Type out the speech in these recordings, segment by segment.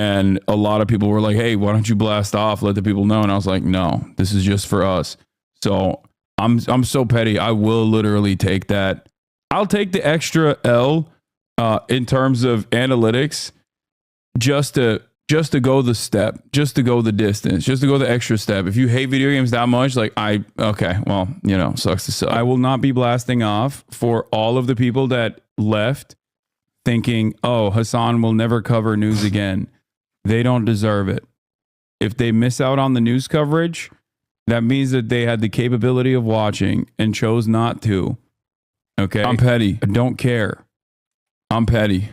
And a lot of people were like, hey, why don't you blast off? Let the people know. And I was like, no, this is just for us. So I'm so petty. I will literally take that. I'll take the extra L in terms of analytics just to go the step, just to go the distance, just to go the extra step. If you hate video games that much, like okay, well, sucks to suck. I will not be blasting off for all of the people that left thinking, oh, Hassan will never cover news again. They don't deserve it. If they miss out on the news coverage, that means that they had the capability of watching and chose not to. Okay? I'm petty. I don't care. I'm petty.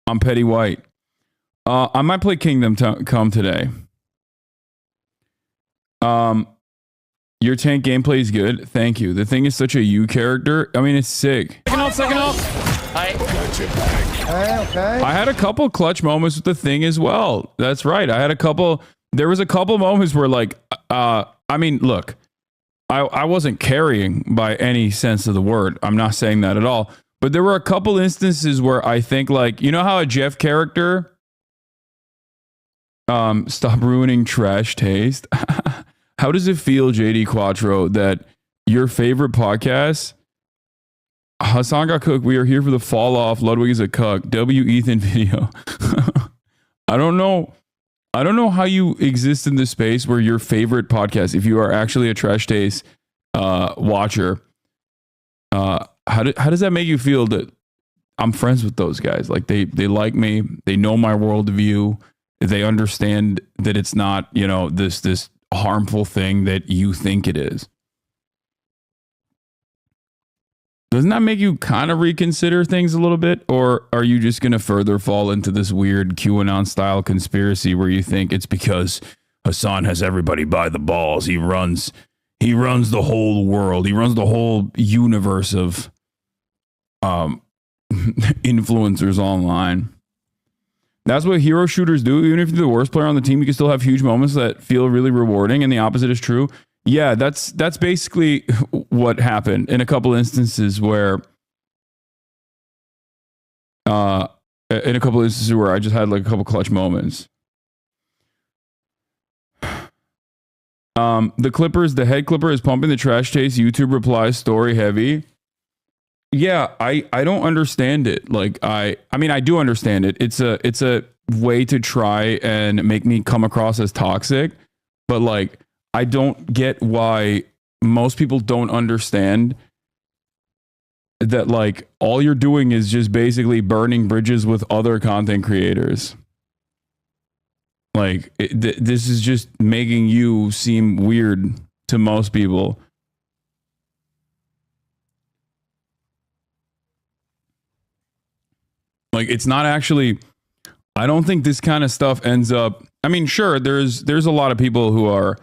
I'm petty white. I might play Kingdom Come today. Your tank gameplay is good. Thank you. The thing is such a you character. I mean, it's sick. Second out. Okay. I had a couple clutch moments with the thing as well. That's right. There was a couple moments where like, I mean, look, I wasn't carrying by any sense of the word. I'm not saying that at all. But there were a couple instances where I think like, you know how a Jeff character, stop ruining trash taste. How does it feel, JD Quattro, that your favorite podcast, Hassan got cooked, we are here for the fall off, Ludwig is a cuck, W Ethan video. I don't know how you exist in this space where your favorite podcast, if you are actually a trash taste watcher, how does that make you feel that I'm friends with those guys? Like they like me, they know my worldview, they understand that it's not, this harmful thing that you think it is. Doesn't that make you kind of reconsider things a little bit? Or are you just going to further fall into this weird QAnon style conspiracy where you think it's because Hassan has everybody by the balls? He runs the whole world. He runs the whole universe of influencers online. That's what hero shooters do. Even if you're the worst player on the team, you can still have huge moments that feel really rewarding, and the opposite is true. Yeah, that's basically what happened in a couple instances where I just had like a couple clutch moments. The head clipper is pumping the trash taste. YouTube replies story heavy. Yeah, I don't understand it. Like I mean I do understand it. It's a way to try and make me come across as toxic, but like I don't get why most people don't understand that like all you're doing is just basically burning bridges with other content creators. Like this is just making you seem weird to most people. Like it's not actually, I don't think this kind of stuff ends up, I mean, sure, there's a lot of people who are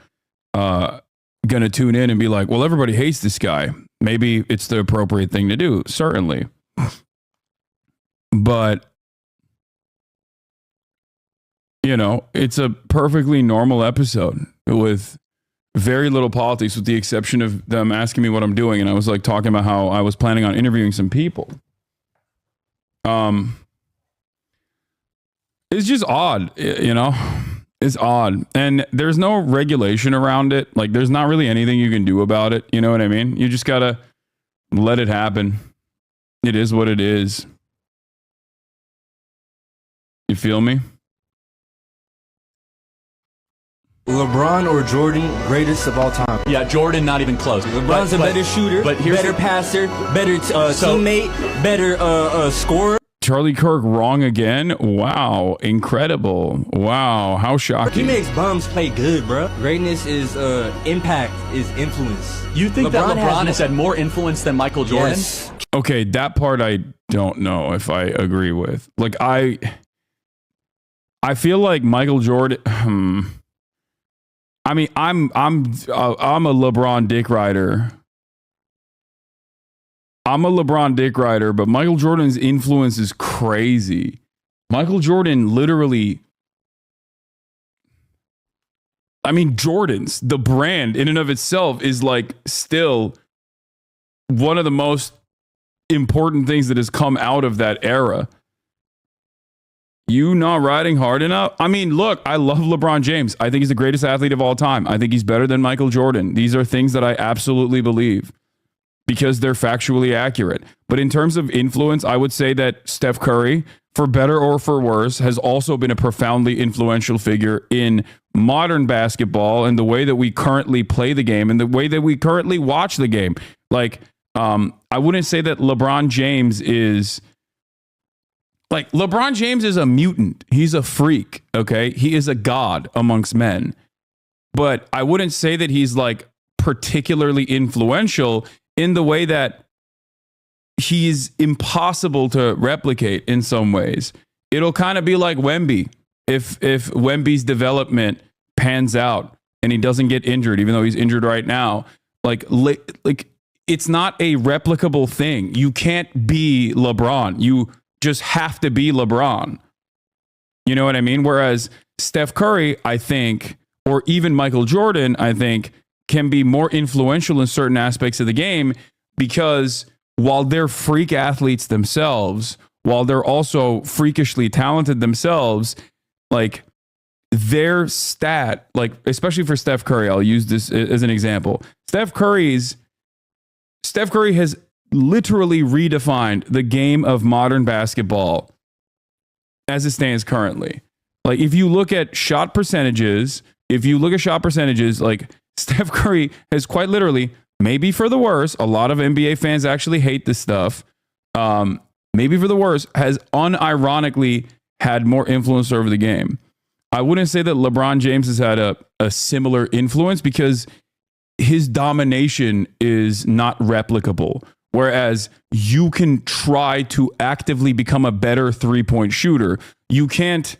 going to tune in and be like, well, everybody hates this guy. Maybe it's the appropriate thing to do, certainly. But, it's a perfectly normal episode with very little politics, with the exception of them asking me what I'm doing. And I was like talking about how I was planning on interviewing some people. It's just odd, it's odd. And there's no regulation around it. Like there's not really anything you can do about it. You know what I mean? You just gotta let it happen. It is what it is. You feel me? LeBron or Jordan, greatest of all time? Yeah, Jordan, not even close. LeBron's a better shooter, better passer, better teammate, better scorer. Charlie Kirk wrong again? Wow. Incredible. Wow. How shocking. He makes bums play good, bro. Greatness is impact, is influence. You think that LeBron has had more influence than Michael Jordan? Yes. Okay, that part I don't know if I agree with. Like I feel like Michael Jordan. I mean, I'm a LeBron dick rider. I'm a LeBron dick rider, but Michael Jordan's influence is crazy. Michael Jordan literally, I mean, Jordan's, the brand in and of itself is like still one of the most important things that has come out of that era. You not riding hard enough? I mean, look, I love LeBron James. I think he's the greatest athlete of all time. I think he's better than Michael Jordan. These are things that I absolutely believe because they're factually accurate. But in terms of influence, I would say that Steph Curry, for better or for worse, has also been a profoundly influential figure in modern basketball and the way that we currently play the game and the way that we currently watch the game. Like, I wouldn't say that LeBron James is a mutant. He's a freak. Okay. He is a god amongst men, but I wouldn't say that he's like particularly influential in the way that he's impossible to replicate in some ways. It'll kind of be like Wemby. If Wemby's development pans out and he doesn't get injured, even though he's injured right now, like it's not a replicable thing. You can't be LeBron. You just have to be LeBron. You know what I mean? Whereas Steph Curry, I think, or even Michael Jordan, I think, can be more influential in certain aspects of the game because while they're freak athletes themselves, while they're also freakishly talented themselves, like their stat, like especially for Steph Curry, I'll use this as an example. Steph Curry has literally redefined the game of modern basketball as it stands currently. Like if you look at shot percentages, like Steph Curry has quite literally, maybe for the worse, a lot of NBA fans actually hate this stuff. Maybe for the worse, has unironically had more influence over the game. I wouldn't say that LeBron James has had a similar influence because his domination is not replicable. Whereas you can try to actively become a better 3-point shooter. You can't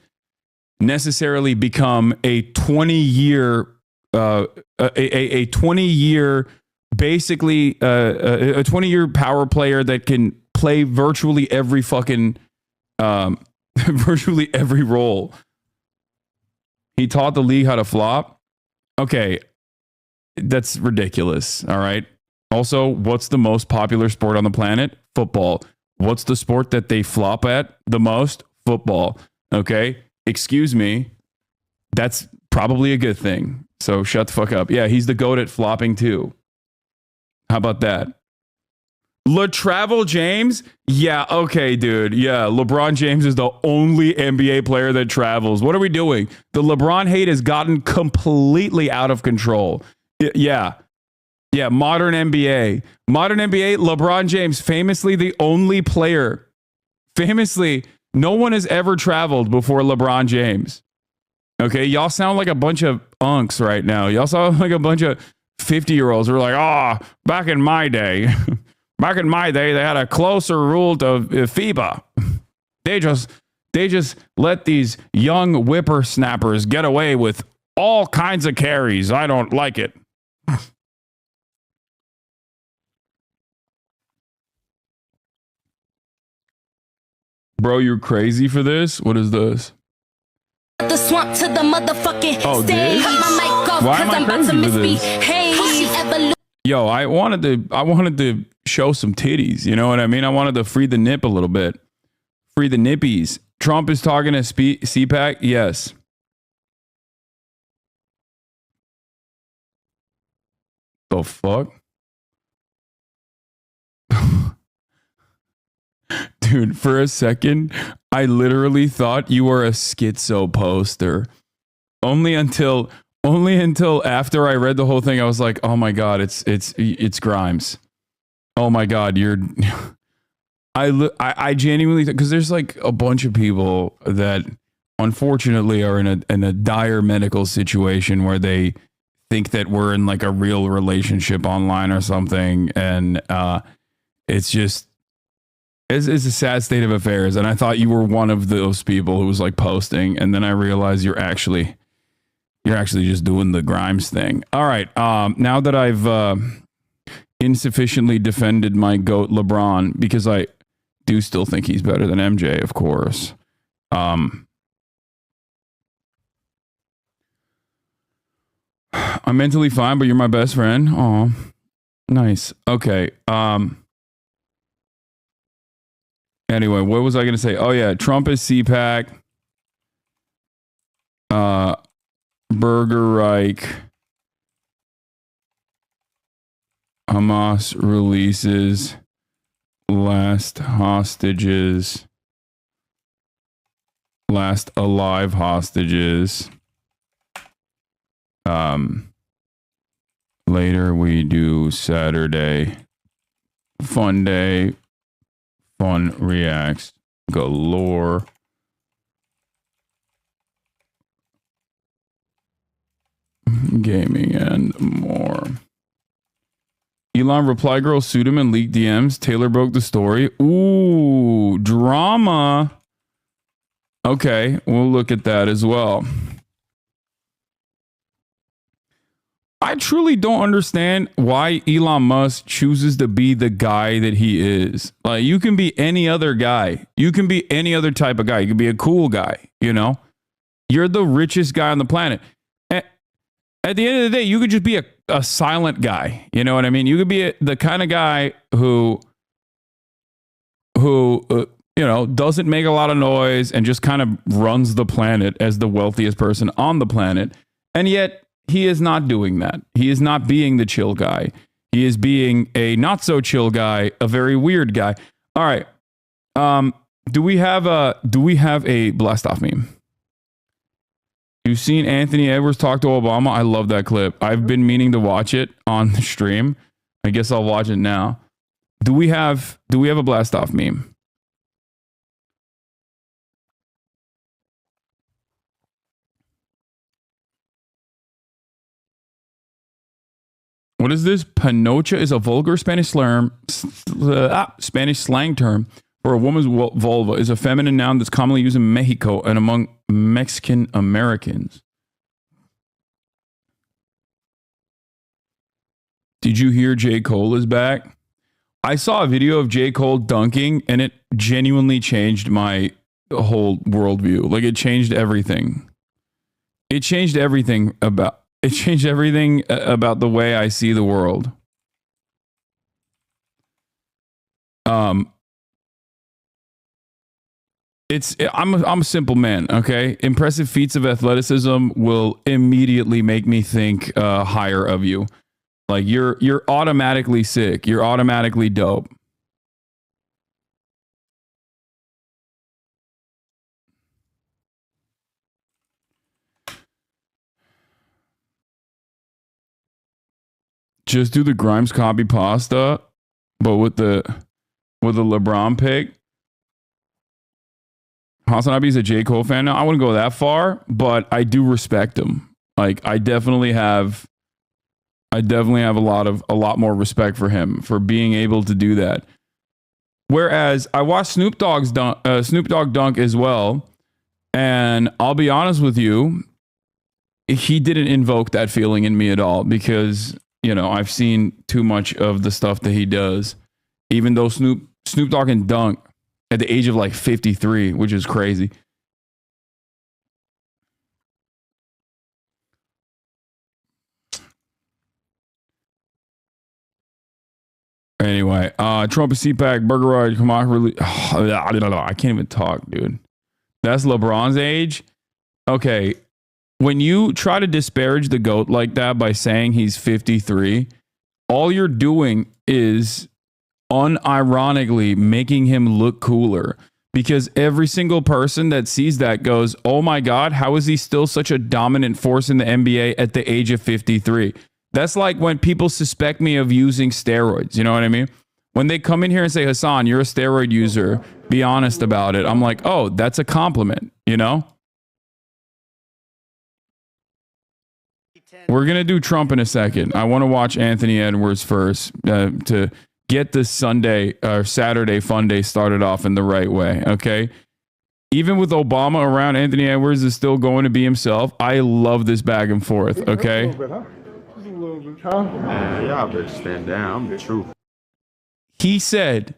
necessarily become a 20-year, a 20-year, basically a 20-year power player that can play virtually every fucking, virtually every role. He taught the league how to flop. Okay, that's ridiculous. All right. Also, what's the most popular sport on the planet? Football. What's the sport that they flop at the most? Football. Okay. Excuse me. That's probably a good thing. So shut the fuck up. Yeah, he's the GOAT at flopping too. How about that? LaTravel James? Yeah, okay, dude. Yeah, LeBron James is the only NBA player that travels. What are we doing? The LeBron hate has gotten completely out of control. Yeah. Yeah, modern NBA. Modern NBA, LeBron James, famously the only player. Famously, no one has ever traveled before LeBron James. Okay, y'all sound like a bunch of unks right now. Y'all sound like a bunch of 50-year-olds who are like, back in my day, they had a closer rule to FIBA. They just let these young whippersnappers get away with all kinds of carries. I don't like it. Bro, you're crazy for this? What is this? The swamp to the motherfucking stage. Why am I crazy for this? Yo, I wanted to show some titties. You know what I mean? I wanted to free the nip a little bit. Free the nippies. Trump is talking to CPAC? Yes. The fuck? Dude, for a second, I literally thought you were a schizo poster. Only until after I read the whole thing, I was like, oh my God, it's Grimes. Oh my God, I genuinely, because there's like a bunch of people that unfortunately are in a dire medical situation where they think that we're in like a real relationship online or something. And it's a sad state of affairs. And I thought you were one of those people who was like posting. And then I realized you're actually just doing the Grimes thing. All right. Now that I've insufficiently defended my GOAT LeBron, because I do still think he's better than MJ, of course. I'm mentally fine, but you're my best friend. Oh, nice. Okay. Anyway, what was I going to say? Oh yeah, Trump is CPAC. Burgerreich. Hamas releases last alive hostages. Later we do Saturday. Funday. Fun reacts galore. Gaming and more. Elon reply girl sued him and leaked DMs. Taylor broke the story. Ooh, drama. Okay, we'll look at that as well. I truly don't understand why Elon Musk chooses to be the guy that he is. Like, you can be any other guy. You can be any other type of guy. You can be a cool guy, you know? You're the richest guy on the planet. At the end of the day, you could just be a silent guy. You know what I mean? You could be the kind of guy who doesn't make a lot of noise and just kind of runs the planet as the wealthiest person on the planet. And yet he is not doing that. He is not being the chill guy. He is being a not so chill guy, a very weird guy. All right. Do we have a blast off meme? You've seen Anthony Edwards talk to Obama. I love that clip. I've been meaning to watch it on the stream. I guess I'll watch it now. Do we have a blast off meme? What is this? Panocha is a vulgar Spanish slang term for a woman's vulva. Is a feminine noun that's commonly used in Mexico and among Mexican Americans. Did you hear J. Cole is back? I saw a video of J. Cole dunking and it genuinely changed my whole worldview. Like, it changed everything. It changed everything about the way I see the world. I'm a simple man, okay? Impressive feats of athleticism will immediately make me think higher of you. Like, you're automatically sick. You're automatically dope. Just do the Grimes copy pasta, but with the LeBron pick. Hasanabi is a J. Cole fan now. I wouldn't go that far, but I do respect him. Like, I definitely have a lot more respect for him for being able to do that. Whereas I watched Snoop Dogg dunk as well, and I'll be honest with you, he didn't invoke that feeling in me at all because, you know, I've seen too much of the stuff that he does. Even though Snoop Dogg can dunk at the age of like 53, which is crazy. Anyway, Trump is CPAC, Burgerreich, come on, really. I can't even talk, dude. That's LeBron's age. Okay. When you try to disparage the GOAT like that by saying he's 53, all you're doing is unironically making him look cooler, because every single person that sees that goes, oh my God, how is he still such a dominant force in the NBA at the age of 53? That's like when people suspect me of using steroids. You know what I mean? When they come in here and say, Hassan, you're a steroid user, be honest about it. I'm like, oh, that's a compliment, you know? We're going to do Trump in a second. I want to watch Anthony Edwards first to get this Sunday or Saturday Funday started off in the right way, okay? Even with Obama around, Anthony Edwards is still going to be himself. I love this back and forth, okay? Y'all better stand down. I'm the truth. He said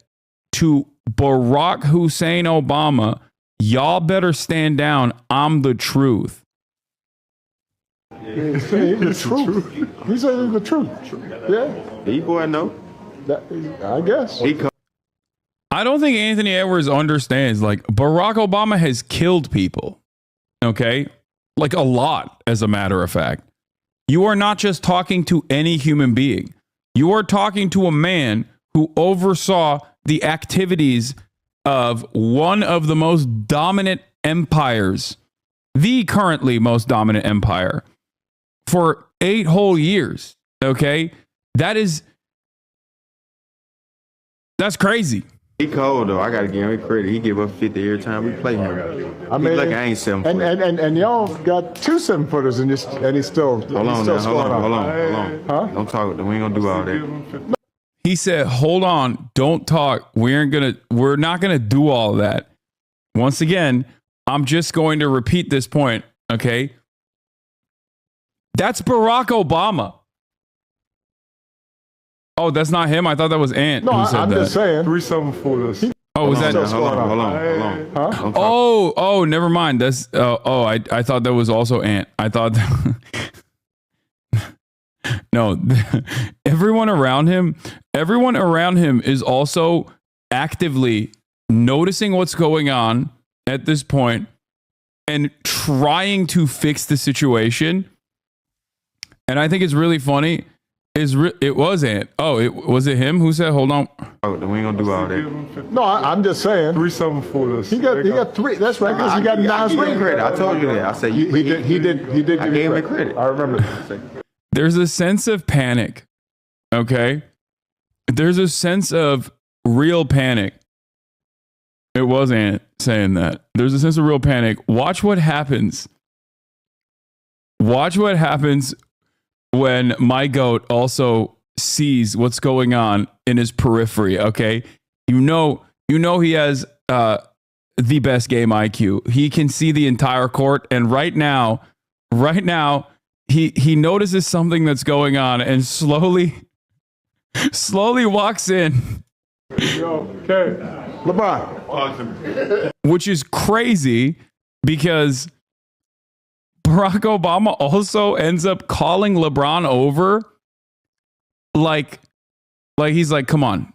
to Barack Hussein Obama, y'all better stand down. I'm the truth. Yeah, he's the truth. He said it's the truth. Yeah. He boy know. I guess. I don't think Anthony Edwards understands. Like, Barack Obama has killed people. Okay? like a lot, as a matter of fact. You are not just talking to any human being. You are talking to a man who oversaw the activities of one of the most dominant empires, the currently most dominant empire, for 8 whole years. Okay? That's crazy. He cold though. I gotta give him credit. He give up 50 every time we play him. I mean, like I ain't 7 foot. And y'all got 2 7-footers and he's still Hold on, still now. Hold on. Huh? Don't talk. We ain't gonna do all that. He said, "Hold on, don't talk. We're not gonna do all of that." Once again, I'm just going to repeat this point. Okay, that's Barack Obama. Oh, that's not him. I thought that was Ant. No, who said I'm that. just saying. 3 7-footers. Oh, was that? Hold on. Huh? Oh, never mind. That's I thought that was also Ant. I thought that no, everyone around him is also actively noticing what's going on at this point and trying to fix the situation. And I think it's really funny. It was Ant. Oh, was it him who said, "Hold on"? Oh, we ain't gonna do all that. No, I'm just saying. 3 7-footers. He got 3. That's right. Because he got 9 give him credit. I told you that. I said He did. I gave him credit. I remember that. There's a sense of panic. Okay, there's a sense of real panic. It was Ant saying that. There's a sense of real panic. Watch what happens. Watch what happens when my goat also sees what's going on in his periphery. Okay, you know he has the best game IQ. He can see the entire court, and right now he notices something that's going on and slowly walks in. Okay, LeBron. Which is crazy because Barack Obama also ends up calling LeBron over. Like he's like, come on,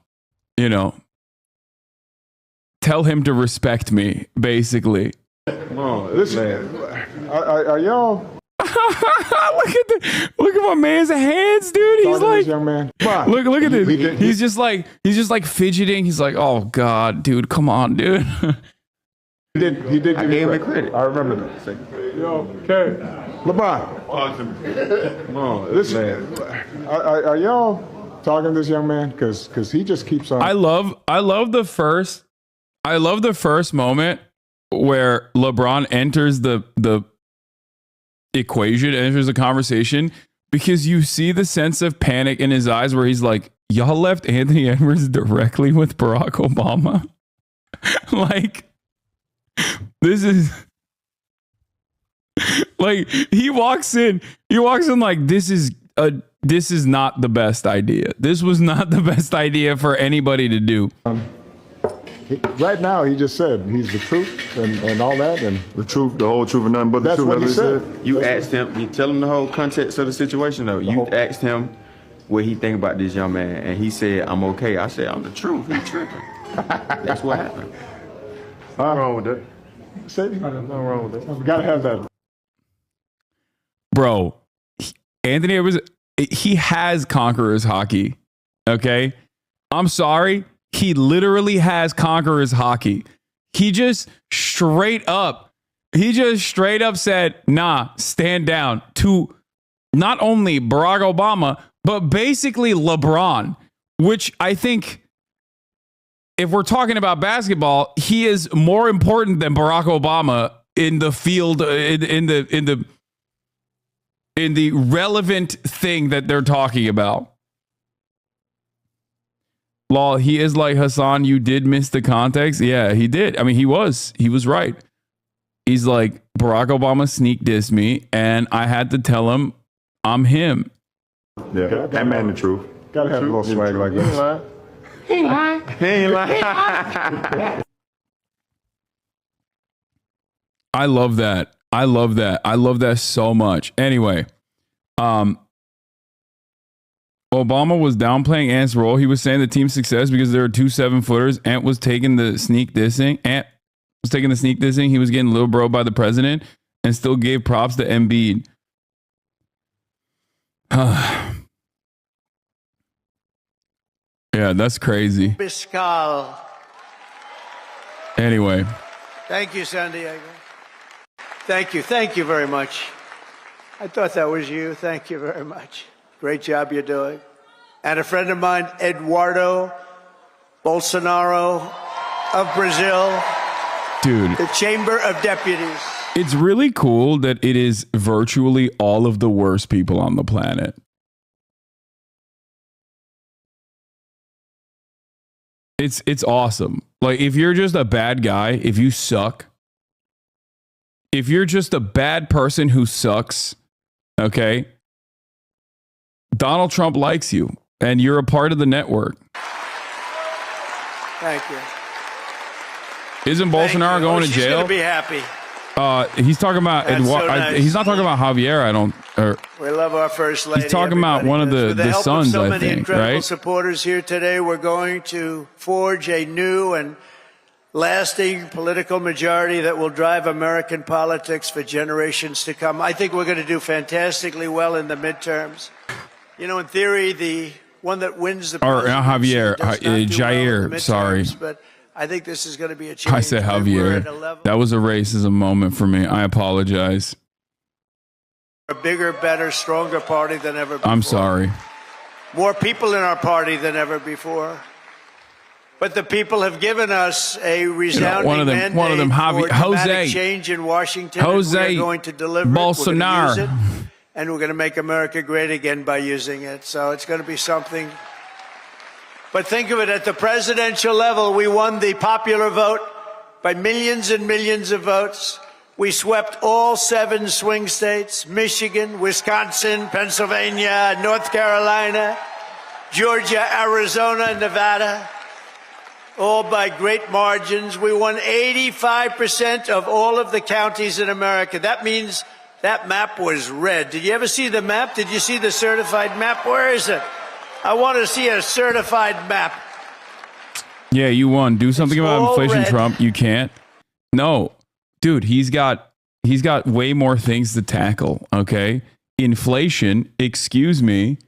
tell him to respect me, basically. Listen, are y'all look at my man's hands, dude. He's talking to like, this young man? look at this. He's just like fidgeting. He's like, oh God, dude, come on, dude. He did. I gave him credit. I remember that. Okay, LeBron. Listen, are y'all talking to this young man? Because he just keeps on. I love the first moment where LeBron enters the equation, enters the conversation, because you see the sense of panic in his eyes where he's like, y'all left Anthony Edwards directly with Barack Obama. Like, this is like, he walks in like, this is not the best idea. This was not the best idea for anybody to do. Right now, he just said he's the truth and all that, and The truth, the whole truth, and nothing but the that's truth. what he That's said. You asked him. You tell him the whole context of the situation though. You asked him what he think about this young man, and he said, "I'm okay." I said, "I'm the truth." He tripping. That's what happened. Nothing wrong with that. Say, Nothing wrong with that. we gotta have that. Bro, Anthony Edwards, he has Conqueror's hockey. Okay? I'm sorry. He literally has Conqueror's hockey. He just straight up said, nah, stand down, to not only Barack Obama, but basically LeBron, which I think, if we're talking about basketball, he is more important than Barack Obama in the field, in the relevant thing that they're talking about. Law, he is like, Hassan, you did miss the context. Yeah, he did. I mean, he was right. He's like, Barack Obama sneak dissed me, and I had to tell him I'm him. Yeah, that man the truth. Gotta have a little swag like this. He ain't lying. I love that. I love that so much. Anyway, Obama was downplaying Ant's role. He was saying the team's success because there were 2 7-footers. Ant was taking the sneak dissing. He was getting little bro by the president. and still gave props to Embiid. Yeah, that's crazy. Biscal. Anyway. Thank you, San Diego. Thank you. Thank you very much. I thought that was you. Thank you very much. Great job you're doing. And a friend of mine, Eduardo Bolsonaro of Brazil. Dude. The Chamber of Deputies. It's really cool that it is virtually all of the worst people on the planet. It's awesome. Like, if you're just a bad guy, if you suck, if you're just a bad person who sucks, okay, Donald Trump likes you and you're a part of the network. Thank you. Isn't Bolsonaro going to She's jail? Gonna be happy. He's talking about That's so nice. he's not talking about Javier. We love our first lady. He's talking about one of the sons, so I many think, incredible right? supporters here today. We're going to forge a new and lasting political majority that will drive American politics for generations to come. I think we're going to do fantastically well in the midterms. You know, in theory, the one that wins the Javier, Jair, sorry. But I think this is going to be a change. I said Javier. That was a racism moment for me. I apologize. A bigger, better, stronger party than ever before. I'm sorry. More people in our party than ever before. But the people have given us a resounding one of them, mandate for Jose, dramatic change in Washington. Jose, and we are going to deliver Bolsonaro. it. We're going to use it, and we're going to make America great again by using it. So it's going to be something. But think of it, at the presidential level, we won the popular vote by millions and millions of votes. We swept all 7 swing states: Michigan, Wisconsin, Pennsylvania, North Carolina, Georgia, Arizona, Nevada, all by great margins. We won 85% of all of the counties in America. That means that map was red. Did you ever see the map? Did you see the certified map? Where is it? I want to see a certified map. Yeah, you won. Do something about inflation, red. Trump. You can't. No, dude, he's got way more things to tackle. Okay, inflation. Excuse me.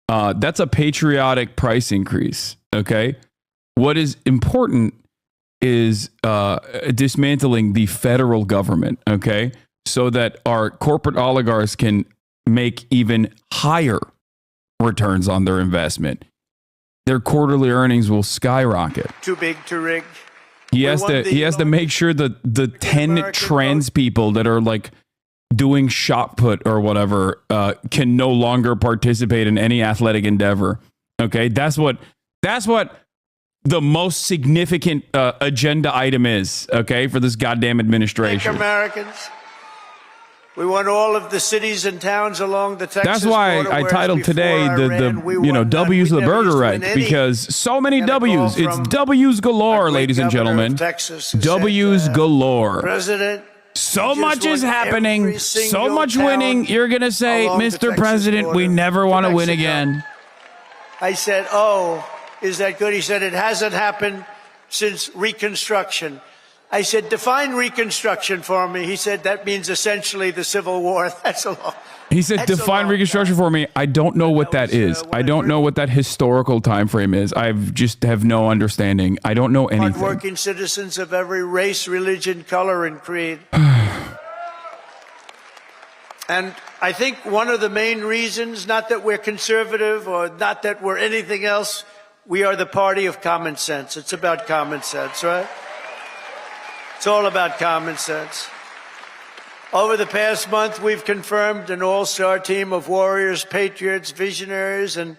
That's a patriotic price increase. Okay, what is important is dismantling the federal government. Okay, so that our corporate oligarchs can make even higher returns on their investment. Their quarterly earnings will skyrocket. Too big to rig. He has to make sure that the 10 trans people that are like doing shot put or whatever can no longer participate in any athletic endeavor. Okay, that's what the most significant agenda item is. Okay, for this goddamn administration. Americans. We want all of the cities and towns along the Texas That's why border, I titled today the W's of the Burgerreich, because so many W's. It's W's galore, ladies and gentlemen. W's galore. President, so much is happening, so much winning. You're going to say, Mr. President, we never want to win again. I said, oh, is that good? He said, it hasn't happened since Reconstruction. I said, define Reconstruction for me. He said, that means essentially the Civil War. That's a long. He said, define Reconstruction for me. I don't know what that is. I don't know what that historical time frame is. I just have no understanding. I don't know anything. Hardworking citizens of every race, religion, color, and creed. And I think one of the main reasons, not that we're conservative or not that we're anything else, we are the party of common sense. It's about common sense, right? It's all about common sense. Over the past month, we've confirmed an all-star team of warriors, patriots, visionaries, and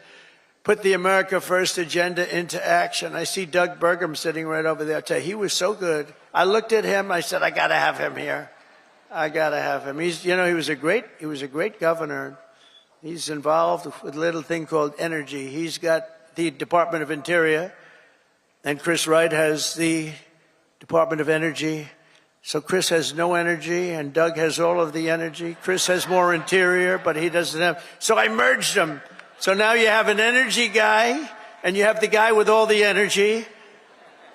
put the America First agenda into action. I see Doug Burgum sitting right over there. I tell you, he was so good. I looked at him. I said, I got to have him here. I got to have him. He was a great governor. He's involved with a little thing called energy. He's got the Department of Interior, and Chris Wright has the Department of Energy. So Chris has no energy, and Doug has all of the energy. Chris has more interior, but he doesn't have. So I merged them. So now you have an energy guy, and you have the guy with all the energy,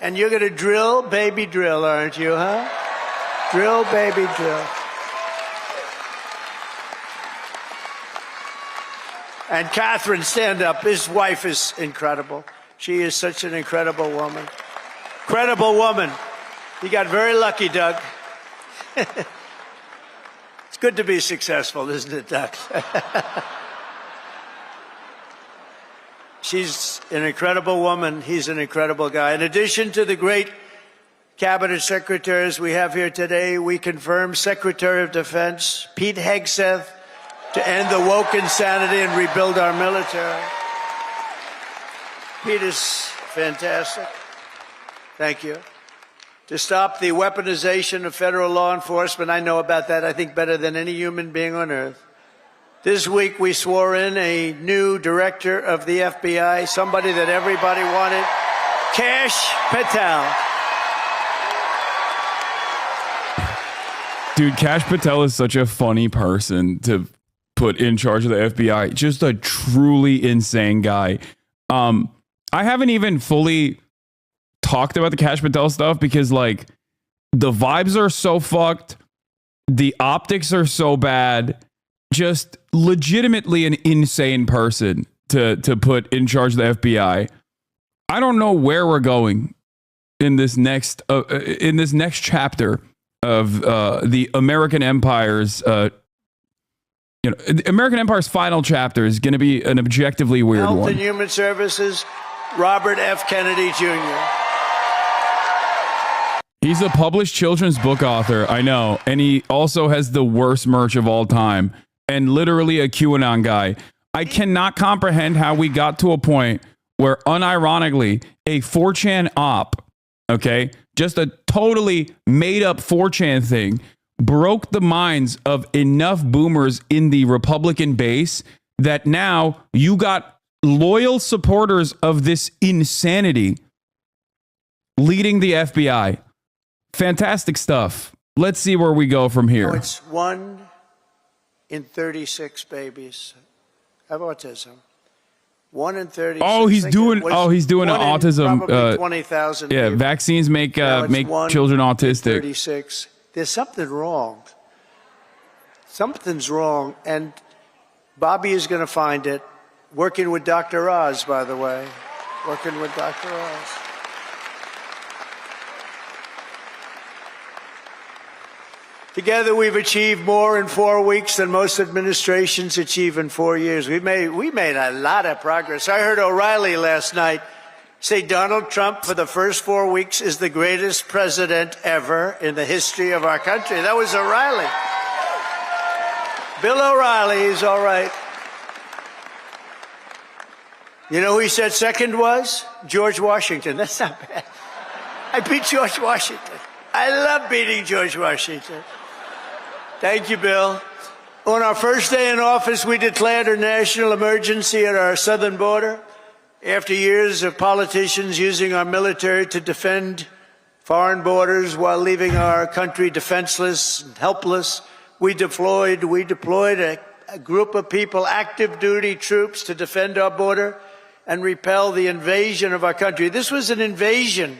and you're going to drill, baby, drill, aren't you, huh? Drill, baby, drill. And Catherine, stand up. His wife is incredible. She is such an incredible woman. Incredible woman. You got very lucky, Doug. It's good to be successful, isn't it, Doug? She's an incredible woman. He's an incredible guy. In addition to the great cabinet secretaries we have here today, we confirm Secretary of Defense Pete Hegseth to end the woke insanity and rebuild our military. Pete is fantastic. Thank you. To stop the weaponization of federal law enforcement, I know about that, I think, better than any human being on earth. This week, we swore in a new director of the FBI, somebody that everybody wanted, Kash Patel. Dude, Kash Patel is such a funny person to put in charge of the FBI. Just a truly insane guy. I haven't even fully talked about the Kash Patel stuff because, like, the vibes are so fucked. The optics are so bad. Just legitimately an insane person to put in charge of the FBI. I don't know where we're going in this next chapter of the American Empire's the American Empire's final chapter is going to be an objectively weird Health one. and Human Services, Robert F. Kennedy Jr. He's a published children's book author, I know, and he also has the worst merch of all time. And literally a QAnon guy. I cannot comprehend how we got to a point where, unironically, a 4chan op, okay, just a totally made up 4chan thing, broke the minds of enough boomers in the Republican base that now you got loyal supporters of this insanity leading the FBI. Fantastic stuff. Let's see where we go from here. It's 1 in 36 babies have autism. 1 in 36. Oh, he's doing an autism. 20,000. Yeah, people. vaccines make Now it's children 1 in autistic. 36. There's something wrong. Something's wrong, and Bobby is going to find it. Working with Dr. Oz, by the way. Working with Dr. Oz. Together, we've achieved more in 4 weeks than most administrations achieve in 4 years. We made a lot of progress. I heard O'Reilly last night say Donald Trump, for the first 4 weeks, is the greatest president ever in the history of our country. That was O'Reilly. Bill O'Reilly is all right. You know who he said second was? George Washington. That's not bad. I beat George Washington. I love beating George Washington. Thank you, Bill. On our first day in office, we declared a national emergency at our southern border. After years of politicians using our military to defend foreign borders while leaving our country defenseless and helpless, we deployed a group of people, active duty troops, to defend our border and repel the invasion of our country. This was an invasion.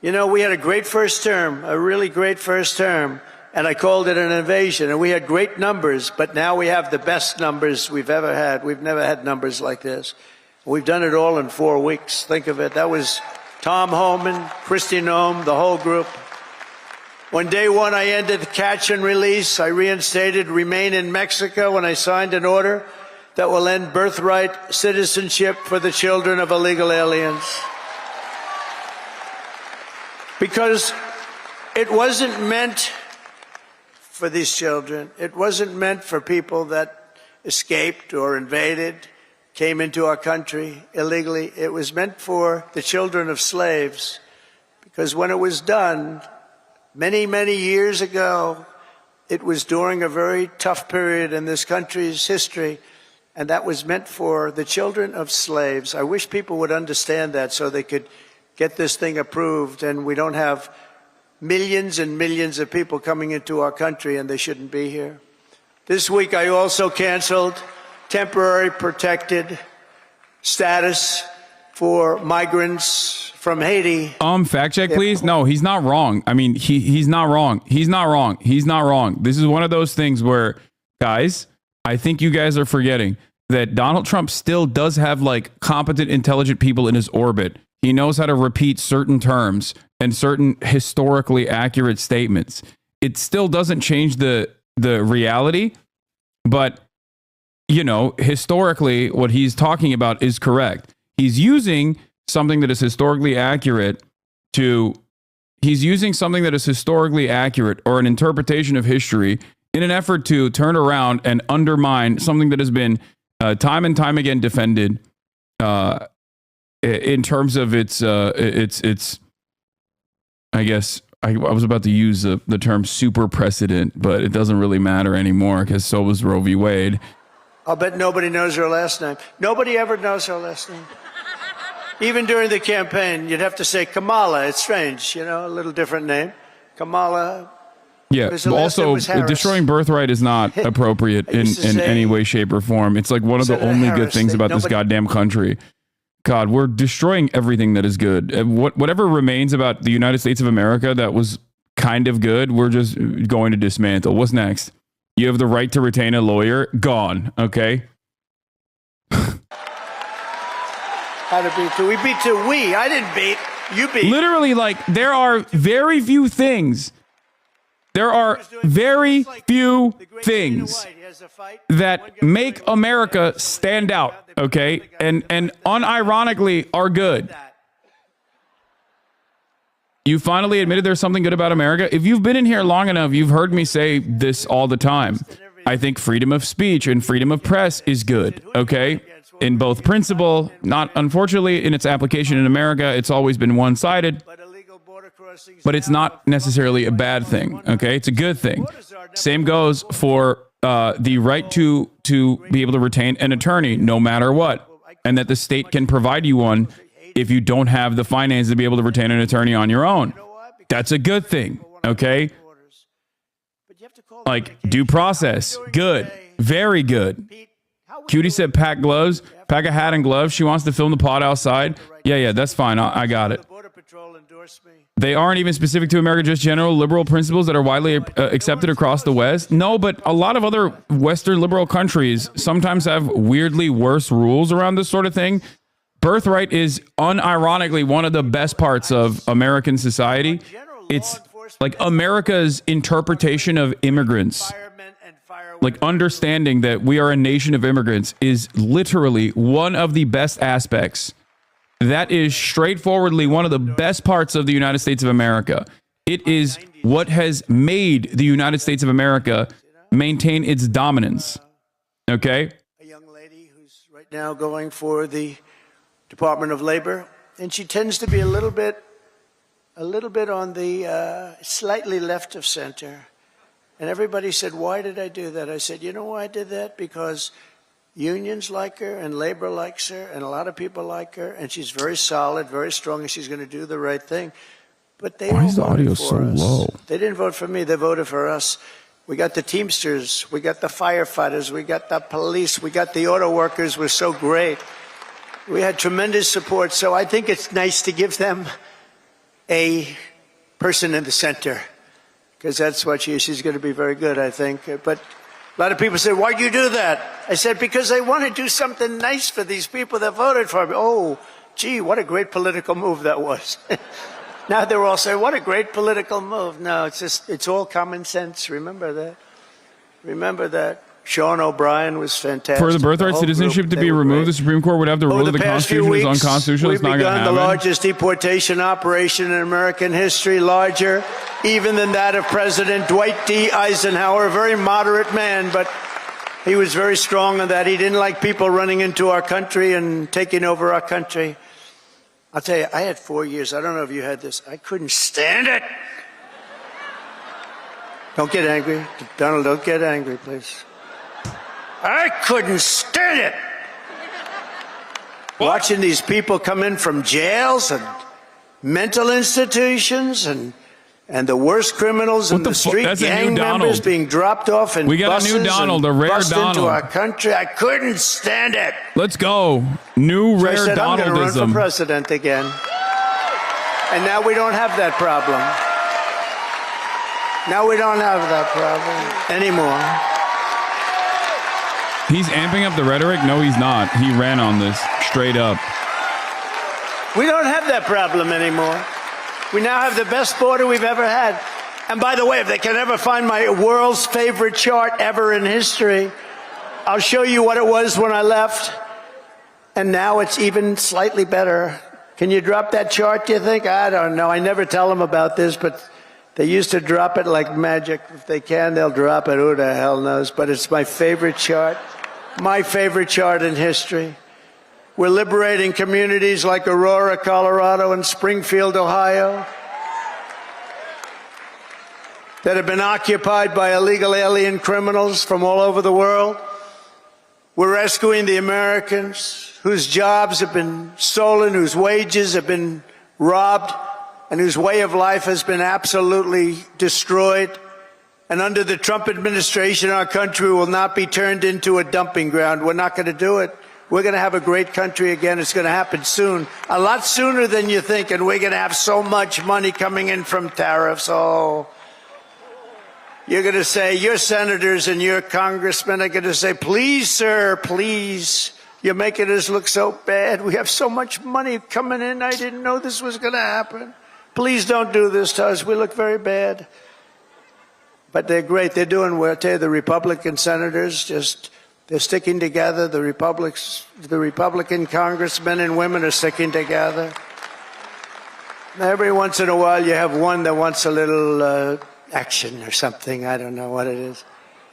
You know, we had a great first term, a really great first term, and I called it an invasion. And we had great numbers, but now we have the best numbers we've ever had. We've never had numbers like this. We've done it all in 4 weeks. Think of it. That was Tom Homan, Kristi Noem, the whole group. On day one, I ended the catch and release. I reinstated Remain in Mexico, and I signed an order that will end birthright citizenship for the children of illegal aliens. Because it wasn't meant for these children. It wasn't meant for people that escaped or invaded, came into our country illegally. It was meant for the children of slaves. Because when it was done, many, many years ago, it was during a very tough period in this country's history, and that was meant for the children of slaves. I wish people would understand that so they could get this thing approved, and we don't have millions and millions of people coming into our country and they shouldn't be here. This week, I also canceled temporary protected status for migrants from Haiti. Fact check, please. No, he's not wrong. I mean, he's not wrong. He's not wrong. He's not wrong. This is one of those things where, guys, I think you guys are forgetting that Donald Trump still does have like competent, intelligent people in his orbit. He knows how to repeat certain terms and certain historically accurate statements. It still doesn't change the reality, but you know, historically, what he's talking about is correct. He's using something that is historically accurate or an interpretation of history in an effort to turn around and undermine something that has been time and time again defended in terms of its I guess I was about to use the term super precedent, but it doesn't really matter anymore because so was Roe v. Wade. I'll bet nobody knows her last name. Nobody ever knows her last name. Even during the campaign, you'd have to say Kamala. It's strange, you know, a little different name. Kamala. Yeah, also, destroying birthright is not appropriate in any way, shape, or form. It's like one of the only good things about this goddamn country. God, we're destroying everything that is good. Whatever remains about the United States of America that was kind of good, we're just going to dismantle. What's next? You have the right to retain a lawyer. Gone. Okay. How to beat two? We beat two. I didn't beat. You beat. Literally, like, there are very few things. There are very few things that make America stand out, okay? And unironically are good. You finally admitted there's something good about America. If you've been in here long enough, you've heard me say this all the time. I think freedom of speech and freedom of press is good, okay? In both principle, not unfortunately in its application in America, it's always been one-sided, but it's not necessarily a bad thing, okay? It's a good thing. Same goes for the right to be able to retain an attorney no matter what, and that the state can provide you one if you don't have the finances to be able to retain an attorney on your own. That's a good thing, okay? Like, due process, good, very good. Cutie said pack gloves, pack a hat and gloves. She wants to film the pod outside. Yeah, that's fine. I got it. They aren't even specific to America, just general liberal principles that are widely accepted across the West. No, but a lot of other Western liberal countries sometimes have weirdly worse rules around this sort of thing. Birthright is unironically one of the best parts of American society. It's like America's interpretation of immigrants. Like, understanding that we are a nation of immigrants is literally one of the best aspects. That is straightforwardly one of the best parts of the United States of America. It is what has made the United States of America maintain its dominance. Okay? A young lady who's right now going for the Department of Labor, and she tends to be a little bit on the slightly left of center. And everybody said, why did I do that? I said, you know why I did that? Because unions like her and labor likes her and a lot of people like her, and she's very solid, very strong, and she's going to do the right thing. But they Why is the audio so low? They didn't vote for me. They voted for us. We got the Teamsters. We got the firefighters. We got the police. We got the auto workers. We're so great. We had tremendous support. So I think it's nice to give them a person in the center, because that's what she's going to be very good, I think. But a lot of people said, why'd you do that? I said, because I want to do something nice for these people that voted for me. Oh, gee, what a great political move that was. Now they're all saying, what a great political move. No, it's all common sense. Remember that. Remember that. Sean O'Brien was fantastic. For the birthright citizenship to be removed, the Supreme Court would have to rule that the Constitution is unconstitutional. It's not going to happen. We've begun the largest deportation operation in American history, larger even than that of President Dwight D. Eisenhower, a very moderate man, but he was very strong on that. He didn't like people running into our country and taking over our country. I'll tell you, I had 4 years. I don't know if you had this. I couldn't stand it. Don't get angry. Donald, don't get angry, please. I couldn't stand it. What? Watching these people come in from jails and mental institutions and the worst criminals in the street, gang members being dropped off in buses. We got a new Donald, a rare bust Donald. into our country. I couldn't stand it. Let's go. New rare I said, Donaldism. I'm going to run for president again. And now we don't have that problem. Now we don't have that problem anymore. He's amping up the rhetoric? No, he's not. He ran on this straight up. We don't have that problem anymore. We now have the best border we've ever had. And by the way, if they can ever find my world's favorite chart ever in history, I'll show you what it was when I left. And now it's even slightly better. Can you drop that chart, do you think? I don't know. I never tell them about this, but they used to drop it like magic. If they can, they'll drop it. Who the hell knows? But it's my favorite chart. My favorite chart in history. We're liberating communities like Aurora, Colorado, and Springfield, Ohio, that have been occupied by illegal alien criminals from all over the world. We're rescuing the Americans whose jobs have been stolen, whose wages have been robbed, and whose way of life has been absolutely destroyed. And under the Trump administration, our country will not be turned into a dumping ground. We're not going to do it. We're going to have a great country again. It's going to happen soon, a lot sooner than you think, and we're going to have so much money coming in from tariffs. Oh, you're going to say, your senators and your congressmen are going to say, please, sir, please, you're making us look so bad. We have so much money coming in. I didn't know this was going to happen. Please don't do this to us. We look very bad. But they're great. They're doing well. I tell you, the Republican senators they're sticking together. The Republican congressmen and women are sticking together. Every once in a while, you have one that wants a little action or something. I don't know what it is.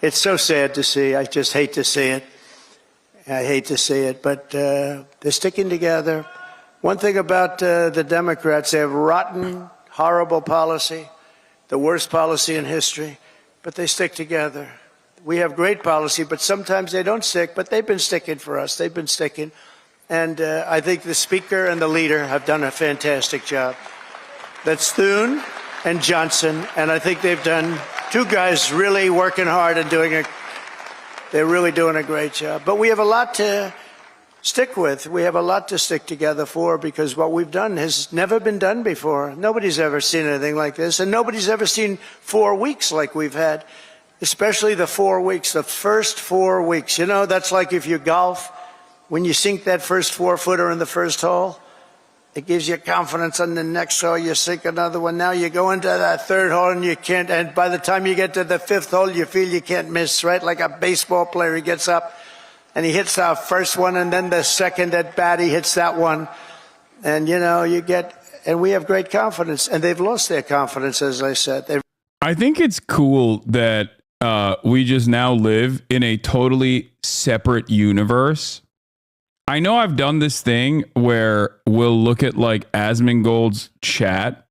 It's so sad to see. I just hate to see it. I hate to see it. But they're sticking together. One thing about the Democrats, they have rotten, horrible policy, the worst policy in history, but they stick together. We have great policy, but sometimes they don't stick, but they've been sticking for us. They've been sticking. And I think the Speaker and the leader have done a fantastic job. That's Thune and Johnson, and I think they've done, two guys really working hard and they're really doing a great job. But we have a lot to stick with. We have a lot to stick together for, because what we've done has never been done before. Nobody's ever seen anything like this, and nobody's ever seen 4 weeks like we've had, especially the 4 weeks, the first 4 weeks. You know, that's like if you golf, when you sink that first 4-footer in the first hole, it gives you confidence. On the next hole, you sink another one. Now you go into that third hole and you can't, and by the time you get to the fifth hole, you feel you can't miss, right? Like a baseball player, he gets up and he hits our first one, and then the second at bat, he hits that one. And, you know, and we have great confidence, and they've lost their confidence, as I said. I think it's cool that we just now live in a totally separate universe. I know I've done this thing where we'll look at like Asmongold's chat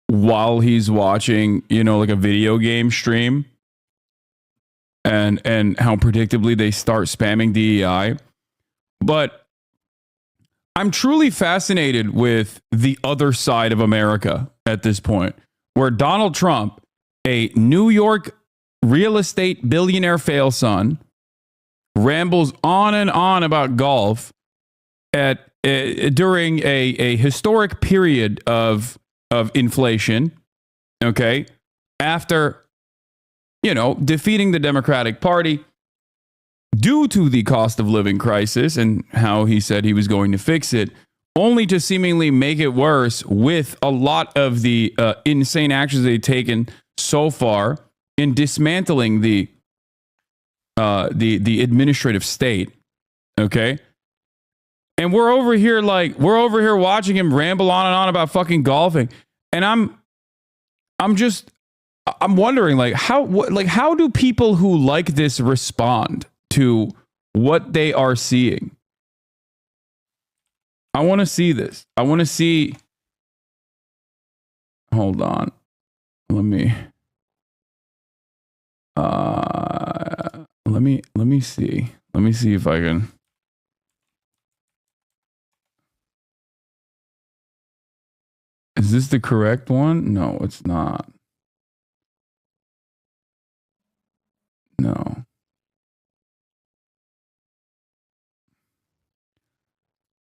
while he's watching, you know, like a video game stream, and how predictably they start spamming DEI. But I'm truly fascinated with the other side of America at this point, where Donald Trump, a New York real estate billionaire fail son, rambles on and on about golf during a historic period of inflation, okay, after, you know, defeating the Democratic Party due to the cost of living crisis and how he said he was going to fix it, only to seemingly make it worse with a lot of the insane actions they've taken so far in dismantling the administrative state, okay? And we're over here watching him ramble on and on about fucking golfing, and I'm wondering how do people who like this respond to what they are seeing? I want to see this. I want to see. Hold on. Let me see. Let me see if I can. Is this the correct one? No, it's not. No.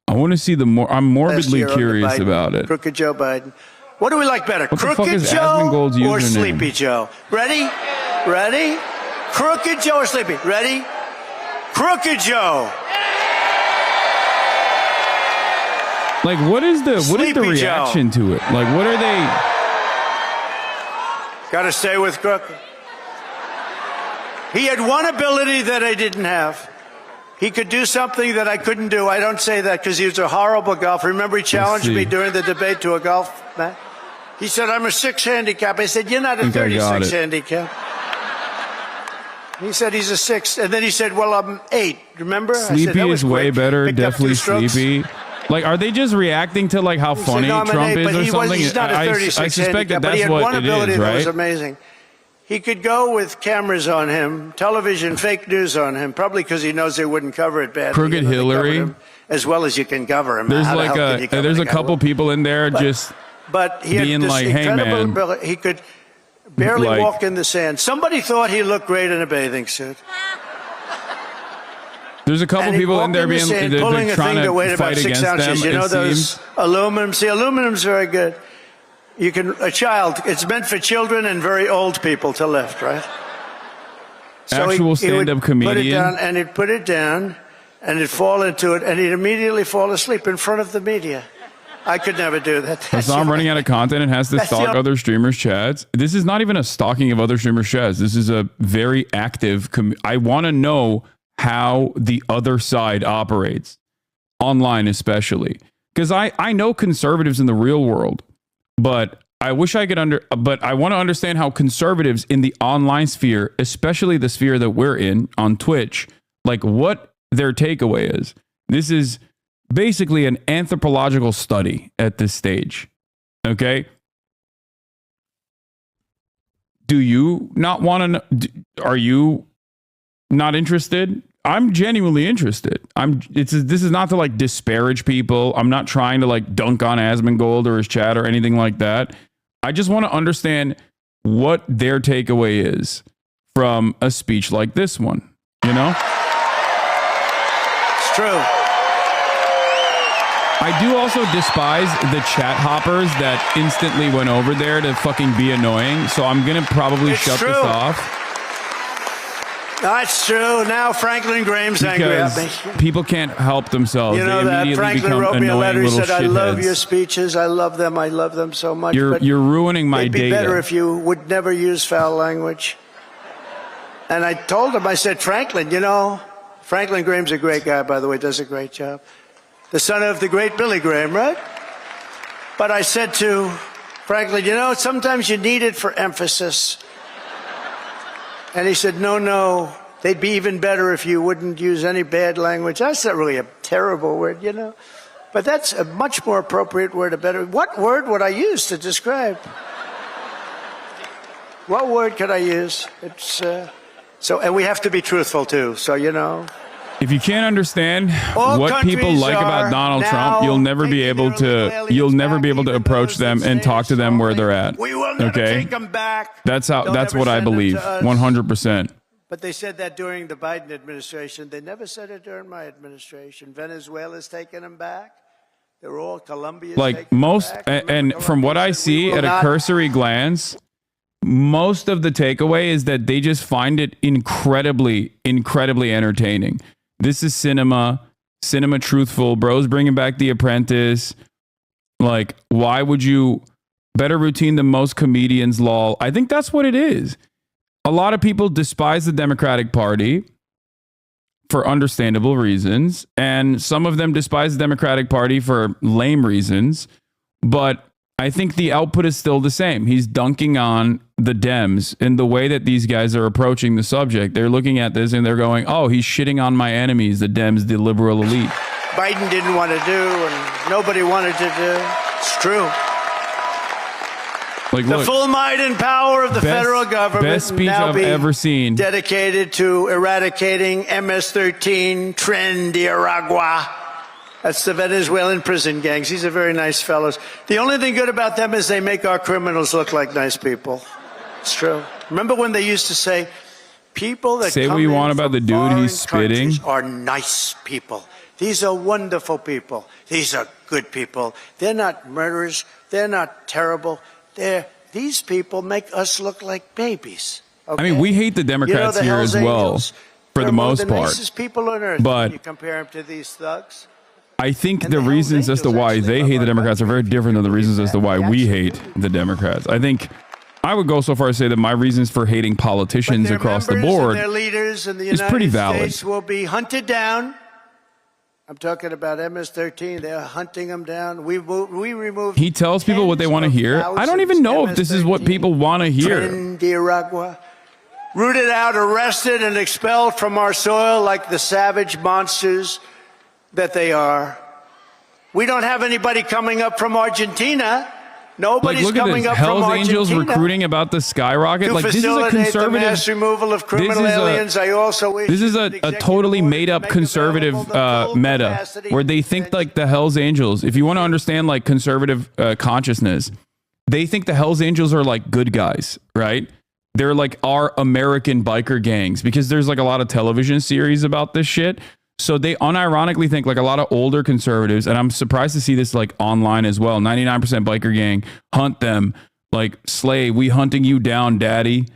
I want to see the more. I'm morbidly curious about it. Crooked Joe Biden. What do we like better, what Crooked Joe or Sleepy Joe? Ready? Ready? Crooked Joe or Sleepy? Ready? Crooked Joe. Like, what is the Sleepy reaction to it? Like, what are they? Got to stay with Crooked. He had one ability that I didn't have. He could do something that I couldn't do. I don't say that because he was a horrible golfer. Remember, he challenged me during the debate to a golf match? He said, I'm a 6 handicap. I said, you're not a 36 handicap. He said he's a 6. And then he said, well, I'm 8. Remember? Sleepy is way better. Definitely Sleepy. Like, are they just reacting to like how funny Trump is or something? He's not a 36 I suspect handicap, that but he that's had what one it ability is, that was right? amazing. He could go with cameras on him, television, fake news on him, probably because he knows they wouldn't cover it badly. Crooked Hillary, as well as you can cover him. There's there's a couple people in there but he being had like, hey man, ability. He could barely walk in the sand. Somebody thought he looked great in a bathing suit. There's a couple people in there being pulling a trying thing that to weighed about fight 6 against ounces. them. You know those aluminum? See, aluminum's very good. You can it's meant for children and very old people to lift, right? So Actual stand-up comedian. Put it down, and he'd put it down, and he'd fall into it, and he'd immediately fall asleep in front of the media. I could never do that. So I'm running out of content and has to stalk other streamers' chats. This is not even a stalking of other streamers' chats. This is a very active. I want to know how the other side operates online, especially because I know conservatives in the real world, but I wish I could but I want to understand how conservatives in the online sphere, especially the sphere that we're in on Twitch, like what their takeaway is. This is basically an anthropological study at this stage. Okay. Do you not want to? Are you not interested? I'm genuinely interested. This is not to like disparage people. I'm not trying to like dunk on Asmongold or his chat or anything like that. I just want to understand what their takeaway is from a speech like this one. You know? It's true. I do also despise the chat hoppers that instantly went over there to fucking be annoying. So I'm going to probably shut this off. That's true. Now Franklin Graham's angry at me. People can't help themselves. You know they that Franklin wrote me a letter. He said, "I love your shitheads. speeches. I love them. I love them so much. You're ruining my it'd be data. better if you would never use foul language." And I told him, I said, Franklin, you know, Franklin Graham's a great guy, by the way, does a great job. The son of the great Billy Graham, right? But I said to Franklin, you know, sometimes you need it for emphasis. And he said, no, they'd be even better if you wouldn't use any bad language. That's not really a terrible word, you know. But that's a much more appropriate word, a better. What word would I use to describe? What word could I use? It's and we have to be truthful too. So you know, if you can't understand what people like about Donald Trump, you'll never be able to approach them and talk to them where they're at. We will never take them back. That's what I believe, 100%. But they said that during the Biden administration. They never said it during my administration. Venezuela's taking them back. They're all Colombia's like most, and from what I see at a cursory glance, most of the takeaway is that they just find it incredibly entertaining. This is cinema truthful. Bro's bringing back The Apprentice. Like, why would you better routine than most comedians, lol? I think that's what it is. A lot of people despise the Democratic Party for understandable reasons, and some of them despise the Democratic Party for lame reasons, but I think the output is still the same. He's dunking on the Dems in the way that these guys are approaching the subject. They're looking at this and they're going, oh, he's shitting on my enemies, the Dems, the liberal elite. Biden didn't want to do and nobody wanted to do. It's true. Like, the full might and power of the federal government best speech now I've ever seen. Dedicated to eradicating MS-13 Tren de Aragua. That's the Venezuelan prison gangs. These are very nice fellows. The only thing good about them is they make our criminals look like nice people. It's true. Remember when they used to say, people that say come what you in want about the from dude foreign he's spitting countries are nice people. These are wonderful people. These are good people. They're not murderers. They're not terrible. These people make us look like babies. Okay? I mean, we hate the Democrats the here Hells as well. Angels, for the most the part. nicest people on earth. But when you compare them to these thugs. I think And the the Hells reasons as to Angels why actually they love hate the our Democrats are very country. different than the reasons as to why They we actually hate the Democrats. I think I would go so far as to say that my reasons for hating politicians Their across the members board and their leaders in the is United pretty valid. States will be hunted down. I'm talking about MS-13. They're hunting them down. We removed. He tells people what they want to hear. I don't even know if this is what people want to hear. Nicaragua, rooted out, arrested, and expelled from our soil like the savage monsters that they are. We don't have anybody coming up from Argentina. Like, Nobody's look at coming this. up from Hells Angels Argentina recruiting about the skyrocket. to Like, this is a facilitate the conservative. mass removal of criminal aliens. I also This is a totally made up conservative meta where they think like the Hells Angels. If you want to understand like conservative consciousness, they think the Hells Angels are like good guys, right? They're like our American biker gangs because there's like a lot of television series about this shit. So they unironically think like a lot of older conservatives, and I'm surprised to see this like online as well. 99% biker gang, hunt them, like slay, we hunting you down, daddy.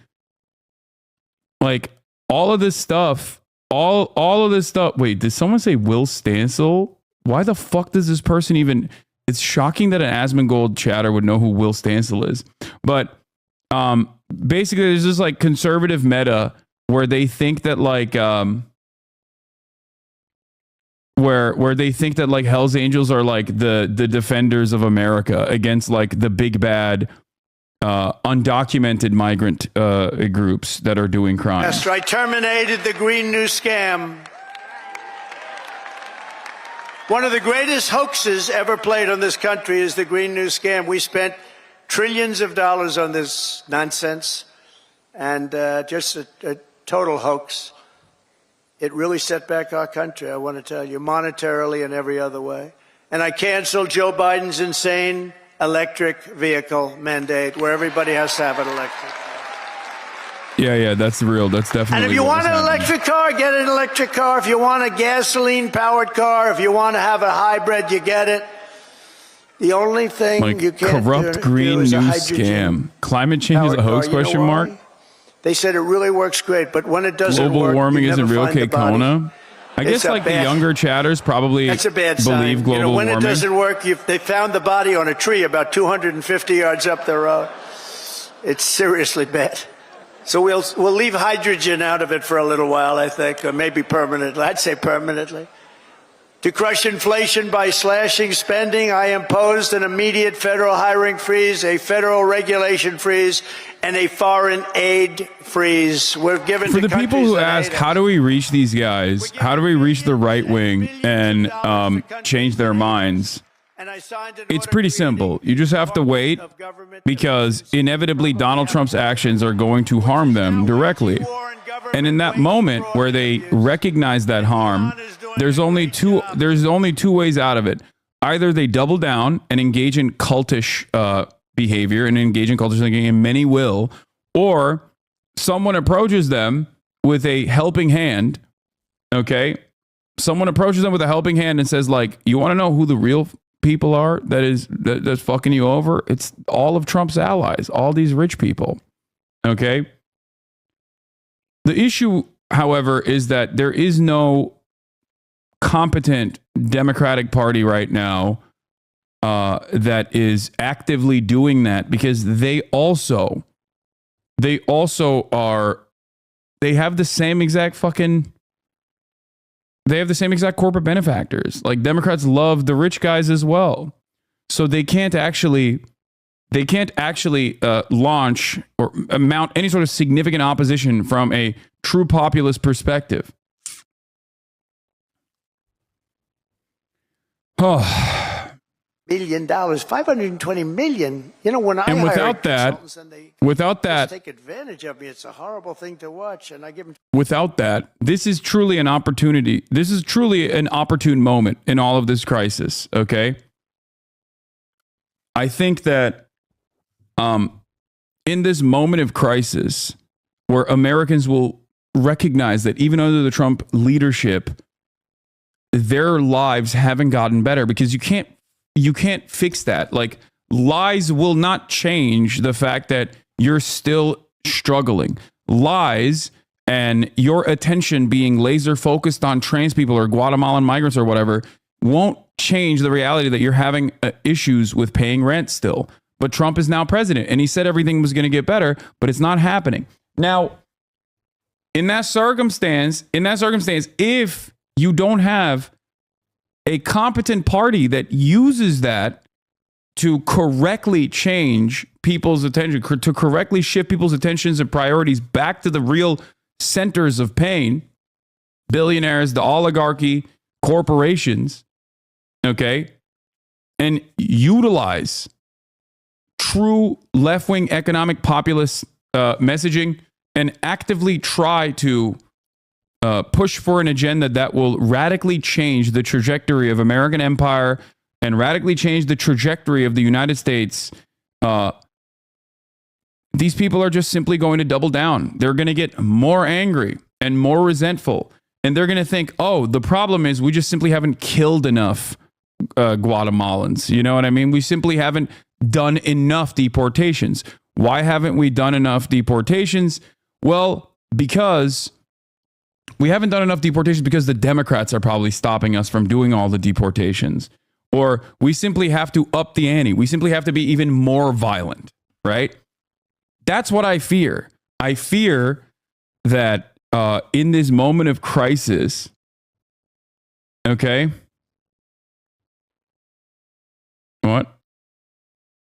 Like all of this stuff, all of this stuff. Wait, did someone say Will Stancil? Why the fuck does this person even? It's shocking that an Asmongold chatter would know who Will Stancil is. But basically, there's this like conservative meta where they think that like where they think that like Hells Angels are like the defenders of America against like the big bad undocumented migrant groups that are doing crime. Yes, I terminated the Green New Scam. One of the greatest hoaxes ever played on this country is the Green New Scam. We spent trillions of dollars on this nonsense and just a total hoax. It really set back our country, I want to tell you, monetarily and every other way. And I canceled Joe Biden's insane electric vehicle mandate where everybody has to have an electric car. Yeah, that's real. That's definitely. And if you want an electric car, get an electric car. If you want a gasoline-powered car, if you want to have a hybrid, you get it. The only thing like you can't corrupt do Green is New a hydrogen Scam. Climate change is a powered hoax? car. You know Question why? mark. They said it really works great, but when it doesn't Global work, warming you isn't never real, find the body. Kona. I It's guess a like the bad- younger chatters probably That's a bad believe sign. global When warming. it doesn't work, they found the body on a tree about 250 yards up the road. It's seriously bad. So we'll leave hydrogen out of it for a little while, I think, or maybe permanently. I'd say permanently. To crush inflation by slashing spending, I imposed an immediate federal hiring freeze, a federal regulation freeze, and a foreign aid freeze. We're given For to the people countries who that ask, hate us. how do we reach these guys? How do we reach the right wing and change their minds? And I signed an It's order pretty creating simple. You just have to wait of government because inevitably Donald Trump's actions are going to harm them directly. And in that moment where they recognize that harm, there's only two ways out of it. Either they double down and engage in cultish behavior and engage in cultish thinking, and many will, or someone approaches them with a helping hand. Okay, someone approaches them with a helping hand and says, like, you want to know who the real people are that's fucking you over? It's all of Trump's allies, all these rich people. Okay. The issue, however, is that there is no competent Democratic Party right now that is actively doing that, because they also have the same exact corporate benefactors. Like, Democrats love the rich guys as well. So they can't actually launch or mount any sort of significant opposition from a true populist perspective. $1 billion, $520 million. You know, when I And hire without that, consultants and they without just that, take advantage of me, it's a horrible thing to watch. And I give them without that, this is truly an opportunity. This is truly an opportune moment in all of this crisis. Okay. I think that in this moment of crisis where Americans will recognize that even under the Trump leadership, their lives haven't gotten better, because you can't fix that. Like, lies will not change the fact that you're still struggling. Lies and your attention being laser focused on trans people or Guatemalan migrants or whatever won't change the reality that you're having issues with paying rent still. But Trump is now president, and he said everything was going to get better, but it's not happening. Now, in that circumstance, if you don't have a competent party that uses that to correctly change people's attention, to correctly shift people's attentions and priorities back to the real centers of pain, billionaires, the oligarchy, corporations, okay, and utilize true left-wing economic populist messaging and actively try to push for an agenda that will radically change the trajectory of American empire and radically change the trajectory of the United States, these people are just simply going to double down. They're going to get more angry and more resentful. And they're going to think, oh, the problem is we just simply haven't killed enough Guatemalans. You know what I mean? We simply haven't done enough deportations. Why haven't we done enough deportations? Well, because we haven't done enough deportations because the Democrats are probably stopping us from doing all the deportations. Or we simply have to up the ante. We simply have to be even more violent, right? That's what I fear. I fear that in this moment of crisis, okay? What?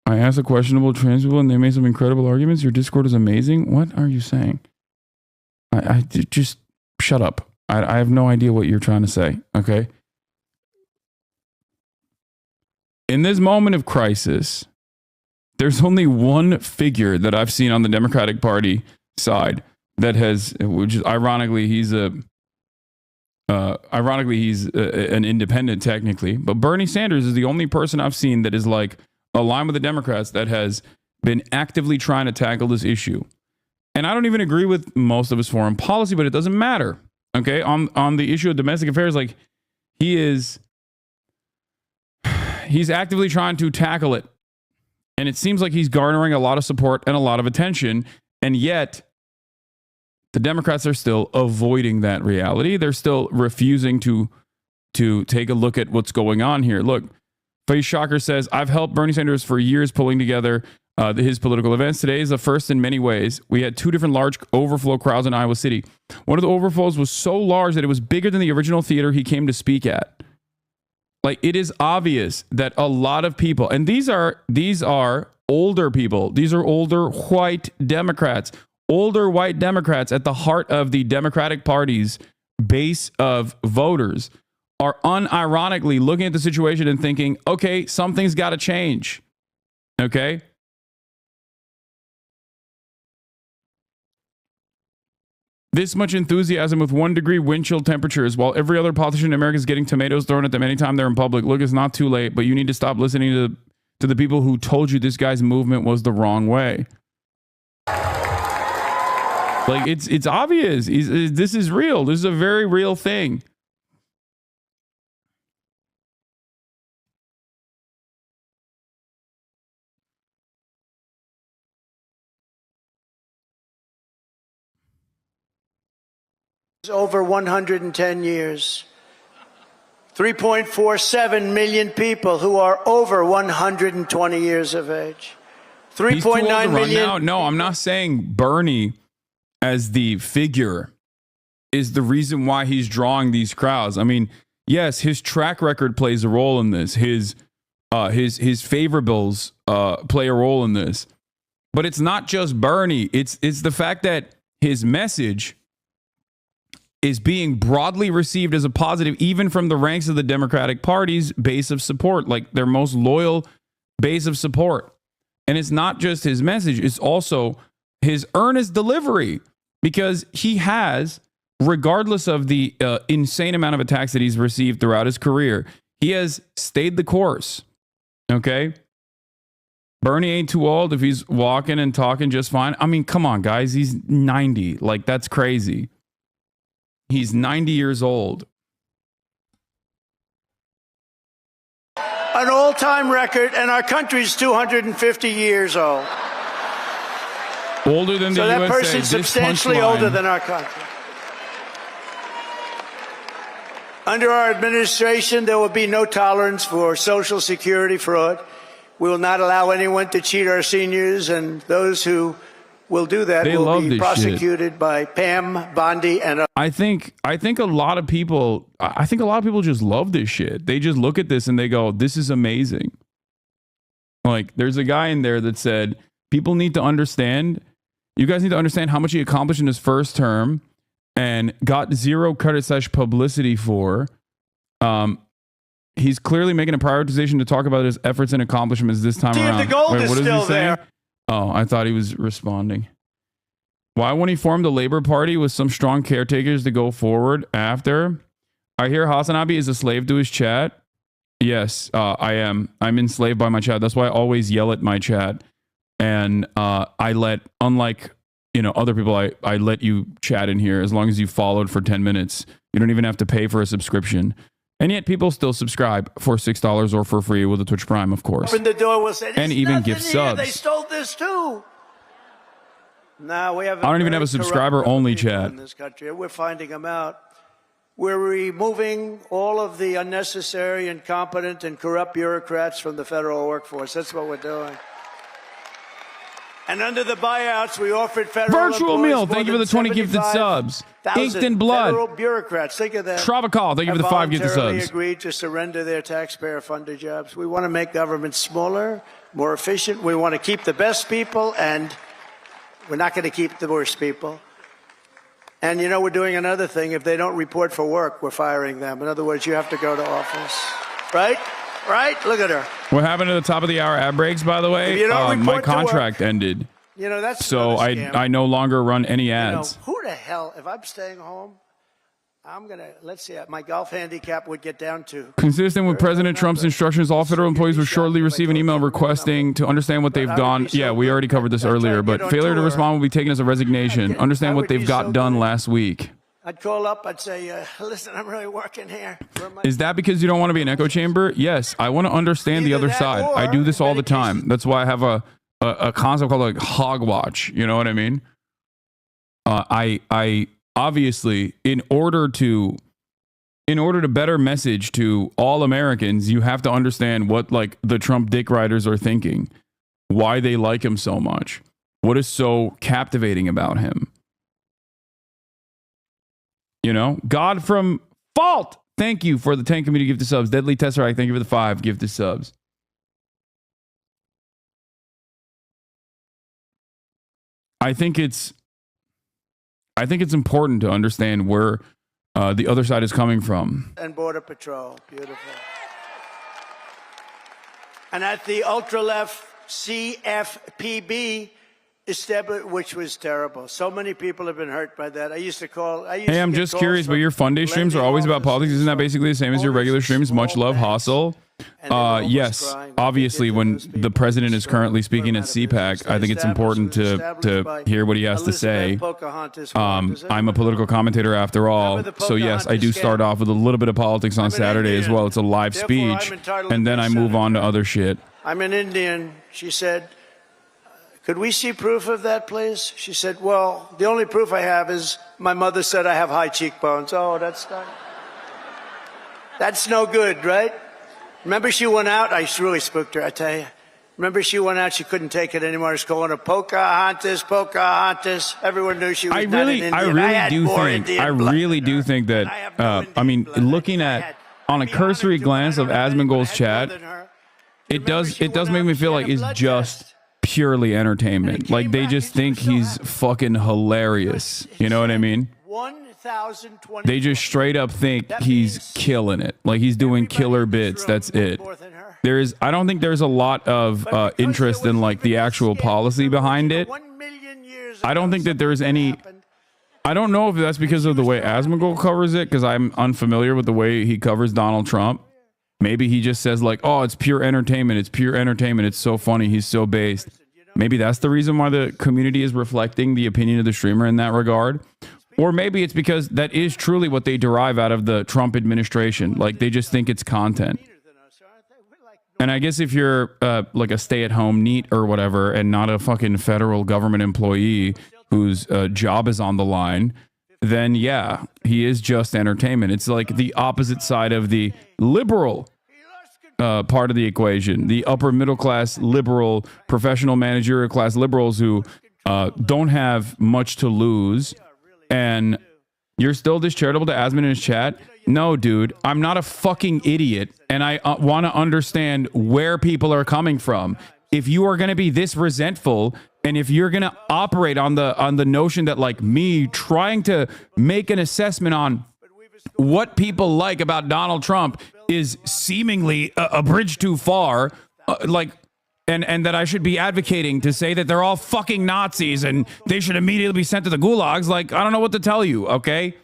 I asked a questionable trans people and they made some incredible arguments. Your Discord is amazing. What are you saying? I just shut up. I have no idea what you're trying to say, okay? In this moment of crisis, there's only one figure that I've seen on the Democratic Party side that has, which is ironically, he's an independent technically, but Bernie Sanders is the only person I've seen that is like aligned with the Democrats that has been actively trying to tackle this issue. And I don't even agree with most of his foreign policy, but it doesn't matter. Okay, on the issue of domestic affairs, like he's actively trying to tackle it. And it seems like he's garnering a lot of support and a lot of attention. And yet, the Democrats are still avoiding that reality. They're still refusing to take a look at what's going on here. Look, Face Shocker says, I've helped Bernie Sanders for years pulling together his political events. Today is the first in many ways. We had two different large overflow crowds in Iowa City. One of the overflows was so large that it was bigger than the original theater he came to speak at. Like, it is obvious that a lot of people, and these are older people. These are older white Democrats. Older white Democrats at the heart of the Democratic Party's base of voters are unironically looking at the situation and thinking, okay, something's got to change. Okay? This much enthusiasm with 1 degree wind chill temperatures while every other politician in America is getting tomatoes thrown at them anytime they're in public. Look, it's not too late, but you need to stop listening to the people who told you this guy's movement was the wrong way. Like, it's obvious. This is real. This is a very real thing. Over 110 years. 3.47 million people who are over 120 years of age. 3.9 million. No, I'm not saying Bernie as the figure is the reason why he's drawing these crowds. I mean, yes, his track record plays a role in this. His favorables play a role in this. But it's not just Bernie. It's the fact that his message is being broadly received as a positive, even from the ranks of the Democratic Party's base of support, like their most loyal base of support. And it's not just his message, it's also his earnest delivery, because he has, regardless of the insane amount of attacks that he's received throughout his career, he has stayed the course. Okay? Bernie ain't too old if he's walking and talking just fine. I mean, come on, guys. He's 90. Like, that's crazy. He's 90 years old. An all-time record, and our country's 250 years old. Older than the USA. So that person's substantially older than our country. Under our administration, there will be no tolerance for Social Security fraud. We will not allow anyone to cheat our seniors, and those who will do that will be prosecuted by Pam, Bondi, and I think a lot of people just love this shit. They just look at this and they go, "This is amazing." Like, there's a guy in there that said, "People need to understand. You guys need to understand how much he accomplished in his first term and got zero credit / publicity for. He's clearly making a prioritization to talk about his efforts and accomplishments this time around." the gold is what is still he saying? there. Oh, I thought he was responding. Why won't he form the Labor Party with some strong caretakers to go forward after? I hear Hasanabi is a slave to his chat. Yes, I am. I'm enslaved by my chat. That's why I always yell at my chat. And I let, unlike other people, I let you chat in here as long as you followed for 10 minutes. You don't even have to pay for a subscription. And yet people still subscribe for $6 or for free with a Twitch Prime, of course. open the door, we'll say, And even give subs. They stole this too. No, we have. I don't even have a subscriber-only chat in this country. We're finding them out. We're removing all of the unnecessary, incompetent, and corrupt bureaucrats from the federal workforce. That's what we're doing. And under the buyouts, we offered federal Virtual employees meal. Thank you for the 20 gifted subs. Inked in blood. Federal bureaucrats. Think of that. Travacall. Thank you for the 5 gifted voluntarily subs. agreed to surrender their taxpayer-funded jobs. We want to make government smaller, more efficient. We want to keep the best people, and we're not going to keep the worst people. And we're doing another thing. If they don't report for work, we're firing them. In other words, you have to go to office. Right? Right? Look at her. What happened at the top of the hour ad breaks, by the way? If you don't report my to contract ended. That's So another scam. I no longer run any ads. Who the hell, if I'm staying home, I'm going to, let's see, my golf handicap would get down to. Consistent with President Trump's instructions, all federal employees will shortly receive an email requesting to understand what they've gone. Yeah, we already covered this earlier, but failure to respond will be taken as a resignation. Understand what they've got done last week. I'd call up, I'd say, listen, I'm really working here. Is that because you don't want to be an echo chamber? Yes, I want to understand the other side. I do this all the time. That's why I have a concept called like hogwatch. You know what I mean? I obviously, in order to better message to all Americans, you have to understand what like the Trump dick riders are thinking, why they like him so much, what is so captivating about him. God from Fault. Thank you for the 10 community gifted subs. Deadly Tesseract. Thank you for the 5 gifted subs. I think it's important to understand where the other side is coming from. And Border Patrol. Beautiful. And at the ultra-left CFPB, which was terrible. So many people have been hurt by that. Hey, I'm just curious, but your Funday streams are always about politics. Isn't that basically the same as your regular streams? Much love, hustle. Yes, obviously, when the president is currently speaking at CPAC, I think it's important to hear what he has to say. I'm a political commentator after all, so yes, I do start off with a little bit of politics on Saturday as well. It's a live speech, and then I move on to other shit. I'm an Indian, she said. Could we see proof of that, please? She said, well, the only proof I have is my mother said I have high cheekbones. Oh, that's no good, right? Remember she went out? I really spooked her, I tell you. Remember she went out, she couldn't take it anymore. I was calling her Pocahontas, Pocahontas. Everyone knew she was not an Indian. I really do think that, looking at, on a cursory glance of Asmongold's chat, it does make me feel like it's just purely entertainment. Like they just think he's fucking hilarious. You know what I mean? They just straight up think he's killing it. Like he's doing killer bits. That's it. I don't think there's a lot of interest in like the actual policy behind it. I don't think that there's any. I don't know if that's because of the way Asmongold covers it, because I'm unfamiliar with the way he covers Donald Trump. Maybe he just says like, oh, it's pure entertainment. It's pure entertainment. It's so funny. He's so based. Maybe that's the reason why the community is reflecting the opinion of the streamer in that regard. Or maybe it's because that is truly what they derive out of the Trump administration. Like they just think it's content. And I guess if you're like a stay-at-home NEET or whatever and not a fucking federal government employee whose job is on the line, then yeah, he is just entertainment. It's like the opposite side of the liberal part of the equation. The upper middle class liberal, professional managerial class liberals who don't have much to lose. And you're still this charitable to Asman in his chat? No, dude, I'm not a fucking idiot. And I want to understand where people are coming from. If you are going to be this resentful, and if you're going to operate on the notion that like me trying to make an assessment on what people like about Donald Trump is seemingly a bridge too far, and that I should be advocating to say that they're all fucking Nazis and they should immediately be sent to the gulags, like, I don't know what to tell you, okay?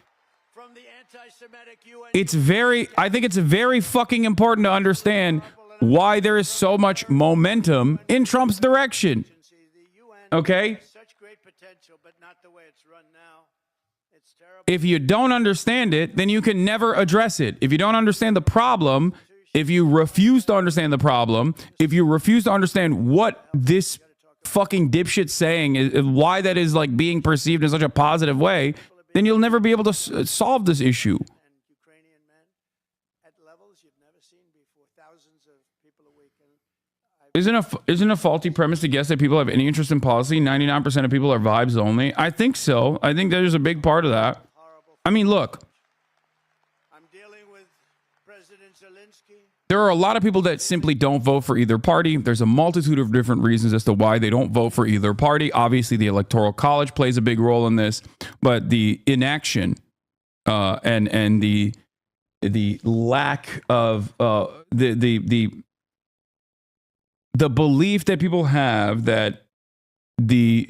I think it's very fucking important to understand why there is so much momentum in Trump's direction. Okay? If you don't understand it, then you can never address it. If you don't understand the problem, if you refuse to understand the problem, if you refuse to understand what this fucking dipshit's saying is, why that is like being perceived in such a positive way, then you'll never be able to solve this issue. Isn't a faulty premise to guess that people have any interest in policy? 99% of people are vibes only. I think so. I think there's a big part of that. I mean, look. There are a lot of people that simply don't vote for either party. There's a multitude of different reasons as to why they don't vote for either party. Obviously, the Electoral College plays a big role in this, but the inaction and the lack of the belief that people have that the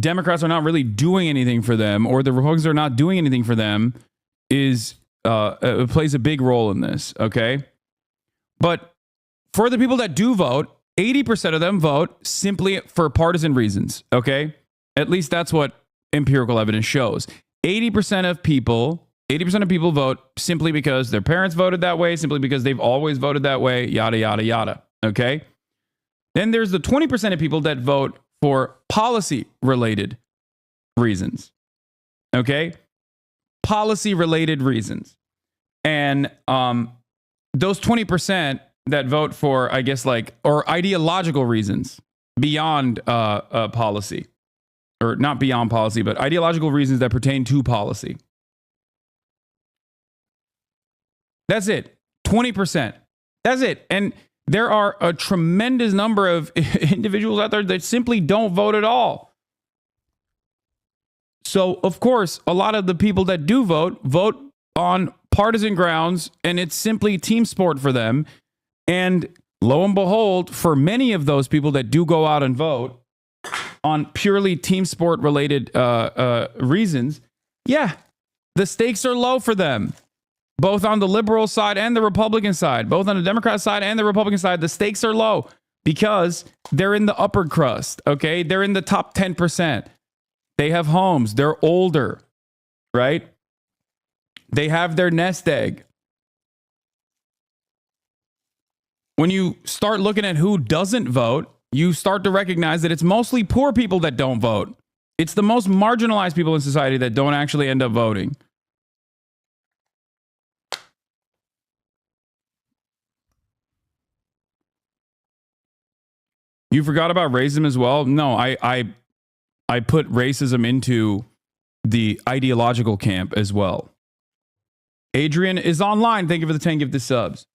Democrats are not really doing anything for them, or the Republicans are not doing anything for them, is plays a big role in this. Okay, but for the people that do vote, 80% of them vote simply for partisan reasons. Okay, at least that's what empirical evidence shows. 80% of people vote simply because their parents voted that way, simply because they've always voted that way. Yada yada yada. Okay. Then there's the 20% of people that vote for policy-related reasons. Okay? Policy-related reasons. And those 20% that vote for, I guess, like, or ideological reasons beyond policy. Or not beyond policy, but ideological reasons that pertain to policy. That's it. 20%. That's it. And there are a tremendous number of individuals out there that simply don't vote at all. So, of course, a lot of the people that do vote on partisan grounds, and it's simply team sport for them. And lo and behold, for many of those people that do go out and vote on purely team sport related reasons, yeah, the stakes are low for them. Both on the liberal side and the Republican side, both on the Democrat side and the Republican side, the stakes are low because they're in the upper crust, okay? They're in the top 10%. They have homes. They're older, right? They have their nest egg. When you start looking at who doesn't vote, you start to recognize that it's mostly poor people that don't vote. It's the most marginalized people in society that don't actually end up voting. You forgot about racism as well? No, I put racism into the ideological camp as well. Adrian is online. Thank you for the 10 gifted subs.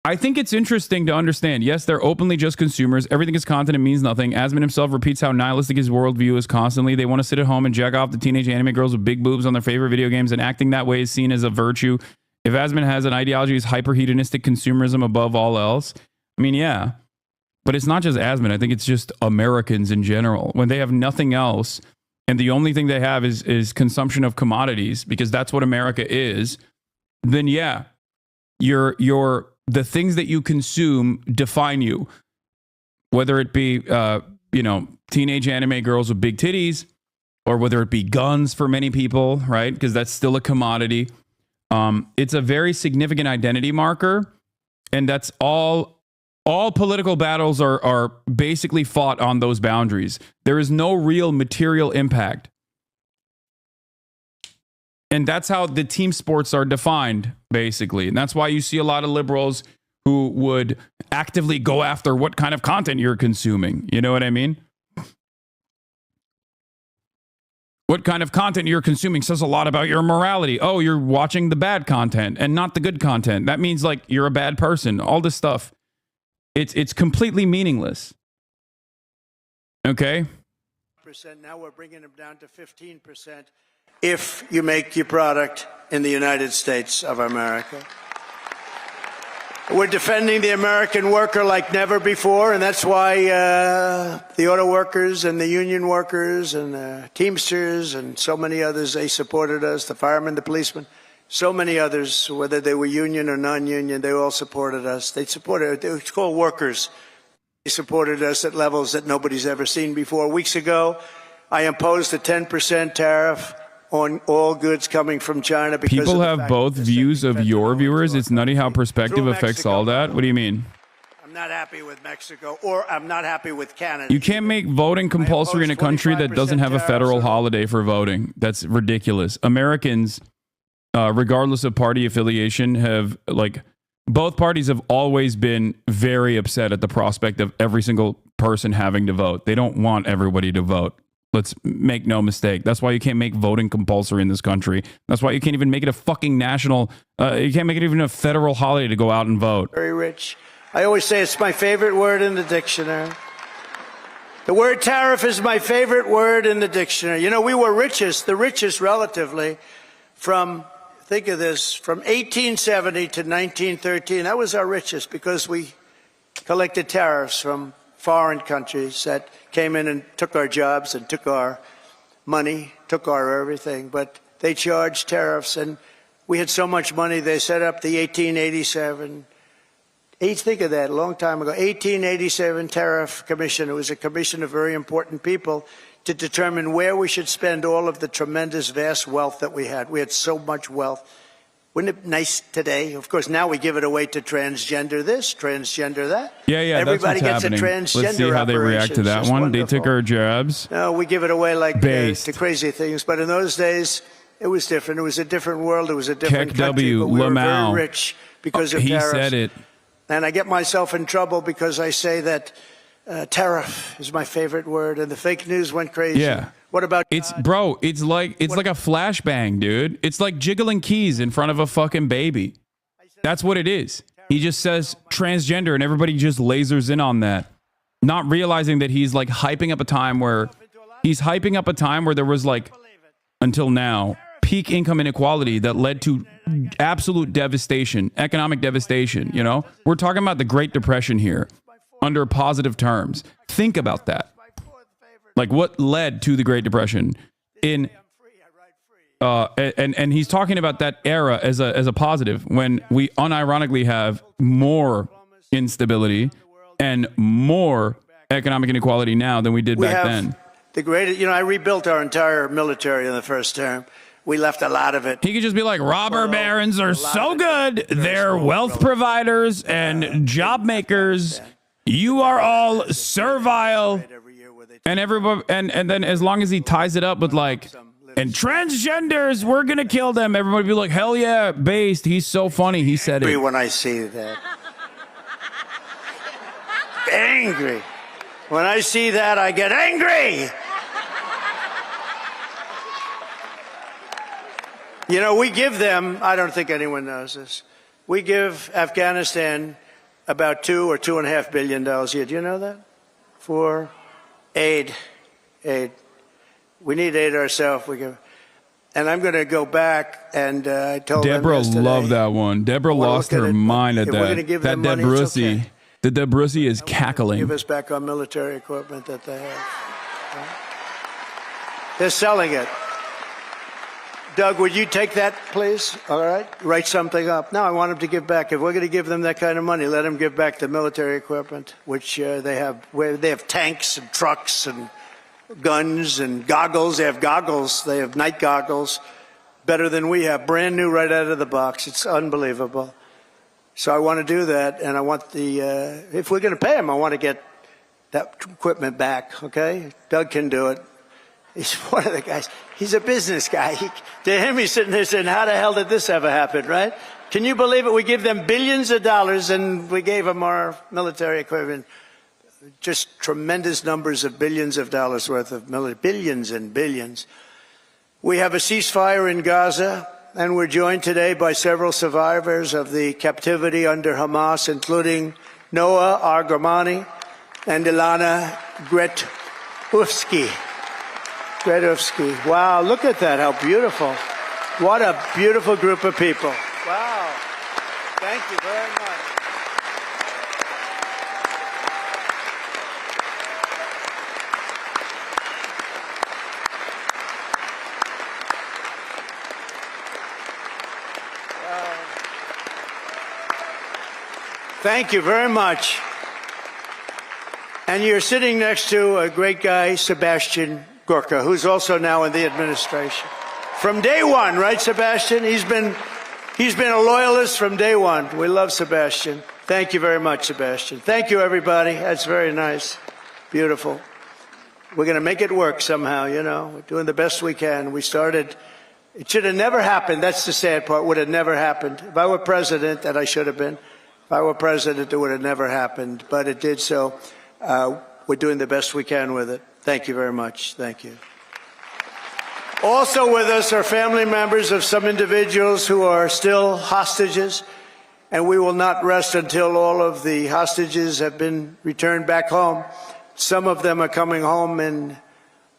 I think it's interesting to understand. Yes, they're openly just consumers. Everything is content and means nothing. Asman himself repeats how nihilistic his worldview is constantly. They want to sit at home and jack off the teenage anime girls with big boobs on their favorite video games, and acting that way is seen as a virtue. If Asman has an ideology, is hyper-hedonistic consumerism above all else. I mean, yeah. But it's not just Asman. I think it's just Americans in general. When they have nothing else, and the only thing they have is consumption of commodities, because that's what America is, then yeah, the things that you consume define you. Whether it be, teenage anime girls with big titties, or whether it be guns for many people, right? Because that's still a commodity. It's a very significant identity marker, and that's all political battles are basically fought on those boundaries. There is no real material impact. And that's how the team sports are defined, basically. And that's why you see a lot of liberals who would actively go after what kind of content you're consuming. You know what I mean? What kind of content you're consuming says a lot about your morality. Oh, you're watching the bad content and not the good content. That means like you're a bad person. All this stuff. It's completely meaningless. Okay? Now we're bringing them down to 15% if you make your product in the United States of America. We're defending the American worker like never before, and that's why the auto workers and the union workers and the Teamsters and so many others, they supported us, the firemen, the policemen, so many others, whether they were union or non-union, they all supported us. They supported, it's called workers. They supported us at levels that nobody's ever seen before. Weeks ago, I imposed a 10% tariff on all goods coming from China. Because people have both views of your viewers. It's nutty how perspective affects all that. What do you mean? I'm not happy with Mexico, or I'm not happy with Canada. You can't make voting compulsory in a country that doesn't have a federal holiday for voting. That's ridiculous. Americans, regardless of party affiliation, have like both parties have always been very upset at the prospect of every single person having to vote. They don't want everybody to vote. Let's make no mistake. That's why you can't make voting compulsory in this country. That's why you can't even make it a fucking national, you can't make it even a federal holiday to go out and vote. Very rich. I always say it's my favorite word in the dictionary. The word tariff is my favorite word in the dictionary. You know, we were the richest relatively from, think of this, from 1870 to 1913. That was our richest because we collected tariffs from foreign countries that came in and took our jobs and took our money, took our everything. But they charged tariffs, and we had so much money, they set up the 1887. Think of that, a long time ago. 1887 Tariff Commission. It was a commission of very important people to determine where we should spend all of the tremendous, vast wealth that we had. We had so much wealth. Wouldn't it be nice today? Of course, now we give it away to transgender this, transgender that. Yeah, Everybody that's what's gets happening. a transgender Let's see how they react to that one. Wonderful. They took our jobs. No, we give it away like to crazy things. But in those days, it was different. It was a different world. It was a different Keck country. W. But we were Lamau. very rich because of He tariffs. said it. And I get myself in trouble because I say that tariff is my favorite word, and the fake news went crazy. Yeah. What about it's bro? It's like a flashbang, dude. It's like jiggling keys in front of a fucking baby. That's what it is. He just says transgender, and everybody just lasers in on that, not realizing that he's like hyping up a time where there was like until now peak income inequality that led to absolute devastation, economic devastation. You know, we're talking about the Great Depression here under positive terms. Think about that. Like what led to the Great Depression and he's talking about that era as a positive when we unironically have more instability and more economic inequality now than we did back then. The greatest, I rebuilt our entire military in the first term. We left a lot of it. He could just be like, robber barons are so good. They're wealth providers and job makers. You are all servile. And everybody, and then as long as he ties it up with like, and transgenders, we're gonna kill them. Everybody be like, hell yeah, based. He's so funny. He said it. When I see that, angry. When I see that, I get angry. We give them. I don't think anyone knows this. We give Afghanistan about $2 or $2.5 billion a year. Do you know that? For aid. We need aid ourselves. And I'm going to go back and I told Deborah them loved that one. Deborah lost her mind at that. That Debrussy. Okay. The Debrussy is cackling. Give us back our military equipment that they have. They're selling it. Doug, would you take that, please? All right? Write something up. No, I want them to give back. If we're going to give them that kind of money, let them give back the military equipment, which they have. Where they have tanks and trucks and guns and goggles. They have goggles. They have night goggles, better than we have, brand new right out of the box. It's unbelievable. So I want to do that, and I want if we're going to pay them, I want to get that equipment back, okay? Doug can do it. He's one of the guys. He's a business guy. To him, he's sitting there saying, how the hell did this ever happen, right? Can you believe it? We give them billions of dollars, and we gave them our military equipment. Just tremendous numbers of billions of dollars worth of military, billions and billions. We have a ceasefire in Gaza, and we're joined today by several survivors of the captivity under Hamas, including Noah Argamani and Ilana Gretovsky. Wow, look at that, how beautiful. What a beautiful group of people. Wow, thank you very much. Thank you very much. And you're sitting next to a great guy, Sebastian Gorka, who's also now in the administration. From day one, right, Sebastian? He's been a loyalist from day one. We love Sebastian. Thank you very much, Sebastian. Thank you, everybody. That's very nice. Beautiful. We're going to make it work somehow, you know. We're doing the best we can. We started. It should have never happened. That's the sad part. Would have never happened. If I were president, and I should have been, if I were president, it would have never happened. But it did so. We're doing the best we can with it. Thank you very much. Thank you. Also with us are family members of some individuals who are still hostages, and we will not rest until all of the hostages have been returned back home. Some of them are coming home in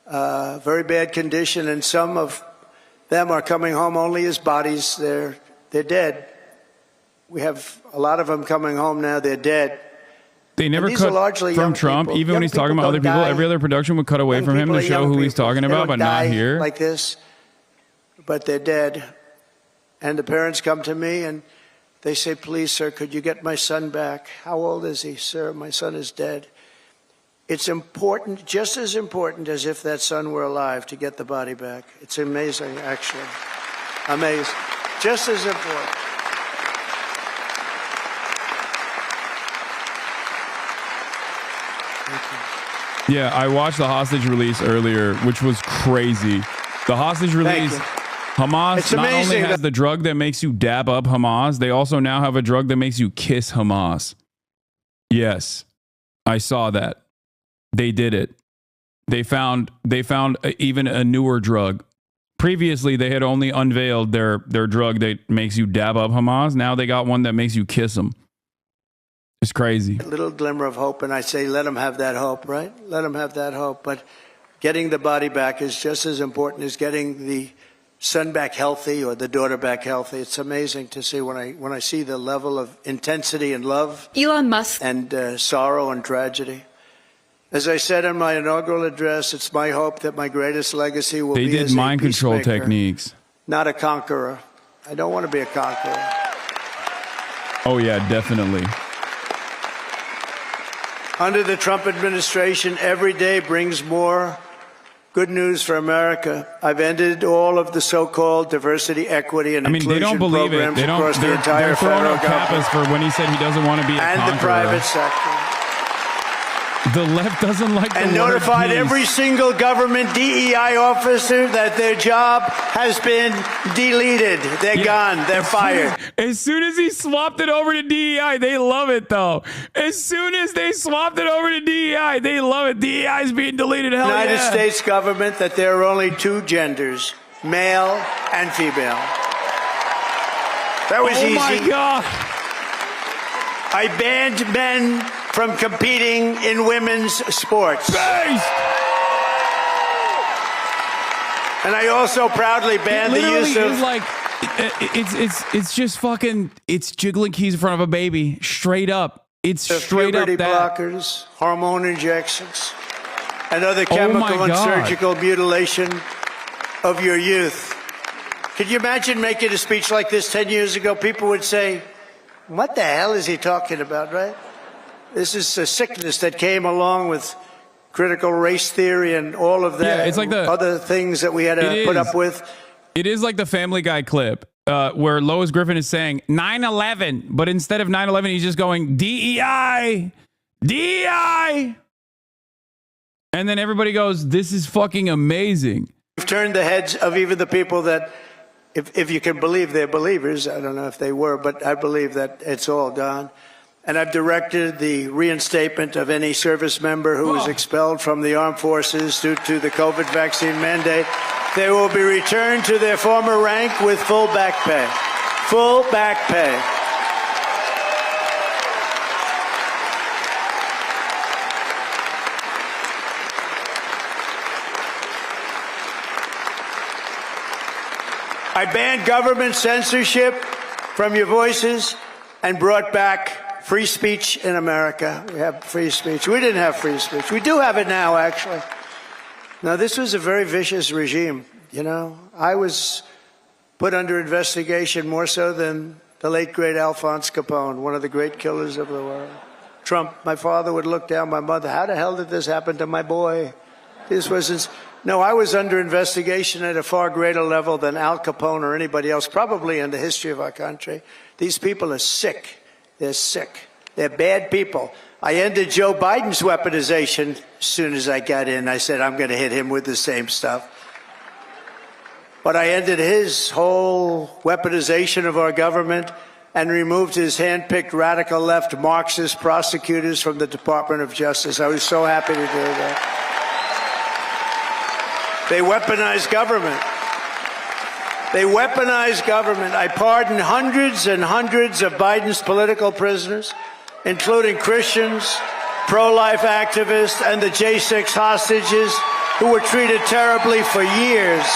very bad condition, and some of them are coming home only as bodies. They're dead. We have a lot of them coming home now. They're dead. They never cut from Trump, even when he's talking about other people. Every other production would cut away from him to show who he's talking about, but not here. Like this, but they're dead. And the parents come to me and they say, please, sir, could you get my son back? How old is he, sir? My son is dead. It's important, just as important as if that son were alive, to get the body back. It's amazing, actually. Amazing. Just as important. Yeah, I watched the hostage release earlier, which was crazy. The hostage release, Hamas not only has the drug that makes you dab up Hamas, they also now have a drug that makes you kiss Hamas. Yes, I saw that. They did it. They found even a newer drug. Previously, they had only unveiled their drug that makes you dab up Hamas. Now they got one that makes you kiss them. It's crazy. A little glimmer of hope, and I say let them have that hope, right? Let them have that hope. But getting the body back is just as important as getting the son back healthy or the daughter back healthy. It's amazing to see when I see the level of intensity and love, Elon Musk, and sorrow and tragedy. As I said in my inaugural address, it's my hope that my greatest legacy will be as a peacemaker, mind control techniques, not a conqueror. I don't want to be a conqueror. Oh yeah, definitely. Under the Trump administration, every day brings more good news for America. I've ended all of the so-called diversity, equity, and inclusion programs across the entire federal government. For when he said he doesn't want to be a conqueror. And the private sector. The left doesn't like the word peace. And notified every single government DEI officer that their job has been deleted. They're gone. They're fired. As soon as he swapped it over to DEI, they love it, though. As soon as they swapped it over to DEI, they love it. DEI is being deleted. Hell yeah. United States government that there are only two genders, male and female. That was easy. Oh, my God. I banned men from competing in women's sports. Based. And I also proudly banned the use of... It's just fucking... It's jiggling keys in front of a baby. Straight up. It's straight up that. Blockers, hormone injections, and other chemical and surgical mutilation of your youth. Could you imagine making a speech like this 10 years ago? People would say, what the hell is he talking about, right? This is a sickness that came along with critical race theory and all of that. Yeah, it's like the other things that we had to put up with. It is like the Family Guy clip where Lois Griffin is saying 9/11, but instead of 9/11, he's just going DEI, DEI. And then everybody goes, this is fucking amazing. We've turned the heads of even the people that, if you can believe they're believers, I don't know if they were, but I believe that it's all gone. And I've directed the reinstatement of any service member who was expelled from the armed forces due to the COVID vaccine mandate. They will be returned to their former rank with full back pay. Full back pay. I banned government censorship from your voices and brought back free speech in America. We have free speech. We didn't have free speech. We do have it now, actually. Now, this was a very vicious regime, you know. I was put under investigation more so than the late, great Alphonse Capone, one of the great killers of the world. Trump, my father would look down my mother. How the hell did this happen to my boy? This was... No, I was under investigation at a far greater level than Al Capone or anybody else, probably in the history of our country. These people are sick. They're sick. They're bad people. I ended Joe Biden's weaponization as soon as I got in. I said, I'm going to hit him with the same stuff. But I ended his whole weaponization of our government and removed his hand-picked radical left Marxist prosecutors from the Department of Justice. I was so happy to do that. They weaponized government. They weaponized government. I pardoned hundreds and hundreds of Biden's political prisoners, including Christians, pro-life activists, and the J6 hostages who were treated terribly for years.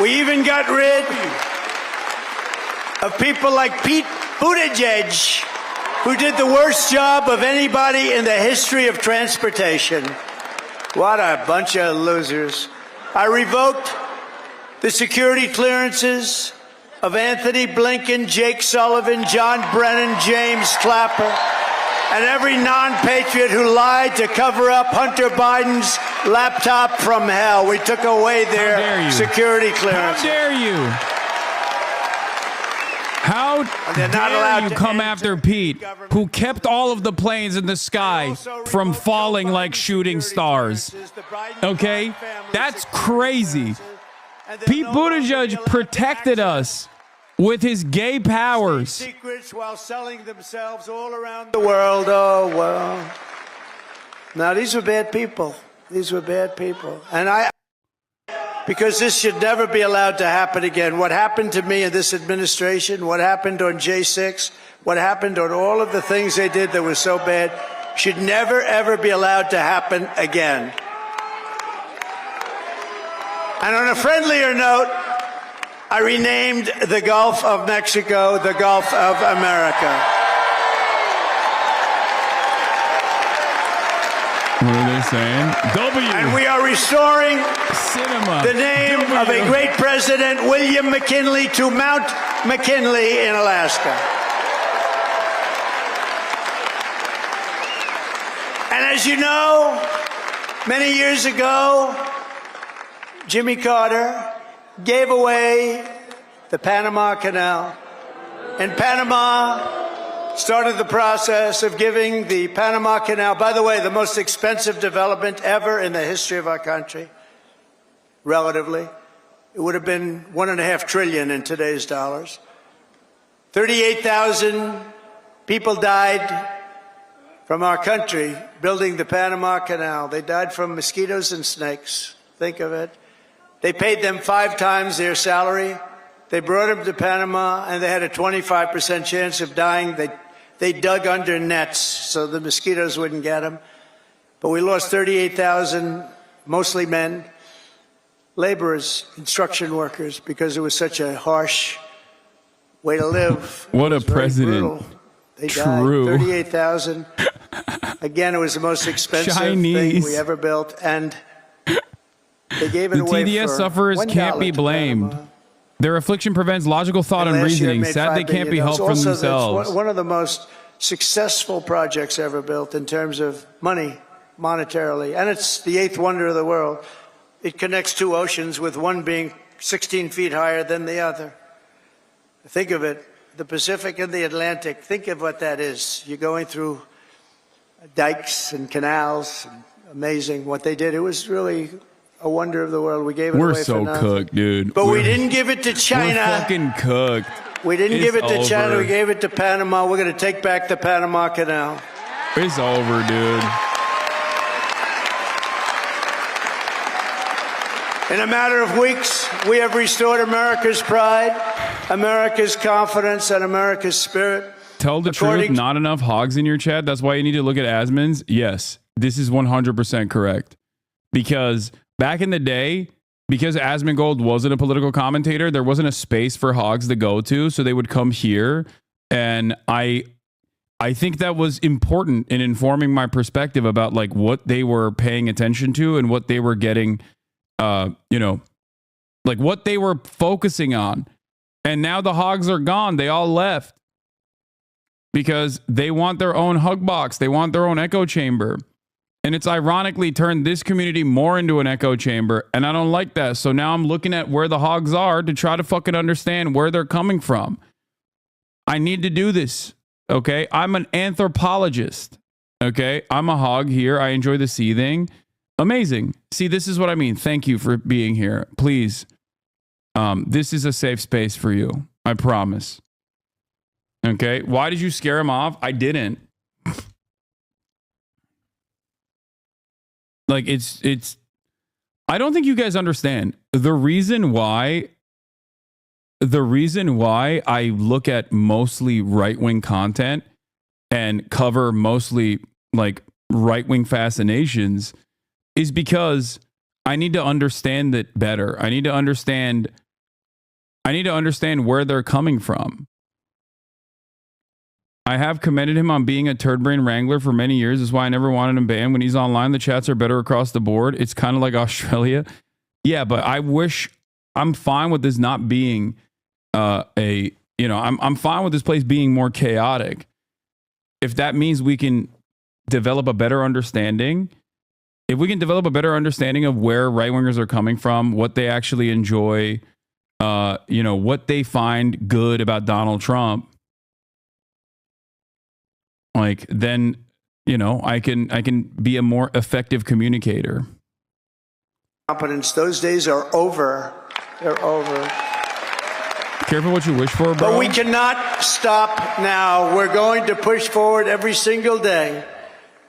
We even got rid of people like Pete Buttigieg, who did the worst job of anybody in the history of transportation. What a bunch of losers. I revoked the security clearances of Anthony Blinken, Jake Sullivan, John Brennan, James Clapper, and every non-patriot who lied to cover up Hunter Biden's laptop from hell. We took away their security clearance. How dare you? How dare you come after Pete, who kept all of the planes in the sky from falling like shooting stars? Okay? That's crazy. Pete Buttigieg protected us with his gay powers. Secrets while selling themselves all around the world. Oh, well. Now, these were bad people. These were bad people. And because this should never be allowed to happen again. What happened to me in this administration, what happened on J6, what happened on all of the things they did that were so bad, should never, ever be allowed to happen again. And on a friendlier note, I renamed the Gulf of Mexico the Gulf of America. What are they saying? W. And we are restoring Cinema. the name of a great president, William McKinley, to Mount McKinley in Alaska. And as you know, many years ago, Jimmy Carter gave away the Panama Canal. And Panama started the process of giving the Panama Canal, by the way, the most expensive development ever in the history of our country, relatively. It would have been $1.5 trillion in today's dollars. 38,000 people died from our country building the Panama Canal. They died from mosquitoes and snakes. Think of it. They paid them 5 times their salary. They brought them to Panama, and they had a 25% chance of dying. They dug under nets so the mosquitoes wouldn't get them. But we lost 38,000, mostly men, laborers, construction workers, because it was such a harsh way to live. What a president. They True. died, 38,000. Again, it was the most expensive thing we ever built, and they gave it the away TDS for sufferers $1 can't be to blamed. Panama. Their affliction prevents logical thought and last year it reasoning. made Sad they $5 can't be billion. helped from Also, themselves. that's one of the most successful projects ever built in terms of money, monetarily. And it's the 8th wonder of the world. It connects 2 oceans, with one being 16 feet higher than the other. Think of it, the Pacific and the Atlantic. Think of what that is. You're going through dikes and canals. Amazing what they did. It was really a wonder of the world. We gave it We're away so for nothing. cooked, dude. But we didn't give it to China. We're fucking cooked. We didn't It's give it to China. over. We gave it to Panama. We're going to take back the Panama Canal. It's over, dude. In a matter of weeks, we have restored America's pride, America's confidence, and America's spirit. Tell the truth, not enough hogs in your chat. That's why you need to look at Asmon's. Yes, this is 100% correct. Because back in the day, because Asmongold wasn't a political commentator, there wasn't a space for hogs to go to, so they would come here. And I think that was important in informing my perspective about like what they were paying attention to and what they were getting, like what they were focusing on. And now the hogs are gone. They all left because they want their own hug box. They want their own echo chamber. And it's ironically turned this community more into an echo chamber. And I don't like that. So now I'm looking at where the hogs are to try to fucking understand where they're coming from. I need to do this. Okay. I'm an anthropologist. Okay. I'm a hog here. I enjoy the seething. Amazing. See, this is what I mean. Thank you for being here. Please. This is a safe space for you. I promise. Okay. Why did you scare him off? I didn't. Like it's I don't think you guys understand the reason why I look at mostly right-wing content and cover mostly like right-wing fascinations is because I need to understand it better. I need to understand where they're coming from. I have commended him on being a turd brain wrangler for many years. That's why I never wanted him banned. When he's online, the chats are better across the board. It's kind of like Australia. Yeah, but I wish I'm fine with this not being I'm fine with this place being more chaotic. If that means we can develop a better understanding, if we can develop a better understanding of where right-wingers are coming from, what they actually enjoy, what they find good about Donald Trump, like then, I can be a more effective communicator. Competence. Those days are over. They're over. Careful what you wish for, bro. But we cannot stop now. We're going to push forward every single day.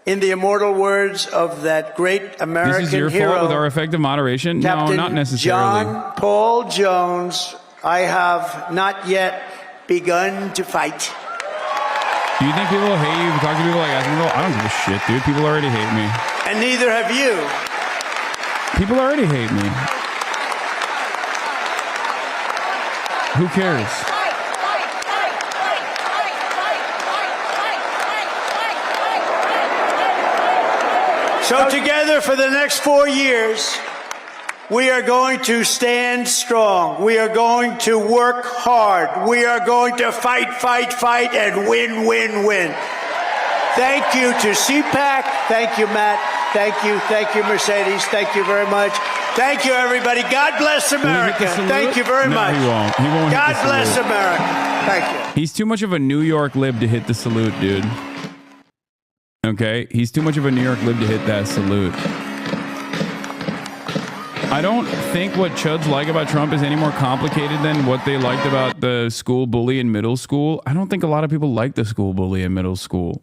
In the immortal words of that great American This is your hero, fault with our effective moderation? Captain No, not necessarily. John Paul Jones. I have not yet begun to fight. Do you think people will hate you if you talk to people like Asmongold? I don't give a shit, dude. People already hate me. And neither have you. People already hate me. Who cares? So together for the next 4 years, we are going to stand strong. We are going to work hard. We are going to fight, and win. Thank you to CPAC. Thank you, Matt. Thank you, Mercedes. Thank you very much. Thank you, everybody. God bless America. Thank you very much. He won't. He won't. God bless America. Thank you. He's too much of a New York lib to hit the salute, dude. Okay? He's too much of a New York lib to hit that salute. I don't think what chuds like about Trump is any more complicated than what they liked about the school bully in middle school. I don't think a lot of people like the school bully in middle school.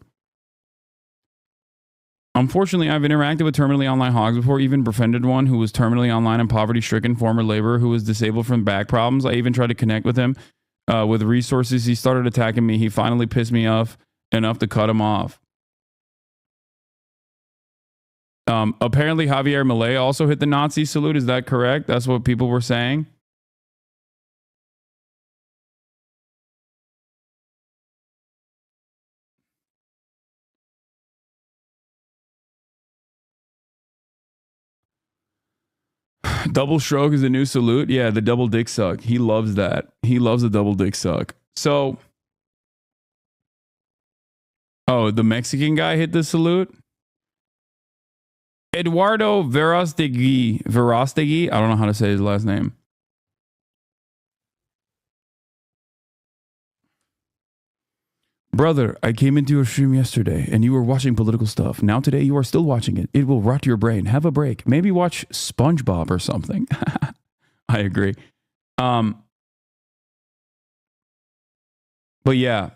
Unfortunately, I've interacted with terminally online hogs before, even befriended one who was terminally online and poverty-stricken former laborer who was disabled from back problems. I even tried to connect with him with resources. He started attacking me. He finally pissed me off enough to cut him off. Apparently, Javier Milei also hit the Nazi salute. Is that correct? That's what people were saying. Double stroke is the new salute. Yeah, the double dick suck. He loves that. He loves the double dick suck. So, the Mexican guy hit the salute. Eduardo Verástegui. I don't know how to say his last name. Brother, I came into your stream yesterday and you were watching political stuff. Now today you are still watching it. It will rot your brain. Have a break. Maybe watch SpongeBob or something. I agree. But yeah,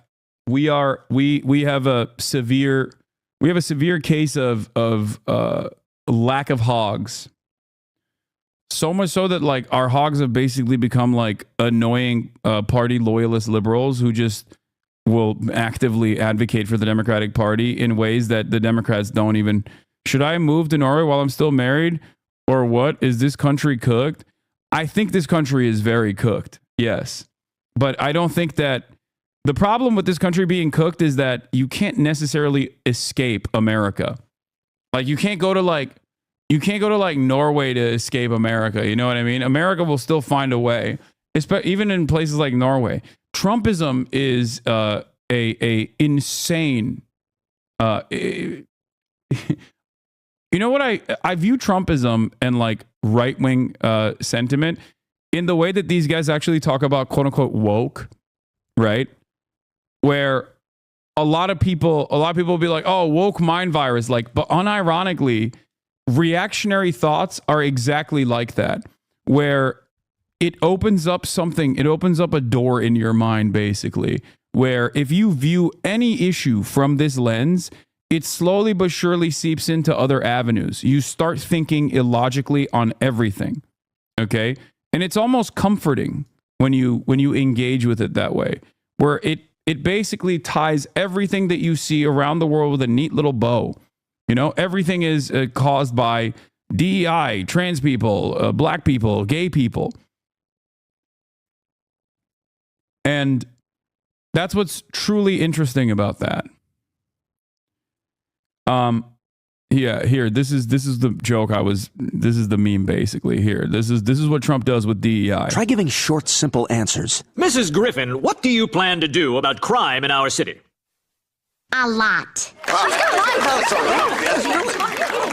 we have a severe case of lack of hogs. So much so that like our hogs have basically become like annoying party loyalist liberals who just will actively advocate for the Democratic Party in ways that the Democrats don't even. Should I move to Norway while I'm still married? Or what? Is this country cooked? I think this country is very cooked. Yes. But I don't think that the problem with this country being cooked is that you can't necessarily escape America. Like you can't go to like Norway to escape America. You know what I mean? America will still find a way, even in places like Norway. Trumpism is a insane. You know what I view Trumpism and like right wing sentiment in the way that these guys actually talk about quote unquote woke, right? Where a lot of people will be like, oh, woke mind virus, like, but unironically, reactionary thoughts are exactly like that, where it opens up something, it opens up a door in your mind, basically, where if you view any issue from this lens, it slowly but surely seeps into other avenues. You start thinking illogically on everything, okay? And it's almost comforting when you engage with it that way, where it basically ties everything that you see around the world with a neat little bow. You know, everything is caused by DEI, trans people, black people, gay people. And that's what's truly interesting about that. Yeah, here, this is the joke this is the meme basically here. This is what Trump does with DEI. Try giving short, simple answers. Mrs. Griffin, what do you plan to do about crime in our city? A lot.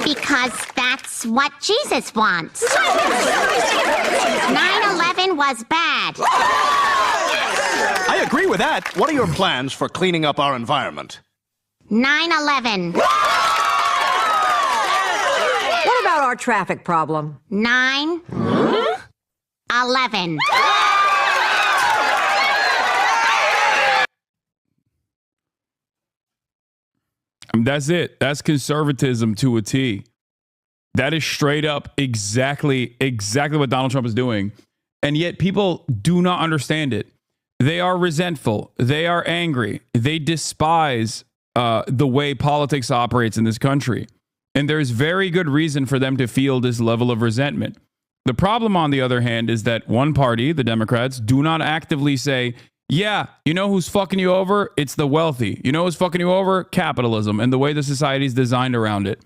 Because that's what Jesus wants. 9/11 was bad. I agree with that. What are your plans for cleaning up our environment? 9/11. What about our traffic problem? 9/11. That's it. That's conservatism to a T. That is straight up exactly what Donald Trump is doing. And yet people do not understand it. They are resentful. They are angry. They despise the way politics operates in this country. And there's very good reason for them to feel this level of resentment. The problem, on the other hand, is that one party, the Democrats, do not actively say, yeah, you know who's fucking you over? It's the wealthy. You know who's fucking you over? Capitalism and the way the society is designed around it.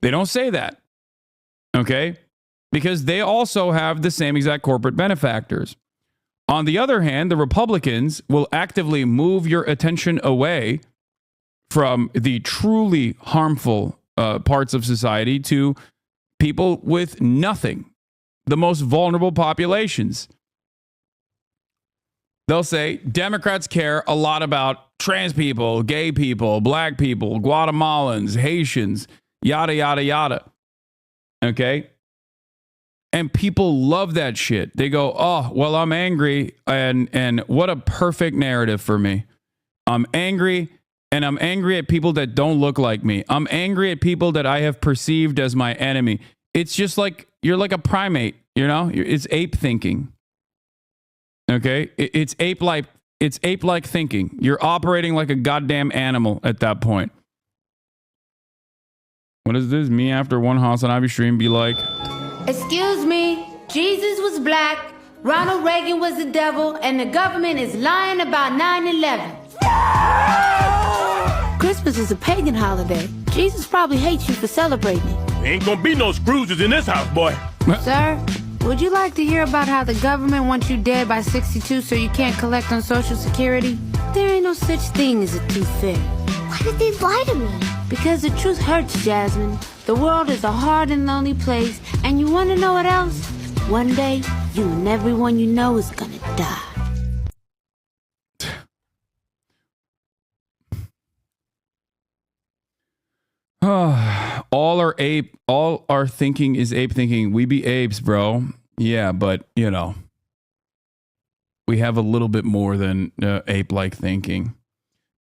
They don't say that. Okay? Because they also have the same exact corporate benefactors. On the other hand, the Republicans will actively move your attention away from the truly harmful parts of society to people with nothing, the most vulnerable populations. They'll say Democrats care a lot about trans people, gay people, black people, Guatemalans, Haitians, yada, yada, yada. Okay? And people love that shit. They go, oh, well, I'm angry. And what a perfect narrative for me. I'm angry, and I'm angry at people that don't look like me. I'm angry at people that I have perceived as my enemy. It's just like, you're like a primate, you know? It's ape thinking. Okay? It's ape-like thinking. You're operating like a goddamn animal at that point. What is this? Me after one Hasanabi stream be like... Excuse me, Jesus was black, Ronald Reagan was the devil, and the government is lying about 9/11. Christmas is a pagan holiday. Jesus probably hates you for celebrating it. Ain't gonna be no Scrooges in this house, boy. Sir, would you like to hear about how the government wants you dead by 62 so you can't collect on Social Security? There ain't no such thing as a tooth fairy. Why did they lie to me? Because the truth hurts, Jasmine. The world is a hard and lonely place, and you want to know what else? One day, you and everyone you know is gonna die. All our thinking is ape thinking. We be apes, bro. Yeah, but you know, we have a little bit more than ape-like thinking.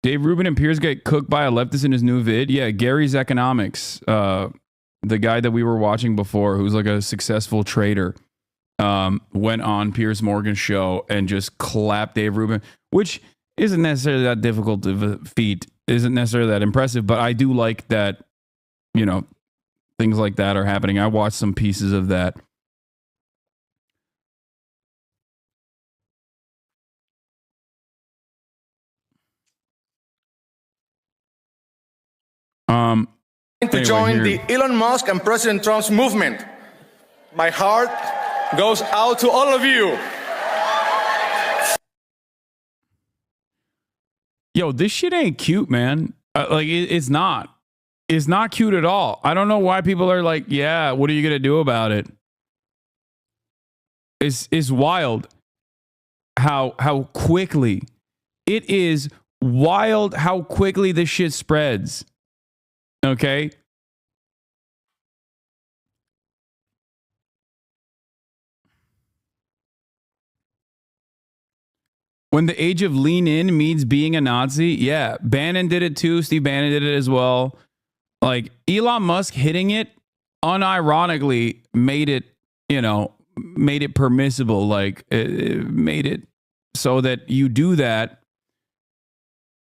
Dave Rubin and Piers get cooked by a leftist in his new vid. Yeah, Gary's Economics, the guy that we were watching before, who's like a successful trader, went on Piers Morgan's show and just clapped Dave Rubin, which isn't necessarily that difficult of a feat, isn't necessarily that impressive, but I do like that, you know, things like that are happening. I watched some pieces of that. To join the Elon Musk and President Trump's movement. My heart goes out to all of you. Yo, this shit ain't cute, man. It's not. It's not cute at all. I don't know why people are like, yeah, what are you going to do about it? It's wild how quickly it is wild how quickly this shit spreads. Okay. When the age of lean in means being a Nazi, yeah, Bannon did it too. Steve Bannon did it as well. Like Elon Musk hitting it unironically made it, you know, made it permissible. Like it made it so that you do that.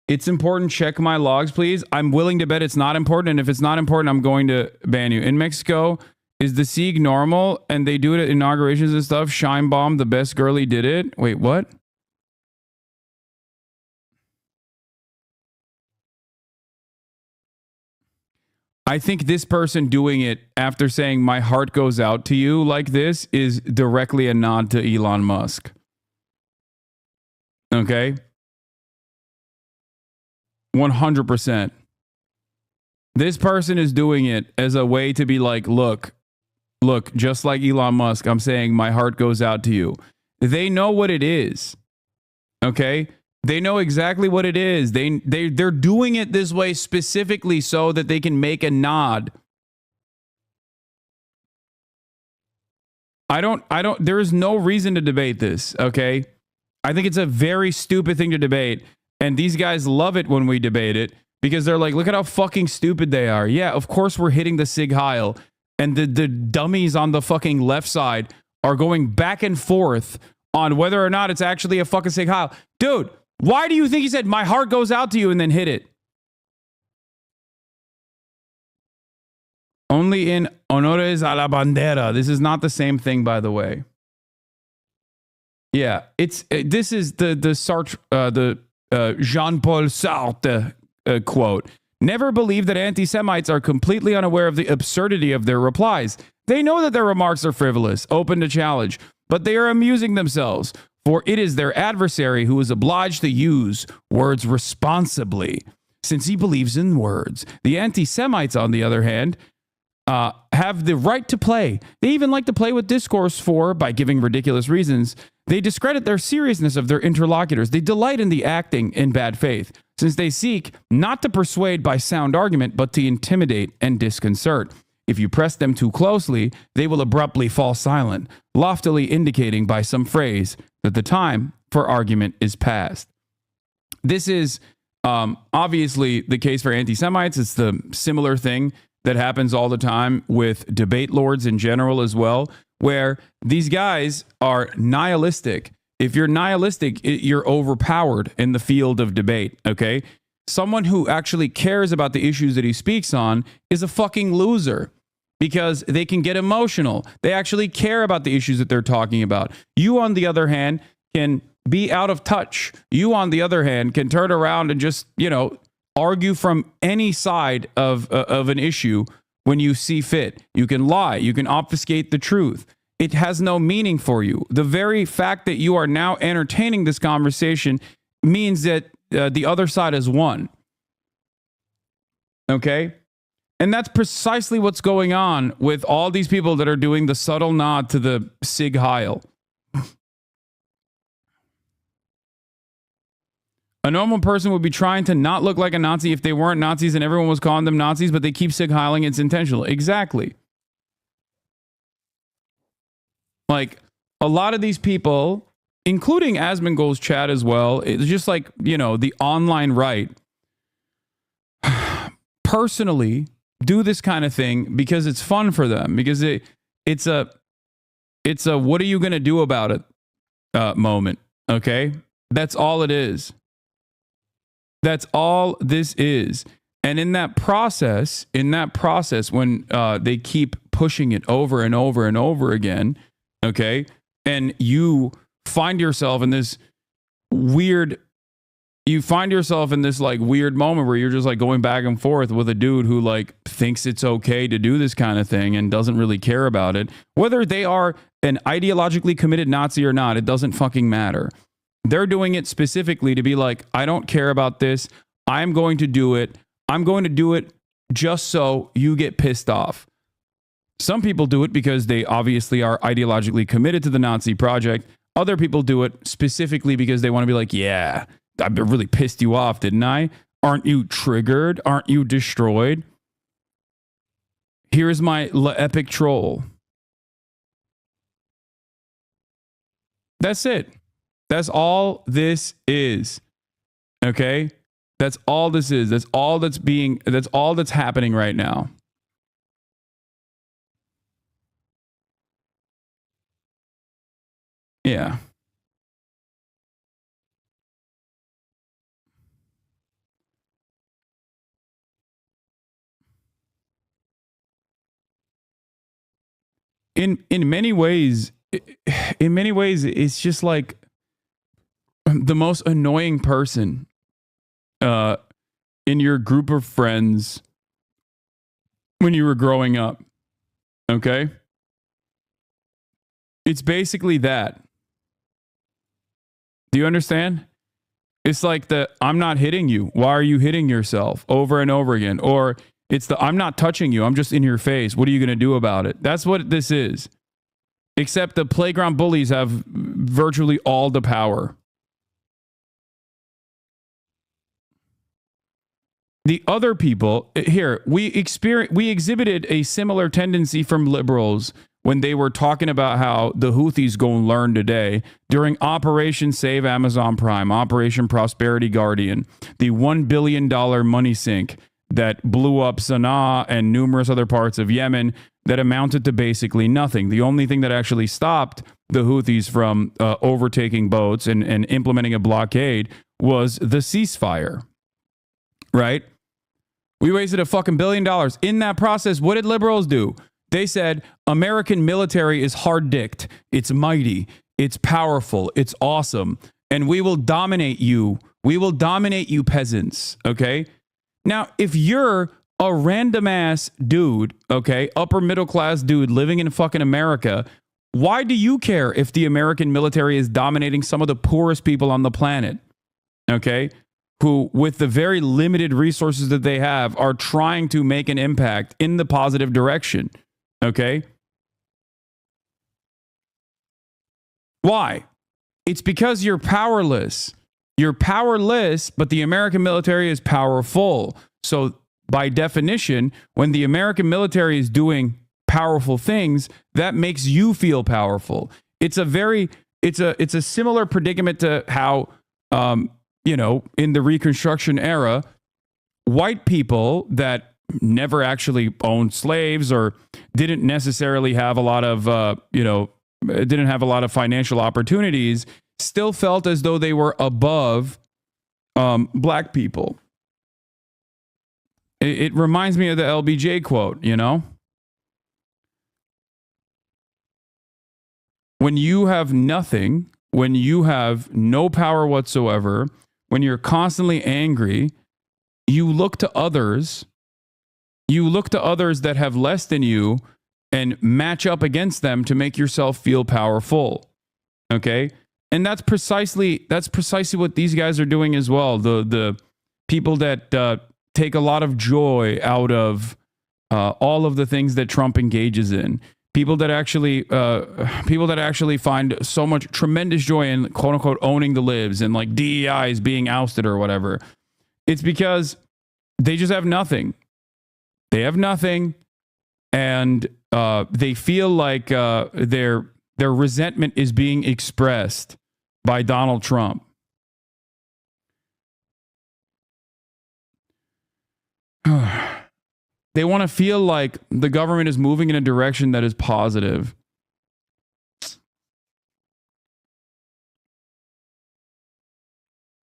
It's important. Check my logs, please. I'm willing to bet it's not important. And if it's not important, I'm going to ban you. In Mexico, is the Sieg normal? And they do it at inaugurations and stuff. Shine Bomb, the best girlie, did it. Wait, what? I think this person doing it after saying my heart goes out to you like this is directly a nod to Elon Musk. Okay? 100%. This person is doing it as a way to be like, look, just like Elon Musk, I'm saying my heart goes out to you. They know what it is. Okay? They know exactly what it is. They're doing it this way specifically so that they can make a nod. There is no reason to debate this, okay? I think it's a very stupid thing to debate. And these guys love it when we debate it because they're like, look at how fucking stupid they are. Yeah, of course we're hitting the Sig Heil. And the dummies on the fucking left side are going back and forth on whether or not it's actually a fucking Sig Heil. Dude, why do you think he said, my heart goes out to you and then hit it? Only in honores a la bandera. This is not the same thing, by the way. Yeah, this is the Sartre, Jean-Paul Sartre quote. Never believe that anti-Semites are completely unaware of the absurdity of their replies. They know that their remarks are frivolous, open to challenge, but they are amusing themselves, for it is their adversary who is obliged to use words responsibly, since he believes in words. The anti-Semites, on the other hand, have the right to play. They even like to play with discourse, for, by giving ridiculous reasons, they discredit their seriousness of their interlocutors. They delight in the acting in bad faith, since they seek not to persuade by sound argument, but to intimidate and disconcert. If you press them too closely, they will abruptly fall silent, loftily indicating by some phrase that the time for argument is past. This is obviously the case for anti-Semites. It's the similar thing that happens all the time with debate lords in general as well, where these guys are nihilistic. If you're nihilistic, you're overpowered in the field of debate, okay? Someone who actually cares about the issues that he speaks on is a fucking loser because they can get emotional. They actually care about the issues that they're talking about. You, on the other hand, can be out of touch. You, on the other hand, can turn around and just, argue from any side of an issue when you see fit. You can lie. You can obfuscate the truth. It has no meaning for you. The very fact that you are now entertaining this conversation means that the other side has won. Okay? And that's precisely what's going on with all these people that are doing the subtle nod to the Sig Heil. A normal person would be trying to not look like a Nazi if they weren't Nazis and everyone was calling them Nazis, but they keep signaling it's intentional. Exactly. Like, a lot of these people, including Asmongold's chat as well, it's just like, you know, the online right, personally do this kind of thing because it's fun for them, because it's a what are you going to do about it moment, okay? That's all it is. That's all this is. And in that process, when they keep pushing it over and over and over again, okay, and you find yourself in this weird like weird moment where you're just like going back and forth with a dude who like thinks it's okay to do this kind of thing and doesn't really care about it. Whether they are an ideologically committed Nazi or not, it doesn't fucking matter. They're doing it specifically to be like, I don't care about this. I'm going to do it. I'm going to do it just so you get pissed off. Some people do it because they obviously are ideologically committed to the Nazi project. Other people do it specifically because they want to be like, yeah, I really pissed you off, didn't I? Aren't you triggered? Aren't you destroyed? Here's my epic troll. That's it. That's all this is. Okay? That's all this is. That's all that's happening right now. Yeah. In many ways, it's just like the most annoying person in your group of friends when you were growing up. Okay? It's basically that. Do you understand? It's like the I'm not hitting you. Why are you hitting yourself over and over again? Or it's the I'm not touching you. I'm just in your face. What are you going to do about it? That's what this is. Except the playground bullies have virtually all the power. The other people here, we exhibited a similar tendency from liberals when they were talking about how the Houthis go and learn today during Operation Save Amazon Prime, Operation Prosperity Guardian, the $1 billion money sink that blew up Sana'a and numerous other parts of Yemen that amounted to basically nothing. The only thing that actually stopped the Houthis from overtaking boats and implementing a blockade was the ceasefire, right? We wasted a fucking $1 billion. In that process, what did liberals do? They said, American military is hard-dicked. It's mighty. It's powerful. It's awesome. And we will dominate you. We will dominate you peasants, okay? Now, if you're a random-ass dude, okay, upper-middle-class dude living in fucking America, why do you care if the American military is dominating some of the poorest people on the planet, okay? Who, with the very limited resources that they have, are trying to make an impact in the positive direction. Okay? Why? It's because you're powerless. You're powerless, but the American military is powerful. So, by definition, when the American military is doing powerful things, that makes you feel powerful. It's a similar predicament to how in the Reconstruction era, white people that never actually owned slaves or didn't necessarily have a lot of, didn't have a lot of financial opportunities, still felt as though they were above black people. It reminds me of the LBJ quote, you know? When you have nothing, when you have no power whatsoever, when you're constantly angry, you look to others. You look to others that have less than you and match up against them to make yourself feel powerful. Okay? And that's precisely what these guys are doing as well. The people that take a lot of joy out of all of the things that Trump engages in. People that actually find so much tremendous joy in quote unquote owning the libs and like DEI is being ousted or whatever. It's because they just have nothing. They have nothing, and they feel like their resentment is being expressed by Donald Trump. They want to feel like the government is moving in a direction that is positive.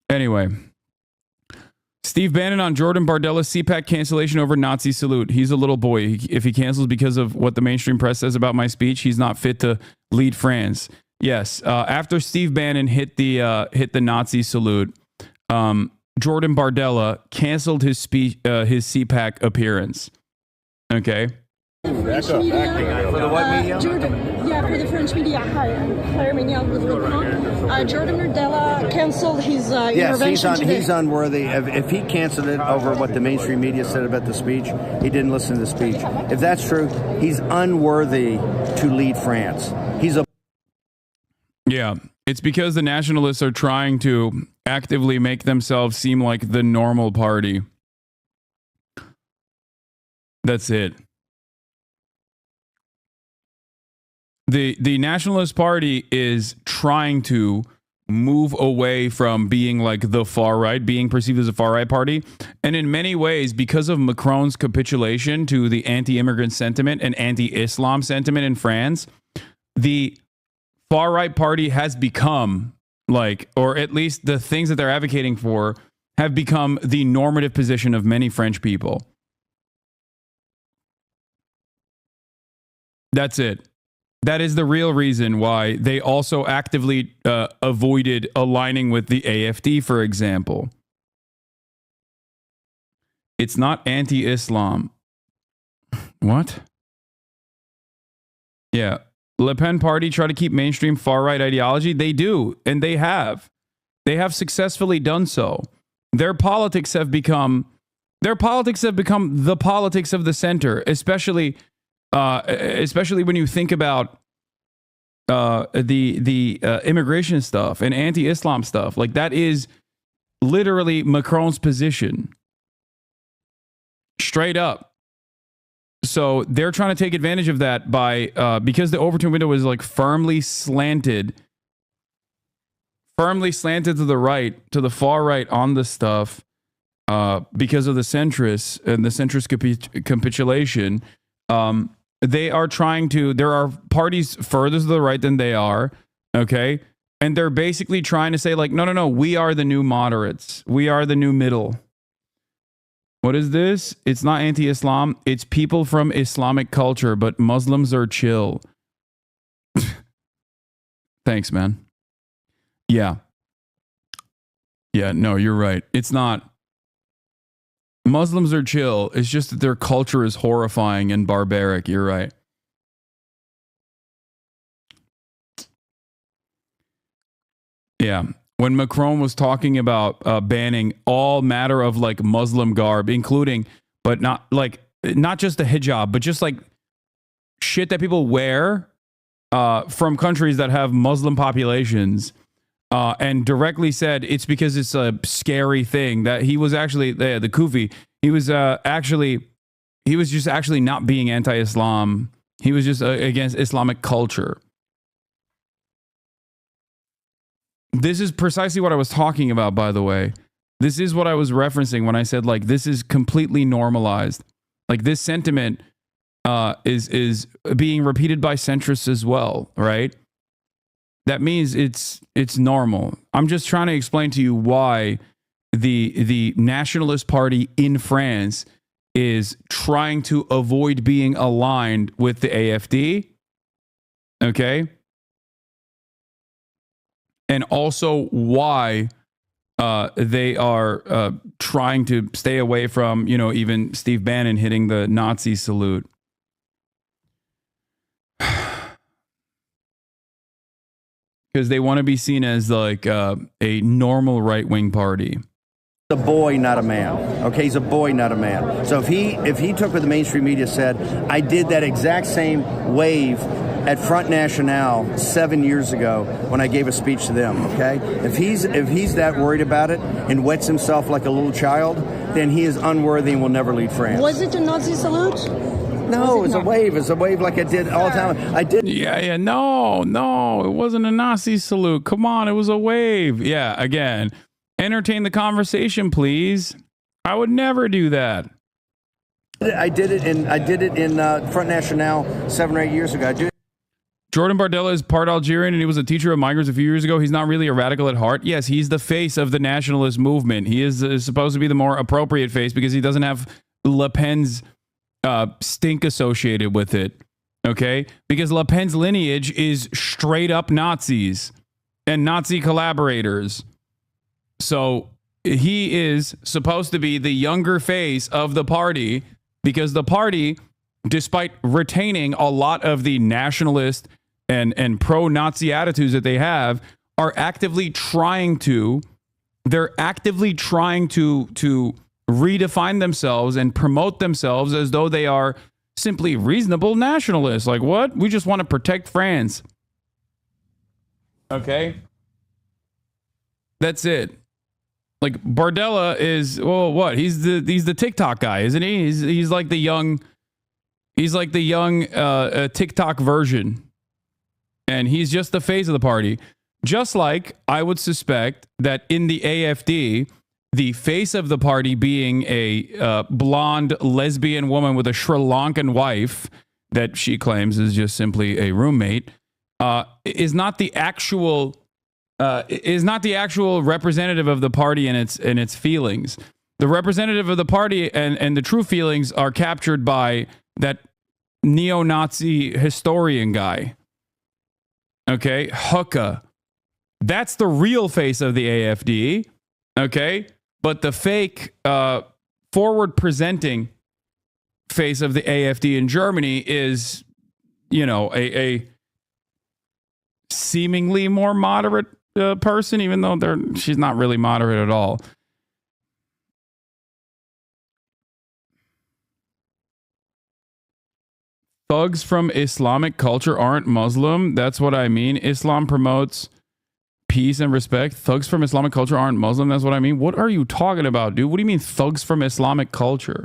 Anyway, Steve Bannon on Jordan Bardella's CPAC cancellation over Nazi salute. He's a little boy. If he cancels because of what the mainstream press says about my speech, he's not fit to lead France. Yes, after Steve Bannon hit the Nazi salute, Jordan Bardella canceled his speech, his CPAC appearance. Okay. Back up. For the what media? Jordan, yeah, for the French media. Hi, I'm Claire Mignon with Le Grand. Jordan Bardella canceled his intervention. He's unworthy. If he canceled it over what the mainstream media said about the speech, he didn't listen to the speech. If that's true, he's unworthy to lead France. He's a... Yeah, it's because the nationalists are trying to actively make themselves seem like the normal party. That's it. The Nationalist Party is trying to move away from being like the far right, being perceived as a far right party. And in many ways, because of Macron's capitulation to the anti-immigrant sentiment and anti-Islam sentiment in France, the far right party has become like, or at least the things that they're advocating for have become the normative position of many French people. That's it. That is the real reason why they also actively avoided aligning with the AfD, for example. It's not anti-Islam. What? Yeah. Le Pen party try to keep mainstream far-right ideology? They do, and they have. They have successfully done so. Their politics have become the politics of the center, especially when you think about the immigration stuff and anti-Islam stuff. Like, that is literally Macron's position. Straight up. So they're trying to take advantage of that by because the Overton window is like firmly slanted to the right, to the far right on the stuff, because of the centrists and the centrist capitulation. They are trying to, there are parties further to the right than they are, okay? And they're basically trying to say like, no, we are the new moderates. We are the new middle. What is this? It's not anti-Islam. It's people from Islamic culture, but Muslims are chill. Thanks, man. Yeah. Yeah, no, you're right. It's not. Muslims are chill. It's just that their culture is horrifying and barbaric. You're right. Yeah. When Macron was talking about banning all matter of like Muslim garb, including, but not just the hijab, but just like shit that people wear from countries that have Muslim populations, and directly said it's because it's a scary thing, that he was actually the Kufi. He was just actually not being anti-Islam. He was just against Islamic culture. This is precisely what I was talking about, by the way. This is what I was referencing when I said, like, this is completely normalized. Like, this sentiment is being repeated by centrists as well, right? That means it's normal. I'm just trying to explain to you why the Nationalist Party in France is trying to avoid being aligned with the AfD. Okay? And also why they are trying to stay away from, even Steve Bannon hitting the Nazi salute. Because they want to be seen as like a normal right-wing party. a boy, not a man. Okay, he's a boy, not a man. So if he took what the mainstream media said, I did that exact same wave at Front National 7 years ago when I gave a speech to them. Okay, if he's that worried about it and wets himself like a little child, then he is unworthy and will never lead France. Was it a Nazi salute? No, it's a wave. It's a wave like I did all the time. I did. Yeah. No, it wasn't a Nazi salute. Come on, it was a wave. Yeah, again, entertain the conversation, please. I would never do that. I did it in Front National 7 or 8 years ago. Jordan Bardella is part Algerian and he was a teacher of migrants a few years ago. He's not really a radical at heart. Yes, he's the face of the nationalist movement. He is supposed to be the more appropriate face because he doesn't have Le Pen's stink associated with it. Okay? Because Le Pen's lineage is straight up Nazis and Nazi collaborators. So he is supposed to be the younger face of the party because the party, despite retaining a lot of the nationalist and pro-Nazi attitudes that they have, are actively trying to redefine themselves and promote themselves as though they are simply reasonable nationalists. Like, what? We just want to protect France. Okay? That's it. Like, Bardella is, well, what? He's the TikTok guy, isn't he? He's like the young TikTok version. And he's just the face of the party. Just like I would suspect that in the AFD, the face of the party being a blonde lesbian woman with a Sri Lankan wife that she claims is just simply a roommate, is not the actual representative of the party and its feelings. The representative of the party and the true feelings are captured by that neo-Nazi historian guy. Okay, Hucka. That's the real face of the AFD. Okay, but the fake, forward-presenting face of the AFD in Germany is, a seemingly more moderate person, even though she's not really moderate at all. Thugs from Islamic culture aren't Muslim. That's what I mean. Islam promotes peace and respect. Thugs from Islamic culture aren't Muslim. That's what I mean. What are you talking about, dude? What do you mean thugs from Islamic culture?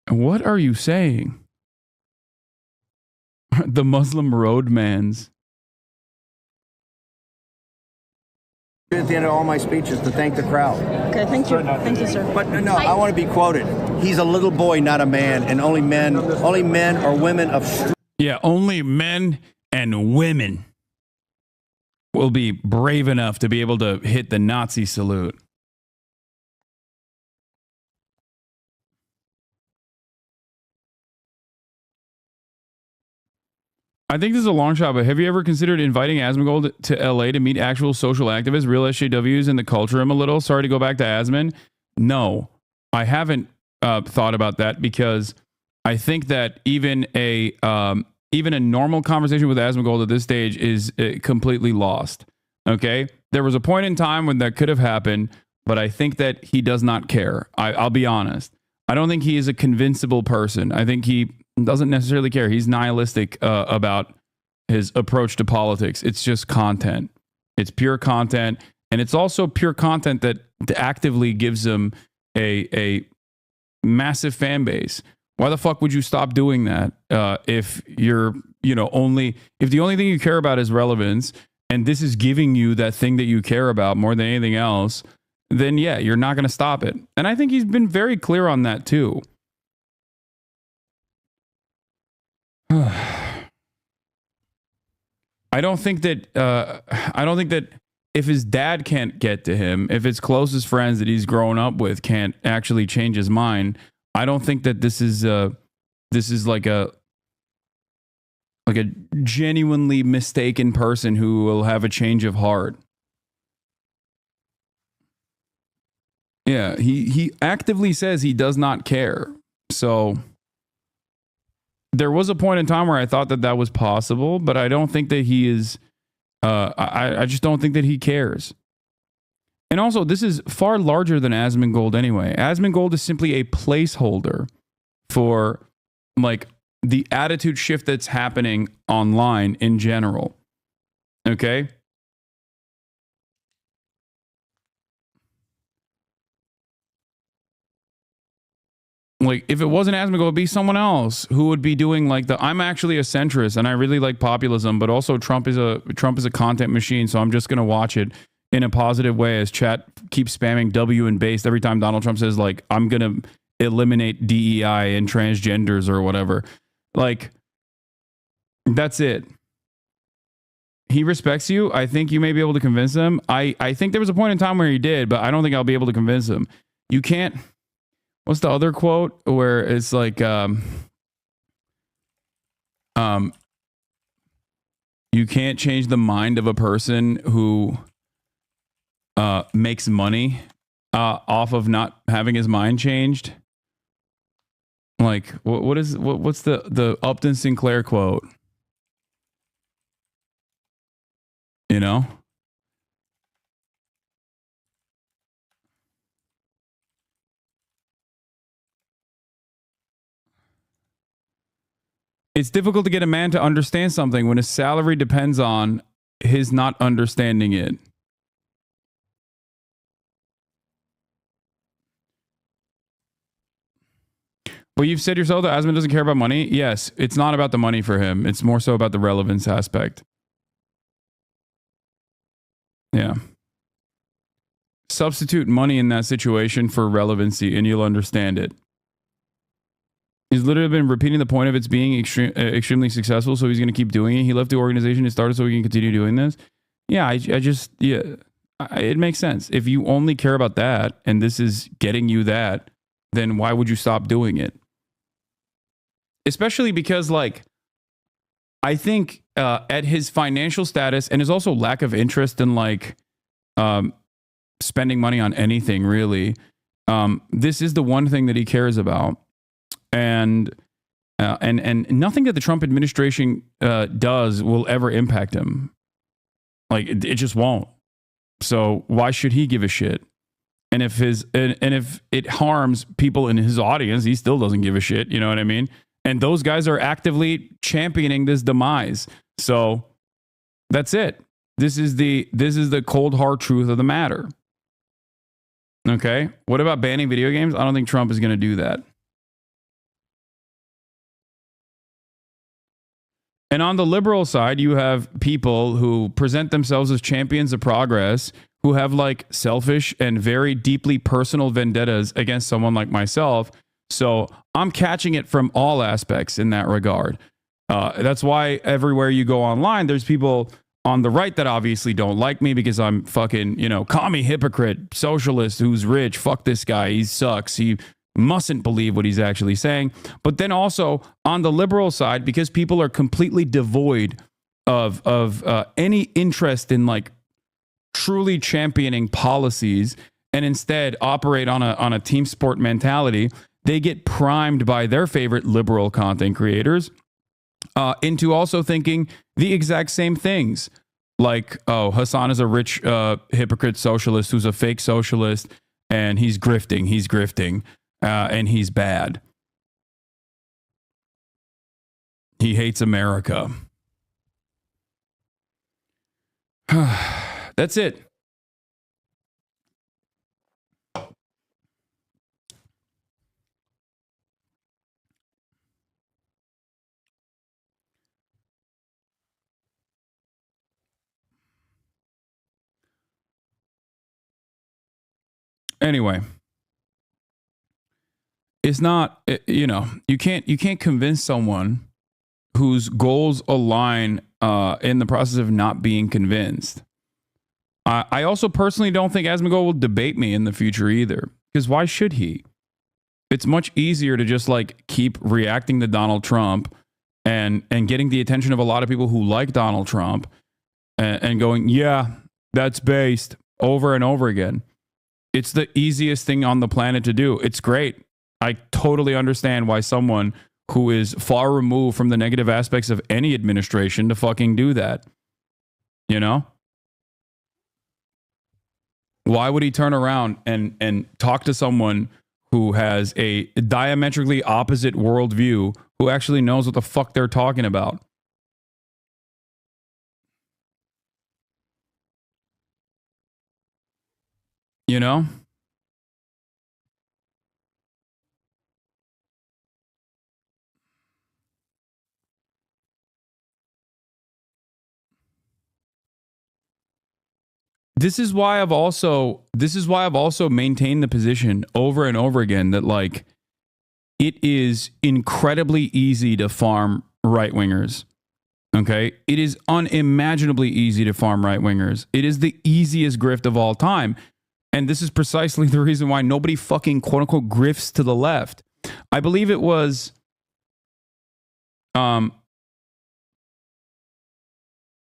What are you saying? The Muslim roadmans. At the end of all my speeches to thank the crowd. Okay, thank you. Thank you, sir. But no, I want to be quoted. He's a little boy, not a man, and only men or women of... Yeah, only men and women will be brave enough to be able to hit the Nazi salute. I think this is a long shot, but have you ever considered inviting Asmongold to LA to meet actual social activists, real SJWs, and to culture him a little? Sorry to go back to Asmon. No, I haven't thought about that because I think that even a normal conversation with Asmongold at this stage is completely lost. Okay, there was a point in time when that could have happened, but I think that he does not care. I'll be honest. I don't think he is a convincible person. I think he doesn't necessarily care. He's nihilistic about his approach to politics. It's just content. It's pure content. And it's also pure content that actively gives him a massive fan base. Why the fuck would you stop doing that if you're, if the only thing you care about is relevance and this is giving you that thing that you care about more than anything else, then yeah, you're not going to stop it. And I think he's been very clear on that too. I don't think that if his dad can't get to him, if his closest friends that he's grown up with can't actually change his mind, I don't think that this is like a genuinely mistaken person who will have a change of heart. Yeah, he actively says he does not care. So there was a point in time where I thought that was possible, but I don't think that he is I just don't think that he cares. And also, this is far larger than Asmongold anyway. Asmongold is simply a placeholder for like the attitude shift that's happening online in general. Okay? Like, if it wasn't Asmongold, it would be someone else who would be doing like I'm actually a centrist and I really like populism, but also Trump is a content machine, so I'm just going to watch it in a positive way as chat keeps spamming W and based every time Donald Trump says like, I'm going to eliminate DEI and transgenders or whatever. Like, that's it. He respects you. I think you may be able to convince him. I think there was a point in time where he did, but I don't think I'll be able to convince him. You can't. What's the other quote where it's like, you can't change the mind of a person who makes money off of not having his mind changed. Like, what's the Upton Sinclair quote? You know? It's difficult to get a man to understand something when his salary depends on his not understanding it. Well, you've said yourself that Asman doesn't care about money. Yes, it's not about the money for him. It's more so about the relevance aspect. Yeah. Substitute money in that situation for relevancy and you'll understand it. He's literally been repeating the point of it's being extremely successful, so he's going to keep doing it. He left the organization he started so he can continue doing this. Yeah, it makes sense. If you only care about that and this is getting you that, then why would you stop doing it? Especially because, like, I think at his financial status and his also lack of interest in, like, spending money on anything, really, this is the one thing that he cares about. And nothing that the Trump administration does will ever impact him. Like, it just won't. So why should he give a shit? And if if it harms people in his audience, he still doesn't give a shit. You know what I mean? And those guys are actively championing this demise. So that's it. This is the cold hard truth of the matter. Okay. What about banning video games? I don't think Trump is going to do that. And on the liberal side, you have people who present themselves as champions of progress, who have like selfish and very deeply personal vendettas against someone like myself. So I'm catching it from all aspects in that regard. That's why everywhere you go online, there's people on the right that obviously don't like me because I'm fucking, commie hypocrite, socialist who's rich. Fuck this guy. He sucks. He mustn't believe what he's actually saying. But then also on the liberal side, because people are completely devoid of any interest in like truly championing policies and instead operate on a team sport mentality, they get primed by their favorite liberal content creators into also thinking the exact same things. Like, oh, Hassan is a rich hypocrite socialist who's a fake socialist and he's grifting. And he's bad. He hates America. That's it. Anyway. It's not, you can't convince someone whose goals align in the process of not being convinced. I also personally don't think Asmongold will debate me in the future either, because why should he? It's much easier to just like keep reacting to Donald Trump and getting the attention of a lot of people who like Donald Trump and going, yeah, that's based over and over again. It's the easiest thing on the planet to do. It's great. I totally understand why someone who is far removed from the negative aspects of any administration to fucking do that. You know? Why would he turn around and talk to someone who has a diametrically opposite worldview, who actually knows what the fuck they're talking about? You know? This is why I've also maintained the position over and over again that, like, it is incredibly easy to farm right-wingers. Okay? It is unimaginably easy to farm right-wingers. It is the easiest grift of all time. And this is precisely the reason why nobody fucking quote-unquote grifts to the left. I believe it was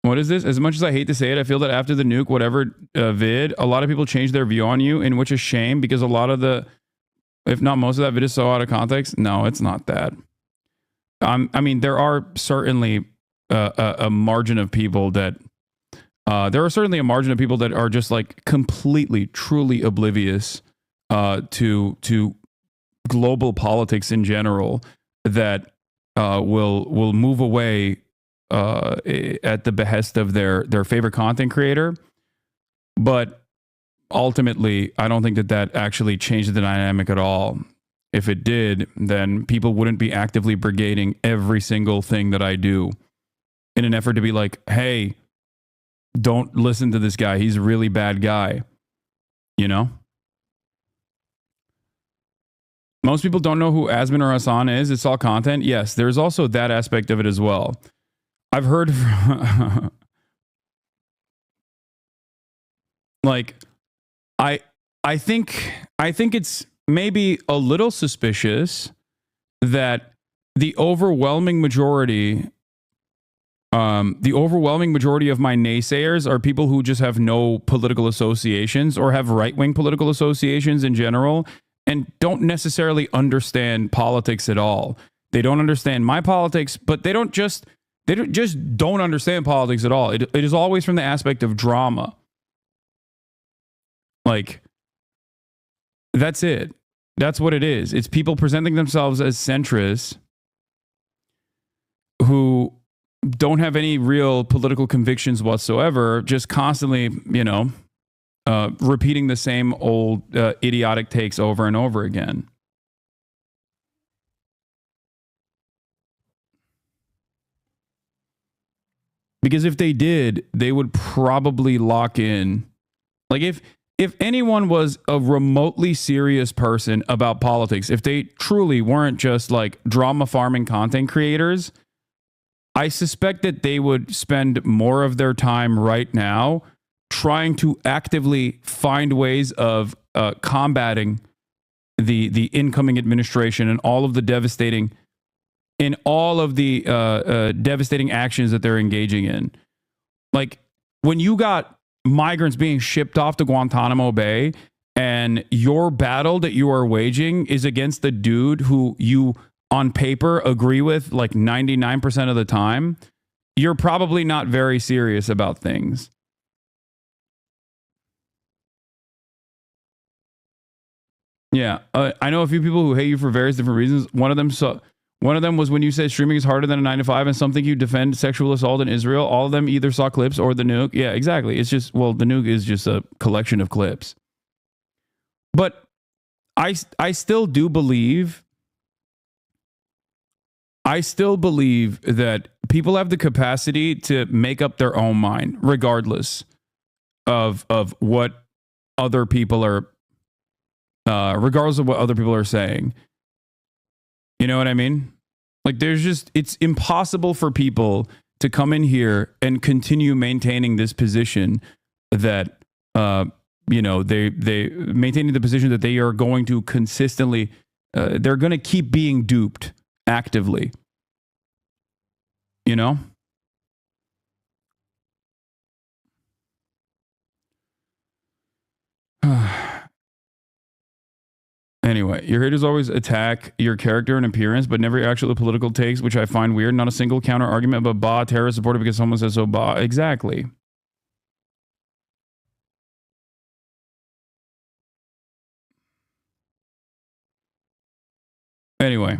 what is this? As much as I hate to say it, I feel that after the nuke, whatever vid, a lot of people changed their view on you, in which is shame, because a lot of the, if not most of that vid is so out of context. No, it's not that. I mean, there are certainly a margin of people that, are just like completely, truly oblivious to global politics in general, that will move away at the behest of their favorite content creator. But ultimately, I don't think that actually changed the dynamic at all. If it did, then people wouldn't be actively brigading every single thing that I do in an effort to be like, hey, don't listen to this guy. He's a really bad guy. You know? Most people don't know who Asmin or Hassan is. It's all content. Yes, there's also that aspect of it as well. I've heard like I think it's maybe a little suspicious that the overwhelming majority of my naysayers are people who just have no political associations or have right-wing political associations in general and don't necessarily understand politics at all. They don't understand my politics, but they don't understand politics at all. It is always from the aspect of drama. Like, that's it. That's what it is. It's people presenting themselves as centrists who don't have any real political convictions whatsoever, just constantly, repeating the same old idiotic takes over and over again. Because if they did, they would probably lock in. Like, if anyone was a remotely serious person about politics, if they truly weren't just like drama farming content creators, I suspect that they would spend more of their time right now trying to actively find ways of combating the incoming administration and all of the devastating actions that they're engaging in. Like, when you got migrants being shipped off to Guantanamo Bay and your battle that you are waging is against the dude who you on paper agree with like 99% of the time, you're probably not very serious about things. Yeah, I know a few people who hate you for various different reasons. One of them was when you said streaming is harder than a 9 to 5 and something you defend sexual assault in Israel. All of them either saw clips or the nuke. Yeah, exactly. It's just, well, the nuke is just a collection of clips. But I still do believe that people have the capacity to make up their own mind, regardless of what other people are, saying. You know what I mean? Like, it's impossible for people to come in here and continue maintaining this position that, they maintaining the position that they are going to consistently, they're going to keep being duped actively. You know? Anyway, your haters always attack your character and appearance, but never actually political takes, which I find weird. Not a single counter argument, but terrorist supporter because someone says so. Exactly. Anyway.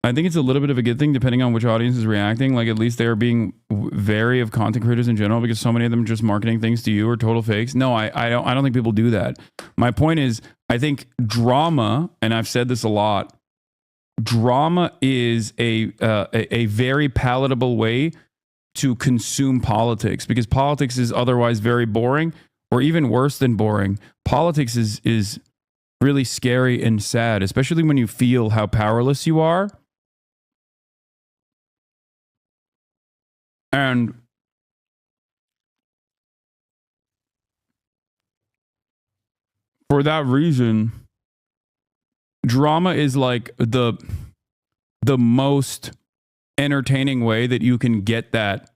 I think it's a little bit of a good thing depending on which audience is reacting. Like, at least they are being wary of content creators in general, because so many of them are just marketing things to you or total fakes. No, I don't think people do that. My point is, I think drama, and I've said this a lot, drama is a very palatable way to consume politics, because politics is otherwise very boring, or even worse than boring. Politics is really scary and sad, especially when you feel how powerless you are. And for that reason, drama is like the most entertaining way that you can get that.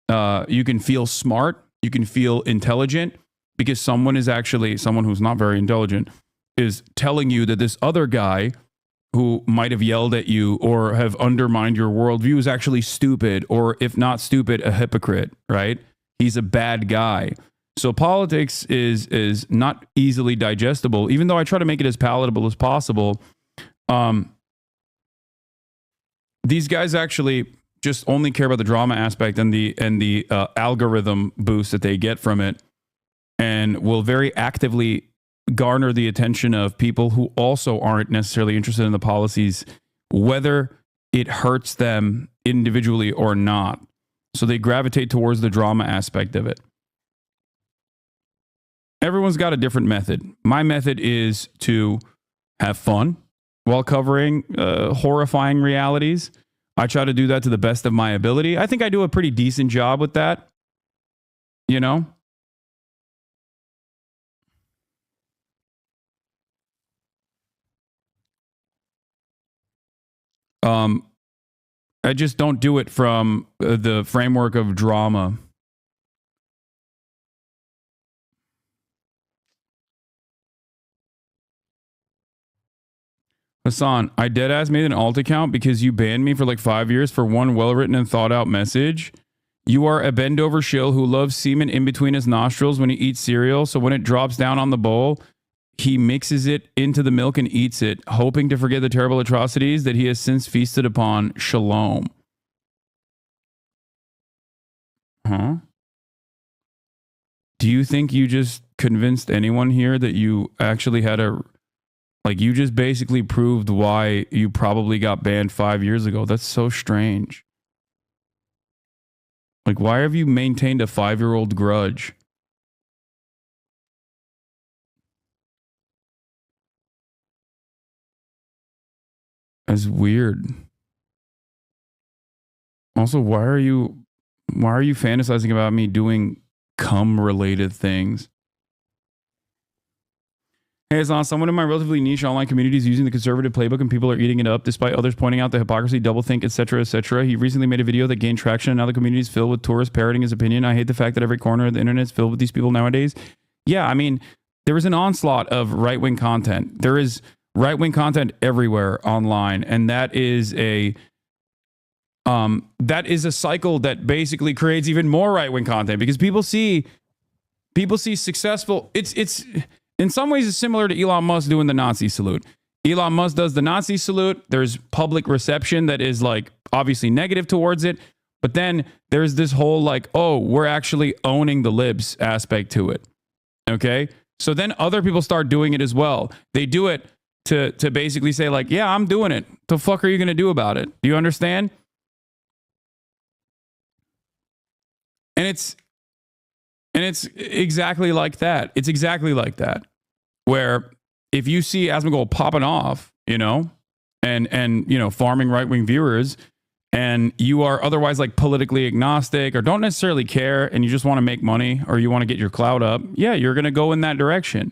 You can feel smart, you can feel intelligent, because someone who's not very intelligent is telling you that this other guy who might have yelled at you or have undermined your worldview is actually stupid, or if not stupid, a hypocrite, right? He's a bad guy. So politics is not easily digestible, even though I try to make it as palatable as possible. These guys actually just only care about the drama aspect and the algorithm boost that they get from it, and will very actively garner the attention of people who also aren't necessarily interested in the policies, whether it hurts them individually or not. So they gravitate towards the drama aspect of it. Everyone's got a different method. My method is to have fun while covering horrifying realities. I try to do that to the best of my ability. I think I do a pretty decent job with that. You know? I just don't do it from the framework of drama. Hassan, I deadass made an alt account because you banned me for like 5 years for one well-written and thought-out message. You are a bend-over shill who loves semen in between his nostrils when he eats cereal, so when it drops down on the bowl, he mixes it into the milk and eats it, hoping to forget the terrible atrocities that he has since feasted upon. Shalom. Huh? Do you think you just convinced anyone here that you actually had you just basically proved why you probably got banned 5 years ago? That's so strange. Like, why have you maintained a 5-year-old grudge? That's weird. Also, why are you fantasizing about me doing cum-related things? Hey, it's on someone in my relatively niche online community is using the conservative playbook and people are eating it up despite others pointing out the hypocrisy, doublethink, etc., etc. He recently made a video that gained traction and now the community is filled with tourists parroting his opinion. I hate the fact that every corner of the internet is filled with these people nowadays. Yeah, I mean, there is an onslaught of right-wing content. There is right-wing content everywhere online, and that is a cycle that basically creates even more right-wing content because people see successful. It's in some ways it's similar to Elon Musk doing the Nazi salute. Elon Musk does the Nazi salute. There's public reception that is like obviously negative towards it, but then there's this whole like, oh, we're actually owning the libs aspect to it. Okay, so then other people start doing it as well. They do it to basically say like, yeah, I'm doing it. The fuck are you gonna do about it? Do you understand? And it's exactly like that. It's exactly like that. Where if you see Asmongold popping off, you know, and you know, farming right-wing viewers, and you are otherwise like politically agnostic or don't necessarily care, and you just want to make money or you want to get your clout up, yeah, you're going to go in that direction.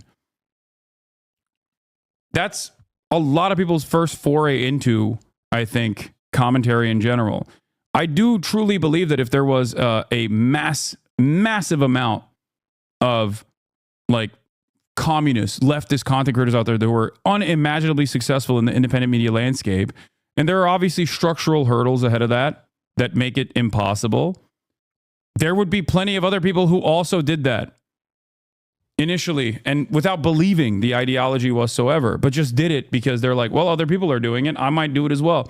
That's a lot of people's first foray into, I think, commentary in general. I do truly believe that if there was a massive amount of like communist leftist content creators out there that were unimaginably successful in the independent media landscape, and there are obviously structural hurdles ahead of that make it impossible, there would be plenty of other people who also did that. initially and without believing the ideology whatsoever, but just did it because they're like, well, other people are doing it. I might do it as well.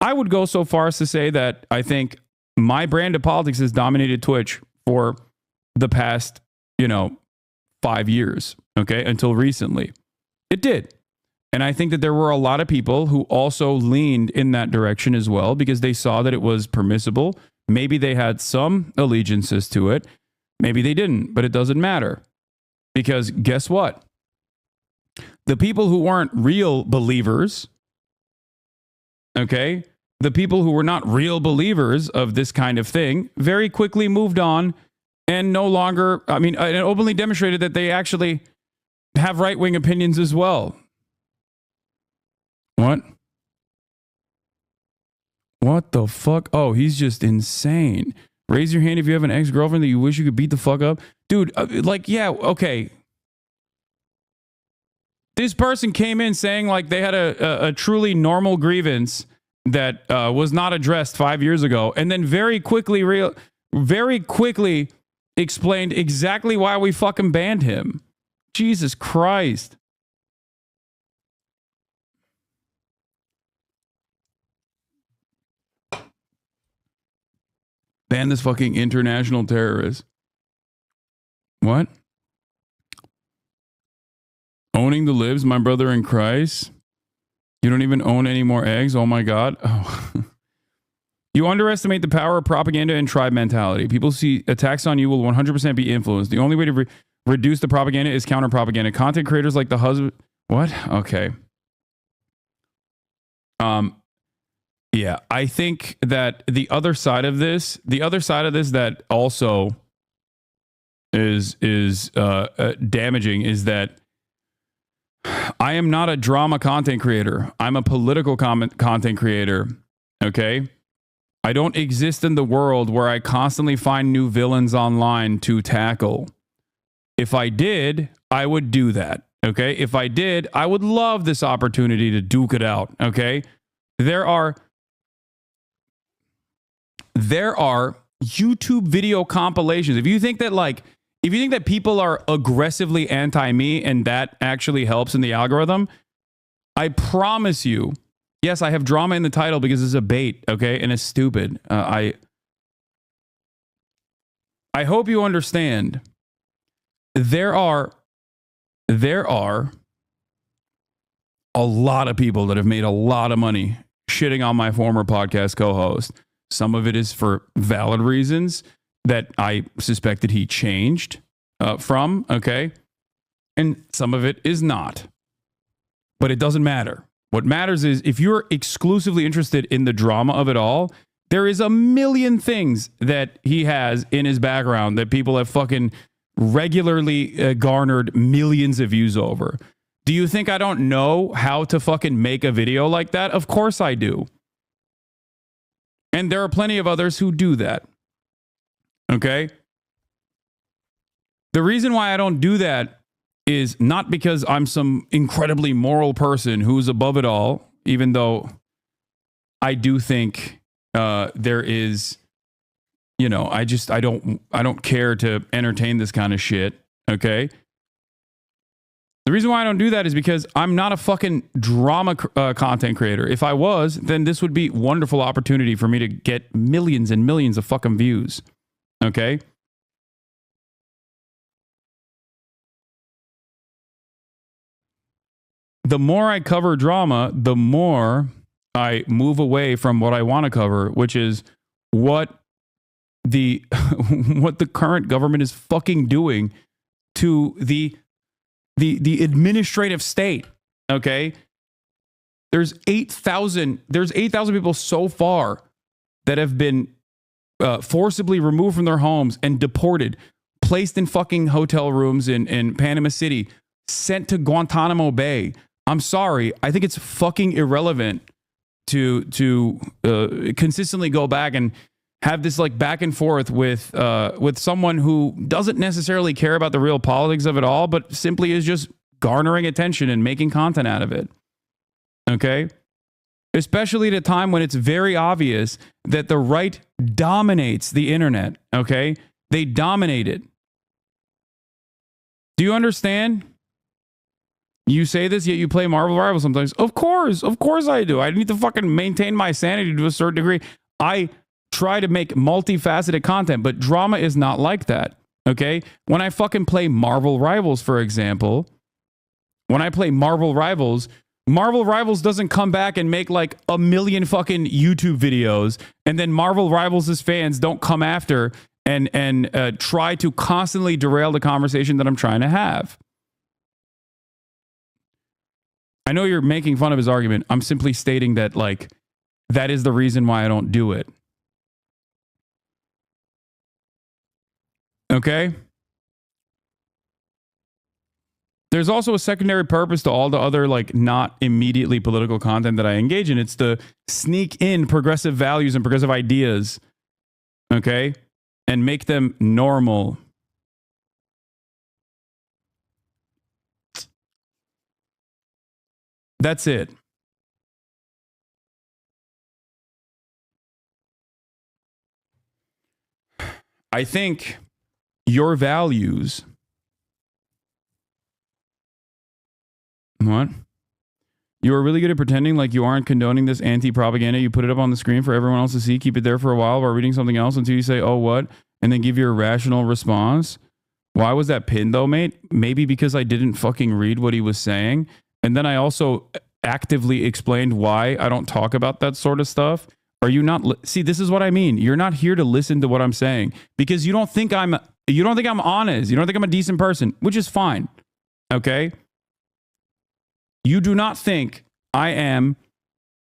I would go so far as to say that I think my brand of politics has dominated Twitch for the past, 5 years, okay, until recently. It did. And I think that there were a lot of people who also leaned in that direction as well because they saw that it was permissible. Maybe they had some allegiances to it. Maybe they didn't, but it doesn't matter. Because guess what? The people who weren't real believers, okay, the people who were not real believers of this kind of thing very quickly moved on and no longer, and openly demonstrated that they actually have right-wing opinions as well. What? What the fuck? Oh, he's just insane. Raise your hand if you have an ex-girlfriend that you wish you could beat the fuck up. Dude, yeah, okay. This person came in saying like they had a truly normal grievance that was not addressed 5 years ago, and then very quickly explained exactly why we fucking banned him. Jesus Christ. Ban this fucking international terrorist. What? Owning the libs, my brother in Christ. You don't even own any more eggs? Oh my God. Oh. You underestimate the power of propaganda and tribe mentality. People see attacks on you will 100% be influenced. The only way to reduce the propaganda is counter propaganda. Content creators like the husband. What? Okay. Yeah, I think that the other side of this that also is damaging is that I am not a drama content creator. I'm a political content creator. Okay. I don't exist in the world where I constantly find new villains online to tackle. If I did, I would do that. Okay. If I did, I would love this opportunity to duke it out. Okay. There are YouTube video compilations. If you think that people are aggressively anti-me and that actually helps in the algorithm, I promise you, yes, I have drama in the title because it's a bait, okay? And it's stupid. I hope you understand. There are a lot of people that have made a lot of money shitting on my former podcast co-host. Some of it is for valid reasons that I suspected he changed from, okay? And some of it is not. But it doesn't matter. What matters is if you're exclusively interested in the drama of it all, there is a million things that he has in his background that people have fucking regularly garnered millions of views over. Do you think I don't know how to fucking make a video like that? Of course I do. And there are plenty of others who do that. Okay? The reason why I don't do that is not because I'm some incredibly moral person who's above it all, even though I do think there is, I don't care to entertain this kind of shit. Okay? The reason why I don't do that is because I'm not a fucking drama content creator. If I was, then this would be a wonderful opportunity for me to get millions and millions of fucking views. Okay? The more I cover drama, the more I move away from what I want to cover, which is what the current government is fucking doing to the administrative state. Okay, there's 8,000 people so far that have been forcibly removed from their homes and deported, placed in fucking hotel rooms in Panama City, sent to Guantanamo Bay. I'm sorry, I think it's fucking irrelevant to consistently go back and have this like back and forth with someone who doesn't necessarily care about the real politics of it all, but simply is just garnering attention and making content out of it. Okay? Especially at a time when it's very obvious that the right dominates the internet. Okay? They dominate it. Do you understand? You say this, yet you play Marvel Rivals sometimes. Of course I do. I need to fucking maintain my sanity to a certain degree. I try to make multifaceted content, but drama is not like that. Okay? When I fucking play Marvel Rivals, for example, when I play Marvel Rivals doesn't come back and make like 1 million fucking YouTube videos, and then Marvel Rivals' fans don't come after and try to constantly derail the conversation that I'm trying to have. I know you're making fun of his argument. I'm simply stating that, like, that is the reason why I don't do it. Okay? There's also a secondary purpose to all the other, like, not immediately political content that I engage in. It's to sneak in progressive values and progressive ideas, okay? And make them normal. That's it. I think your values... What? You are really good at pretending like you aren't condoning this anti-propaganda. You put it up on the screen for everyone else to see, keep it there for a while reading something else until you say, oh, what? And then give your rational response. Why was that pinned though, mate? Maybe because I didn't fucking read what he was saying. And then I also actively explained why I don't talk about that sort of stuff. Are you not... See, this is what I mean. You're not here to listen to what I'm saying because you don't think I'm honest. You don't think I'm a decent person, which is fine. Okay? You do not think I am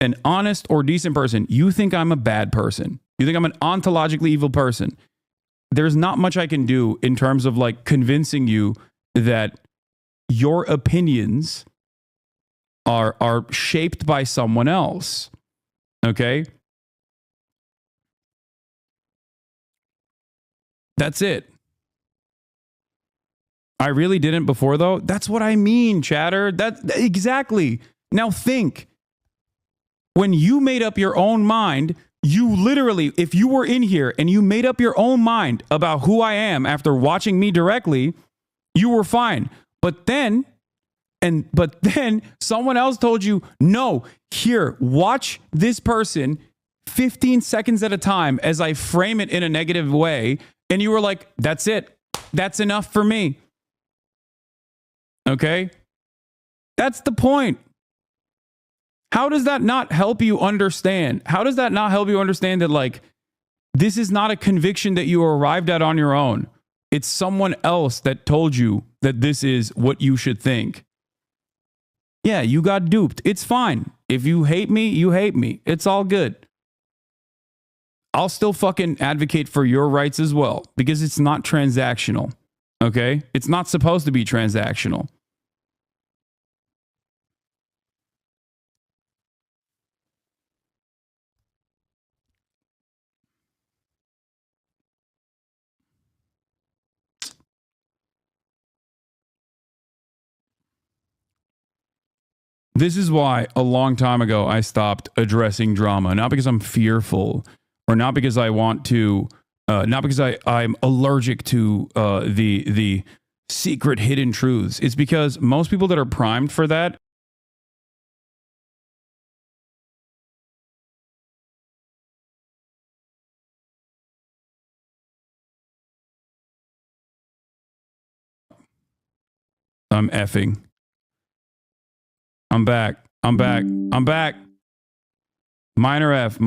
an honest or decent person. You think I'm a bad person. You think I'm an ontologically evil person. There's not much I can do in terms of like convincing you that your opinions are shaped by someone else. Okay? That's it. I really didn't before, though. That's what I mean, chatter. Exactly. Now think. When you made up your own mind, you literally, if you were in here and you made up your own mind about who I am after watching me directly, you were fine. But then someone else told you, no, here, watch this person 15 seconds at a time as I frame it in a negative way. And you were like, that's it. That's enough for me. Okay? That's the point. How does that not help you understand? How does that not help you understand that, like, this is not a conviction that you arrived at on your own? It's someone else that told you that this is what you should think. Yeah, you got duped. It's fine. If you hate me, you hate me. It's all good. I'll still fucking advocate for your rights as well because it's not transactional. Okay? It's not supposed to be transactional. This is why a long time ago I stopped addressing drama, not because I'm fearful or not because I want to, not because I'm allergic to the secret hidden truths. It's because most people that are primed for that I'm effing. I'm back. Minor F.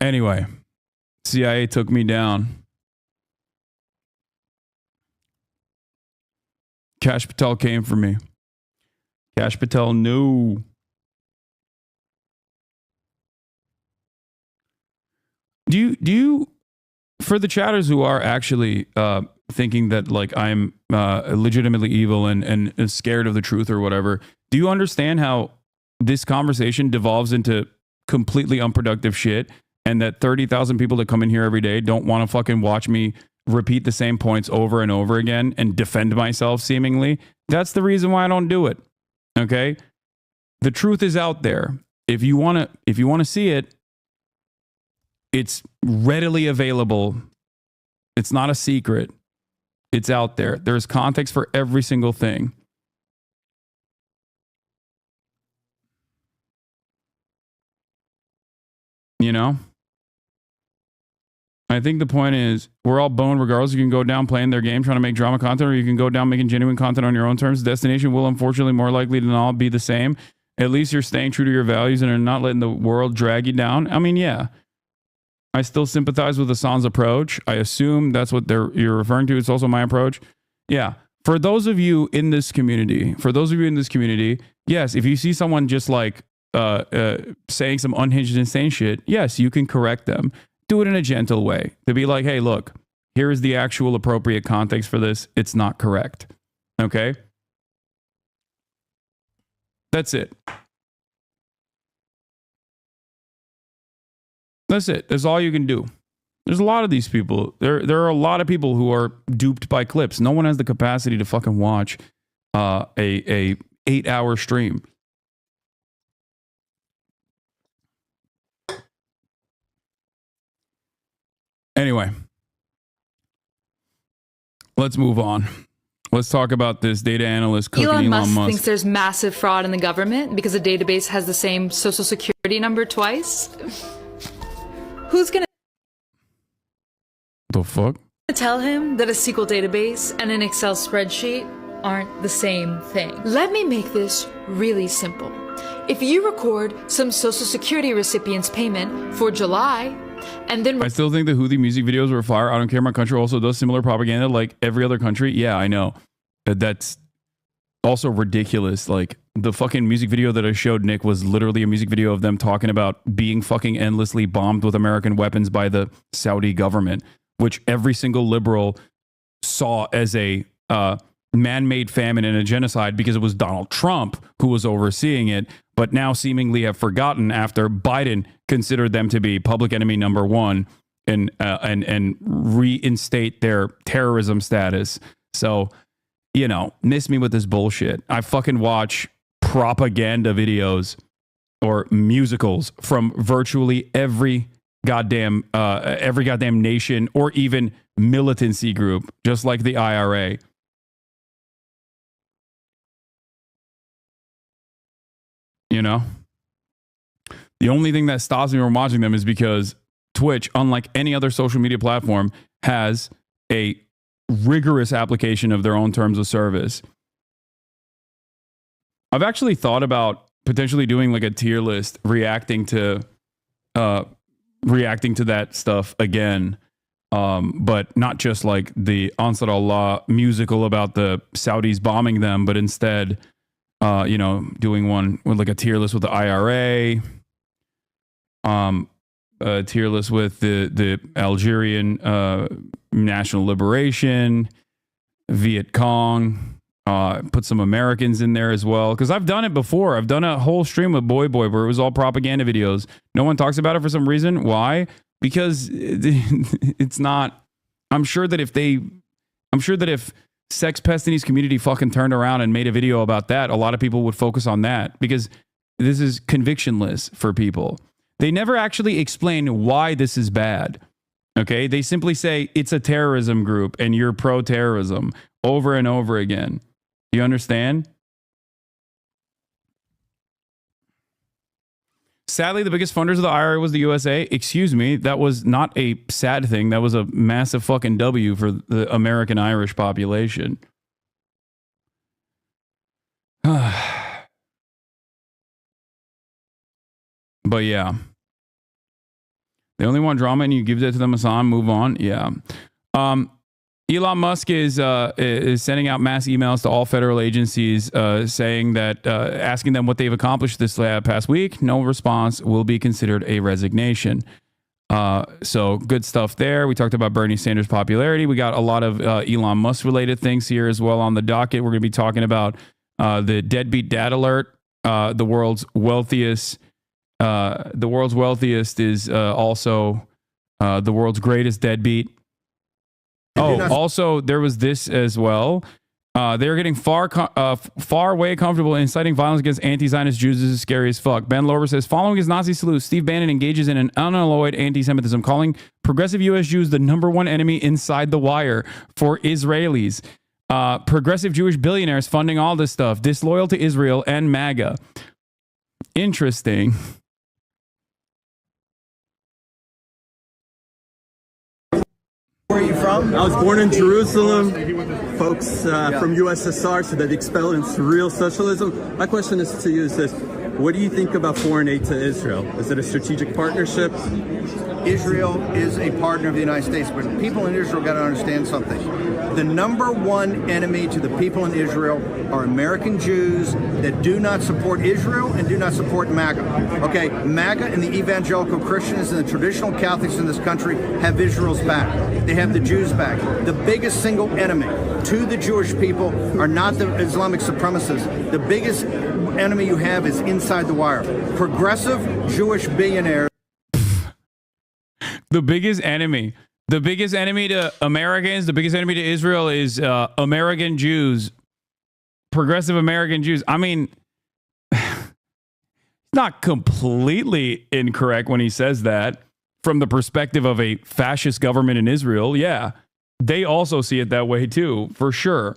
Anyway, CIA took me down. Kash Patel came for me. Kash Patel knew. Do you for the chatters who are actually thinking that like I'm legitimately evil and scared of the truth or whatever, do you understand how this conversation devolves into completely unproductive shit and that 30,000 people that come in here every day don't want to fucking watch me repeat the same points over and over again and defend myself seemingly? That's the reason why I don't do it. Okay? The truth is out there. If you want to see it, It's readily available. It's not a secret. It's out there. There's context for every single thing. You know? I think the point is we're all boned regardless. You can go down playing their game, trying to make drama content, or you can go down making genuine content on your own terms. The destination will unfortunately more likely than all be the same. At least you're staying true to your values and are not letting the world drag you down. I mean, yeah. I still sympathize with Hassan's approach. I assume that's what you're referring to. It's also my approach. Yeah. For those of you in this community, yes, if you see someone just like saying some unhinged, insane shit, yes, you can correct them. Do it in a gentle way. To be like, hey, look, here is the actual appropriate context for this. It's not correct. Okay? That's it. That's it. That's all you can do. There's a lot of these people. There are a lot of people who are duped by clips. No one has the capacity to fucking watch a 8-hour stream. Anyway, let's move on. Let's talk about this data analyst cooking Elon Musk. Musk thinks there's massive fraud in the government because the database has the same social security number twice. Who's gonna The fuck? tell him that a SQL database and an Excel spreadsheet aren't the same thing? Let me make this really simple. If you record some social security recipient's payment for July, and then I still think the Houthi music videos were fire. I don't care. My country also does similar propaganda like every other country. Yeah, I know. That's also ridiculous. Like the fucking music video that I showed Nick was literally a music video of them talking about being fucking endlessly bombed with American weapons by the Saudi government, which every single liberal saw as a man-made famine and a genocide because it was Donald Trump who was overseeing it, but now seemingly have forgotten after Biden considered them to be public enemy number one and reinstate their terrorism status. So, you know, miss me with this bullshit. I fucking watch propaganda videos or musicals from virtually every goddamn nation or even militancy group, just like the IRA. You know, the only thing that stops me from watching them is because Twitch, unlike any other social media platform, has a rigorous application of their own terms of service. I've actually thought about potentially doing like a tier list reacting to that stuff again, but not just like the Ansar Allah musical about the Saudis bombing them, but instead you know, doing one with like a tier list with the IRA, a tier list with the Algerian National Liberation, Viet Cong, put some Americans in there as well. Because I've done it before. I've done a whole stream with Boy where it was all propaganda videos. No one talks about it for some reason. Why? Because it's not. I'm sure that if Sex Pestini's community fucking turned around and made a video about that, a lot of people would focus on that because this is convictionless for people. They never actually explain why this is bad. Okay? They simply say it's a terrorism group and you're pro-terrorism over and over again. Do you understand? Sadly, the biggest funders of the IRA was the USA. Excuse me, that was not a sad thing. That was a massive fucking W for the American Irish population. But yeah. They only want drama and you give that to them, Hassan, move on. Yeah. Elon Musk is sending out mass emails to all federal agencies saying that, asking them what they've accomplished this past week. No response will be considered a resignation. So good stuff there. We talked about Bernie Sanders' popularity. We got a lot of Elon Musk related things here as well on the docket. We're going to be talking about the deadbeat dad alert. The world's wealthiest is also the world's greatest deadbeat. Oh, also there was this as well. They're getting far way comfortable inciting violence against anti-Zionist Jews. This is scary as fuck. Ben Lorber says, following his Nazi salute, Steve Bannon engages in an unalloyed anti-Semitism, calling progressive U.S. Jews the #1 enemy inside the wire for Israelis. Progressive Jewish billionaires funding all this stuff, disloyal to Israel and MAGA. Interesting. Where are you from? I was born in Jerusalem. Folks from USSR, so they've expelled into real socialism. My question is to you is this. What do you think about foreign aid to Israel? Is it a strategic partnership? Israel is a partner of the United States, but people in Israel got to understand something. The #1 enemy to the people in Israel are American Jews that do not support Israel and do not support MAGA. Okay, MAGA and the evangelical Christians and the traditional Catholics in this country have Israel's back. They have the Jews' back. The biggest single enemy to the Jewish people are not the Islamic supremacists. The biggest enemy you have is inside the wire. Progressive Jewish billionaires. The biggest enemy to Americans, the biggest enemy to Israel is American Jews, progressive American Jews. I mean, not completely incorrect when he says that from the perspective of a fascist government in Israel. Yeah, they also see it that way too, for sure.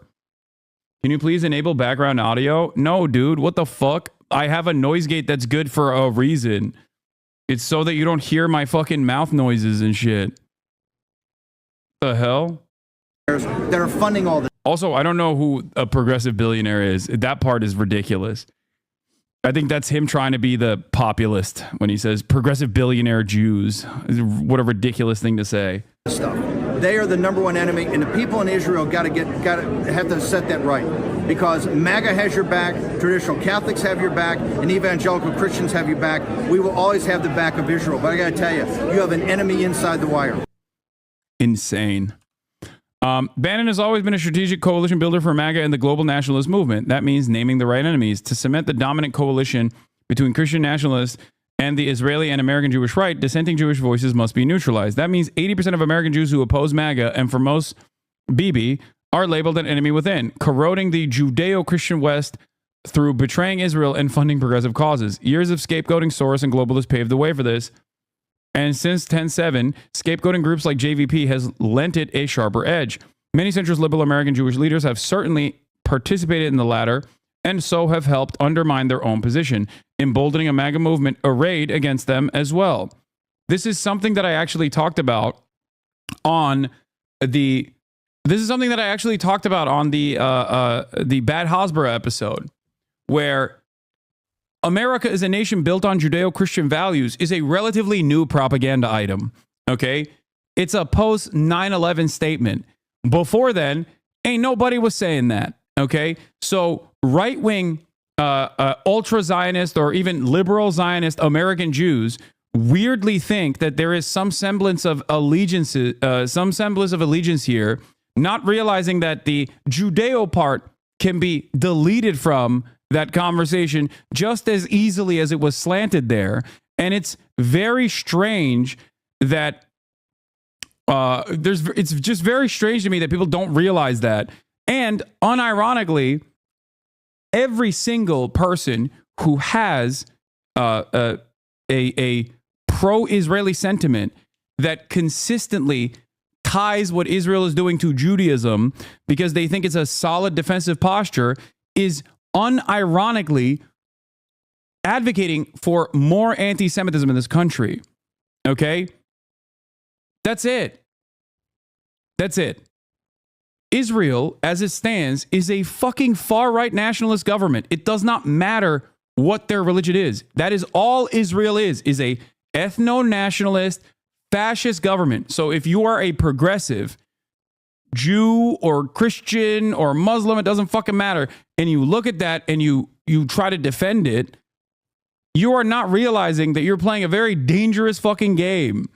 Can you please enable background audio? No, dude, what the fuck? I have a noise gate that's good for a reason. It's so that you don't hear my fucking mouth noises and shit. The hell? That are funding all this. Also, I don't know who a progressive billionaire is. That part is ridiculous. I think that's him trying to be the populist when he says progressive billionaire Jews. What a ridiculous thing to say. Stuff. They are the #1 enemy, and the people in Israel got to have to set that right. Because MAGA has your back, traditional Catholics have your back, and evangelical Christians have your back. We will always have the back of Israel. But I got to tell you, you have an enemy inside the wire. Insane. Bannon has always been a strategic coalition builder for MAGA and the global nationalist movement. That means naming the right enemies. To cement the dominant coalition between Christian nationalists and the Israeli and American Jewish right, dissenting Jewish voices must be neutralized. That means 80% of American Jews who oppose MAGA, and for most, Bibi, are labeled an enemy within, corroding the Judeo-Christian West through betraying Israel and funding progressive causes. Years of scapegoating Soros and globalists paved the way for this. And since 10/7, scapegoating groups like JVP has lent it a sharper edge. Many centrist liberal American Jewish leaders have certainly participated in the latter, and so have helped undermine their own position, emboldening a MAGA movement arrayed against them as well. This is something that I actually talked about on the Bad Hasbara episode, where America is a nation built on Judeo-Christian values is a relatively new propaganda item, okay? It's a post 9/11 statement. Before then, ain't nobody was saying that, okay? So right-wing, ultra-Zionist or even liberal Zionist American Jews weirdly think that there is some semblance of allegiance here, not realizing that the Judeo part can be deleted from that conversation just as easily as it was slanted there. And it's very strange that it's just very strange to me that people don't realize that. And unironically, every single person who has a pro-Israeli sentiment that consistently ties what Israel is doing to Judaism because they think it's a solid defensive posture is unironically advocating for more anti-Semitism in this country. Okay? That's it. That's it. Israel, as it stands, is a fucking far-right nationalist government. It does not matter what their religion is. That is all Israel is a ethno-nationalist, fascist government. So if you are a progressive Jew or Christian or Muslim, it doesn't fucking matter, and you look at that and you try to defend it, you are not realizing that you're playing a very dangerous fucking game.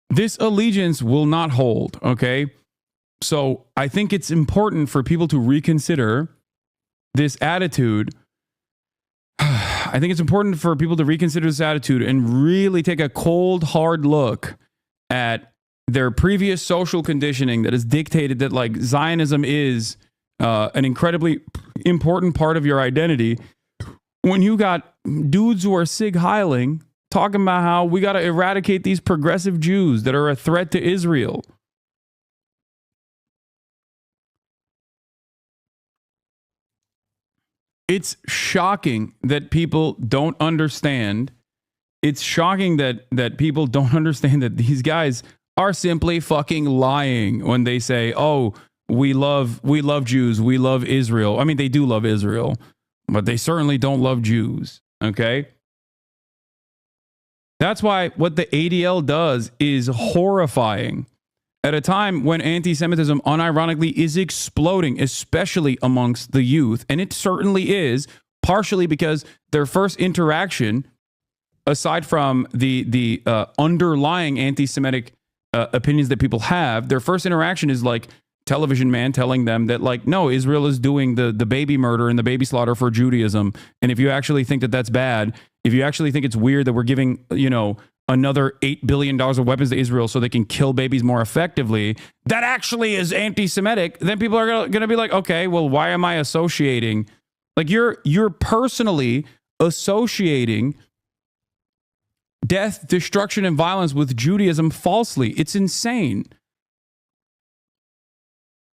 This allegiance will not hold, okay? So I think it's important for people to reconsider this attitude. I think it's important for people to reconsider this attitude and really take a cold, hard look at their previous social conditioning that has dictated that like Zionism is an incredibly important part of your identity. When you got dudes who are sig heiling talking about how we got to eradicate these progressive Jews that are a threat to Israel. It's shocking that people don't understand. It's shocking that people don't understand that these guys are simply fucking lying when they say, "Oh, we love Jews, we love Israel." I mean, they do love Israel, but they certainly don't love Jews, okay? That's why what the ADL does is horrifying. At a time when anti-Semitism unironically is exploding, especially amongst the youth, and it certainly is, partially because their first interaction, aside from the underlying anti-Semitic opinions that people have, their first interaction is like television man telling them that like, no, Israel is doing the baby murder and the baby slaughter for Judaism. And if you actually think that that's bad, if you actually think it's weird that we're giving, another $8 billion of weapons to Israel so they can kill babies more effectively, that actually is anti-Semitic, then people are going to be like, okay, well, why am I associating? Like you're personally associating death, destruction, and violence with Judaism falsely. It's insane.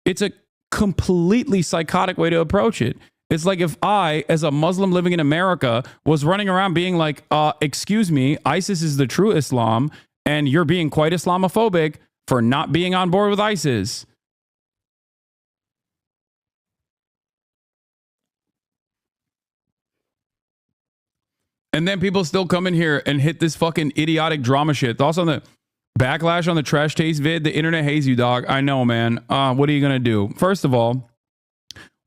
It's a completely psychotic way to approach it. It's like if I, as a Muslim living in America, was running around being like, excuse me, ISIS is the true Islam, and you're being quite Islamophobic for not being on board with ISIS. And then people still come in here and hit this fucking idiotic drama shit. Also, on the backlash on the trash taste vid, the internet hates you, dog. I know, man. What are you going to do? First of all,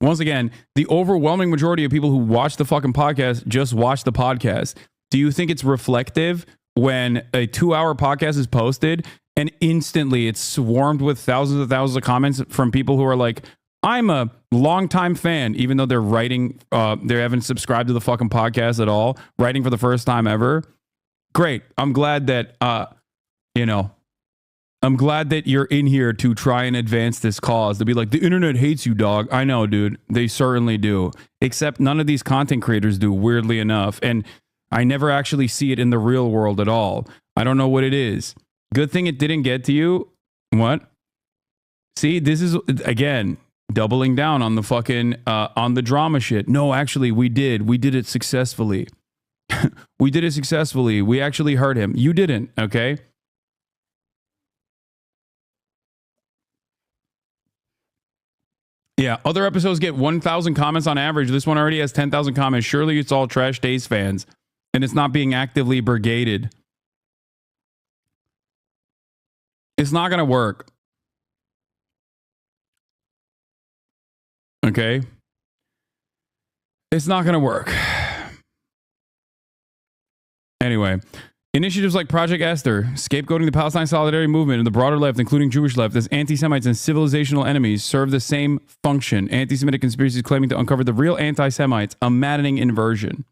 once again, the overwhelming majority of people who watch the fucking podcast just watch the podcast. Do you think it's reflective when a 2-hour podcast is posted and instantly it's swarmed with thousands and thousands of comments from people who are like, I'm a longtime fan, even though they're writing, they haven't subscribed to the fucking podcast at all, writing for the first time ever? Great. I'm glad that, I'm glad that you're in here to try and advance this cause, to be like, the internet hates you, dog. I know, dude. They certainly do. Except none of these content creators do, weirdly enough. And I never actually see it in the real world at all. I don't know what it is. Good thing it didn't get to you. What? See, this is, again, doubling down on the fucking, on the drama shit. No, actually, we did. We did it successfully. We did it successfully. We actually hurt him. You didn't, okay? Yeah, other episodes get 1,000 comments on average. This one already has 10,000 comments. Surely it's all Trash Days fans, and it's not being actively brigaded. It's not going to work. Okay? It's not going to work. Anyway, initiatives like Project Esther, scapegoating the Palestine Solidarity Movement and the broader left, including Jewish left, as anti-Semites and civilizational enemies, serve the same function. Anti-Semitic conspiracies claiming to uncover the real anti-Semites, a maddening inversion.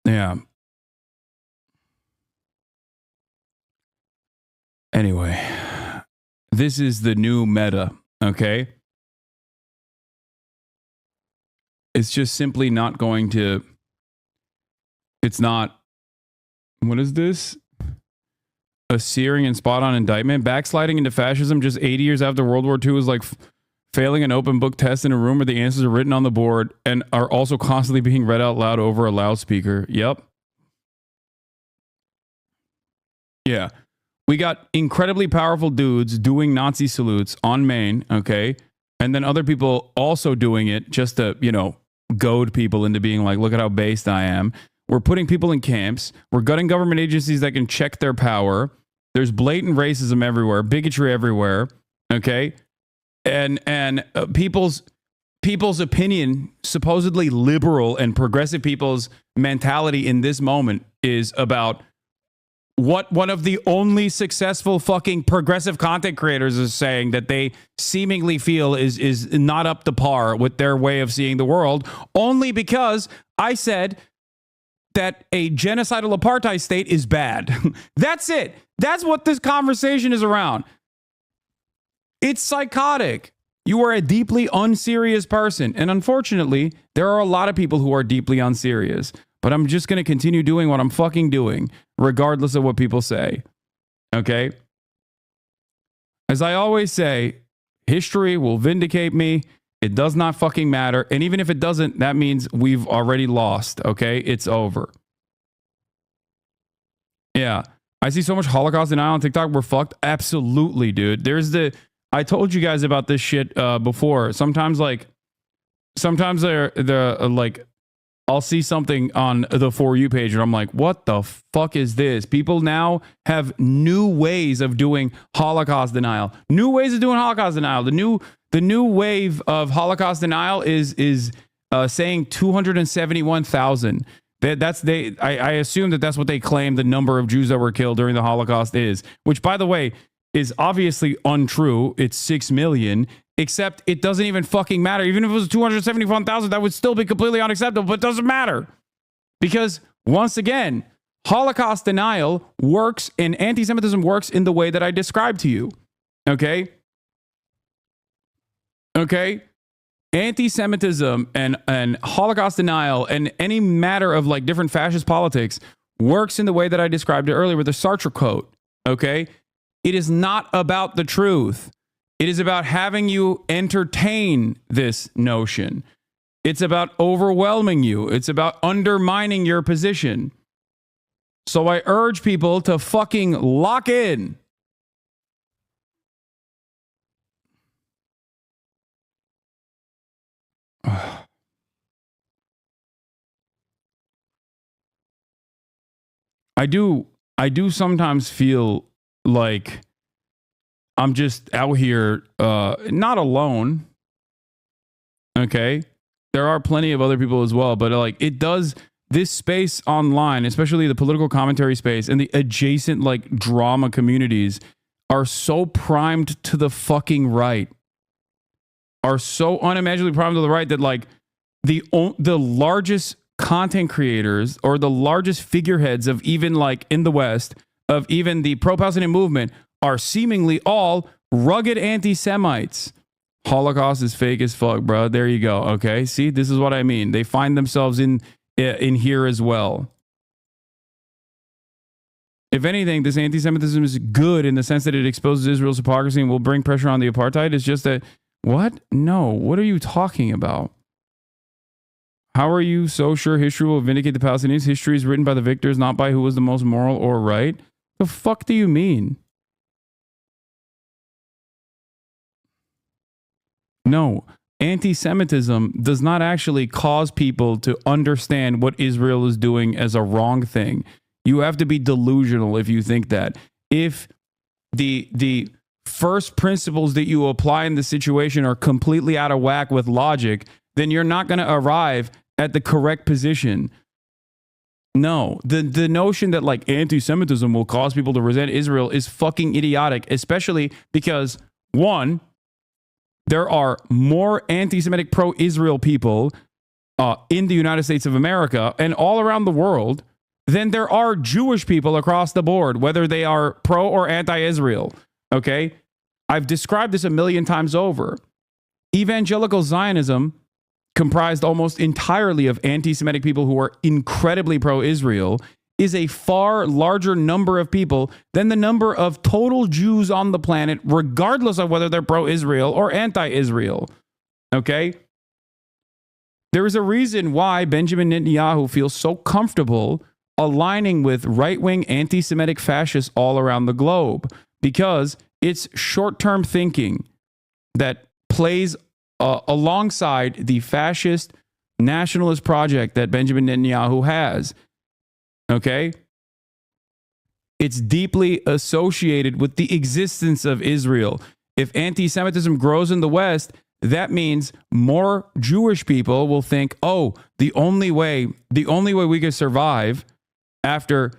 Yeah. Anyway, this is the new meta, okay? It's just simply not going to, it's not, what is this? A searing and spot on indictment? Backsliding into fascism just 80 years after World War II is like failing an open book test in a room where the answers are written on the board and are also constantly being read out loud over a loudspeaker. Yep. Yeah. We got incredibly powerful dudes doing Nazi salutes on Maine, okay? And then other people also doing it just to, goad people into being like, look at how based I am. We're putting people in camps. We're gutting government agencies that can check their power. There's blatant racism everywhere, bigotry everywhere, okay? And people's opinion, supposedly liberal and progressive people's mentality in this moment is about what one of the only successful fucking progressive content creators is saying that they seemingly feel is not up to par with their way of seeing the world, only because I said that a genocidal apartheid state is bad. That's it. That's what this conversation is around. It's psychotic. You are a deeply unserious person. And unfortunately, there are a lot of people who are deeply unserious. But I'm just going to continue doing what I'm fucking doing, regardless of what people say. Okay? As I always say, history will vindicate me. It does not fucking matter. And even if it doesn't, that means we've already lost. Okay? It's over. Yeah. I see so much Holocaust denial on TikTok. We're fucked. Absolutely, dude. I told you guys about this shit before. Sometimes they're like, I'll see something on the For You page and I'm like, what the fuck is this? People now have new ways of doing Holocaust denial. New ways of doing Holocaust denial. The new wave of Holocaust denial is saying 271,000. I assume that's what they claim the number of Jews that were killed during the Holocaust is, which, by the way, is obviously untrue. It's 6 million. Except it doesn't even fucking matter. Even if it was 271,000, that would still be completely unacceptable, but it doesn't matter. Because, once again, Holocaust denial works and anti-Semitism works in the way that I described to you. Okay? Okay? Anti-Semitism and Holocaust denial and any matter of like different fascist politics works in the way that I described it earlier with the Sartre quote. Okay? It is not about the truth. It is about having you entertain this notion. It's about overwhelming you. It's about undermining your position. So I urge people to fucking lock in. I do sometimes feel like I'm just out here, not alone. Okay. There are plenty of other people as well, but like this space online, especially the political commentary space and the adjacent like drama communities are so primed to the fucking right, are so unimaginably primed to the right that like the largest content creators or the largest figureheads of even like in the West of even the pro-Palestinian movement are seemingly all rugged anti-Semites. Holocaust is fake as fuck, bro. There you go. Okay. See, this is what I mean. They find themselves in here as well. If anything, this anti-Semitism is good in the sense that it exposes Israel's hypocrisy and will bring pressure on the apartheid. It's just that, what? No. What are you talking about? How are you so sure history will vindicate the Palestinians? History is written by the victors, not by who was the most moral or right. The fuck do you mean? No, anti-Semitism does not actually cause people to understand what Israel is doing as a wrong thing. You have to be delusional if you think that. If the first principles that you apply in the situation are completely out of whack with logic, then you're not going to arrive at the correct position. No, the notion that like anti-Semitism will cause people to resent Israel is fucking idiotic, especially because, one, there are more anti-Semitic pro-Israel people in the United States of America and all around the world than there are Jewish people across the board, whether they are pro or anti-Israel. Okay? I've described this a million times over. Evangelical Zionism, comprised almost entirely of anti-Semitic people who are incredibly pro-Israel, is a far larger number of people than the number of total Jews on the planet, regardless of whether they're pro-Israel or anti-Israel. Okay? There is a reason why Benjamin Netanyahu feels so comfortable aligning with right-wing anti-Semitic fascists all around the globe, because it's short-term thinking that plays alongside the fascist nationalist project that Benjamin Netanyahu has. Okay? It's deeply associated with the existence of Israel. If anti-Semitism grows in the West, that means more Jewish people will think, oh, the only way we can survive after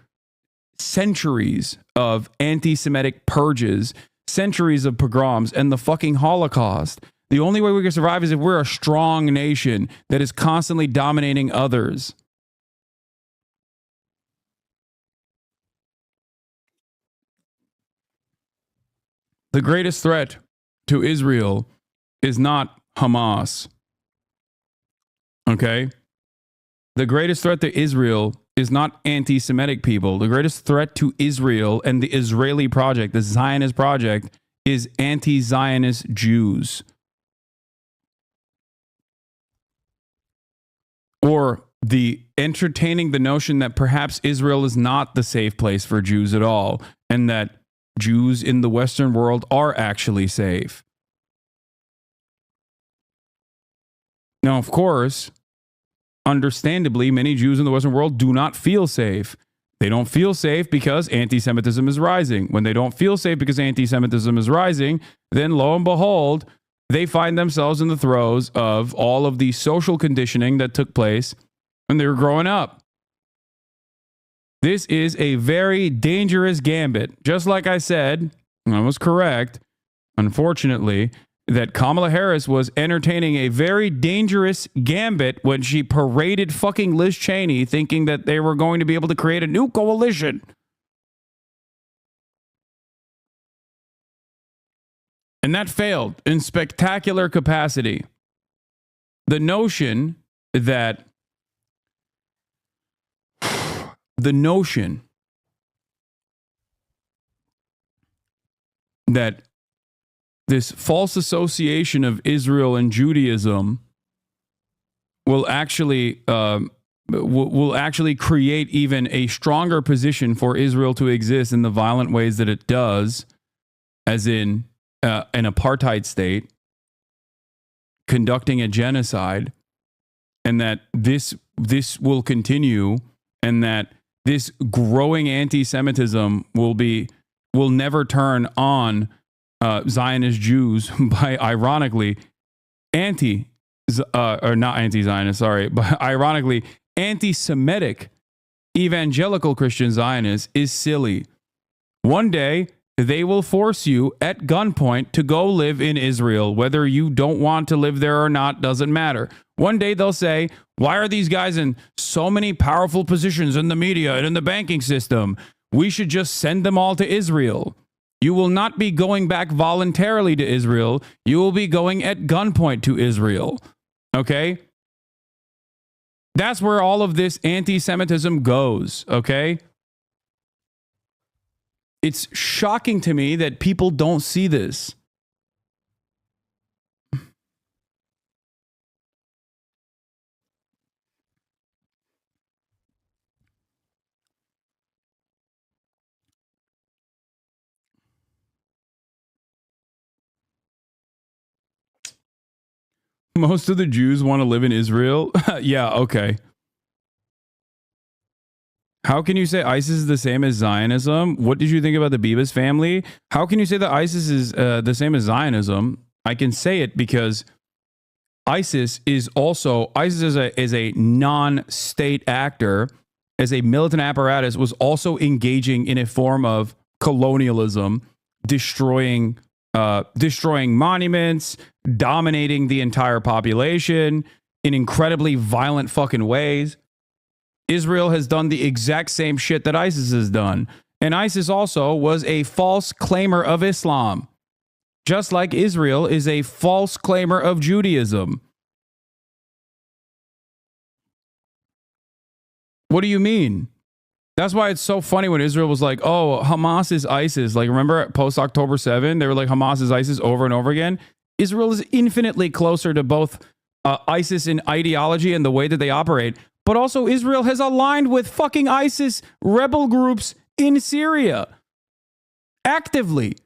centuries of anti-Semitic purges, centuries of pogroms, and the fucking Holocaust. The only way we can survive is if we're a strong nation that is constantly dominating others. The greatest threat to Israel is not Hamas. Okay? The greatest threat to Israel is not anti-Semitic people. The greatest threat to Israel and the Israeli project, the Zionist project, is anti-Zionist Jews. Or the entertaining the notion that perhaps Israel is not the safe place for Jews at all, and that Jews in the Western world are actually safe. Now, of course, understandably, many Jews in the Western world do not feel safe. They don't feel safe because anti-Semitism is rising. When they don't feel safe because anti-Semitism is rising, then lo and behold, they find themselves in the throes of all of the social conditioning that took place when they were growing up. This is a very dangerous gambit. Just like I said, I was correct, unfortunately, that Kamala Harris was entertaining a very dangerous gambit when she paraded fucking Liz Cheney, thinking that they were going to be able to create a new coalition. And that failed in spectacular capacity. The notion that this false association of Israel and Judaism will actually create even a stronger position for Israel to exist in the violent ways that it does, as in an apartheid state conducting a genocide, and that this will continue, and that this growing anti-Semitism will never turn on Zionist Jews by ironically anti-Semitic evangelical Christian Zionists is silly. One day they will force you at gunpoint to go live in Israel. Whether you don't want to live there or not doesn't matter. One day they'll say, why are these guys in so many powerful positions in the media and in the banking system? We should just send them all to Israel. You will not be going back voluntarily to Israel. You will be going at gunpoint to Israel. Okay? That's where all of this anti-Semitism goes. Okay? It's shocking to me that people don't see this. Most of the Jews want to live in Israel. Yeah, okay. How can you say ISIS is the same as Zionism? What did you think about the Bibas family? How can you say that ISIS is the same as Zionism? I can say it because ISIS is a non-state actor, as a militant apparatus, was also engaging in a form of colonialism, destroying monuments, dominating the entire population in incredibly violent fucking ways. Israel has done the exact same shit that ISIS has done. And ISIS also was a false claimer of Islam, just like Israel is a false claimer of Judaism. What do you mean? That's why it's so funny when Israel was like, oh, Hamas is ISIS. Like, remember post-October 7, they were like, Hamas is ISIS over and over again. Israel is infinitely closer to both ISIS in ideology and the way that they operate. But also Israel has aligned with fucking ISIS rebel groups in Syria. Actively.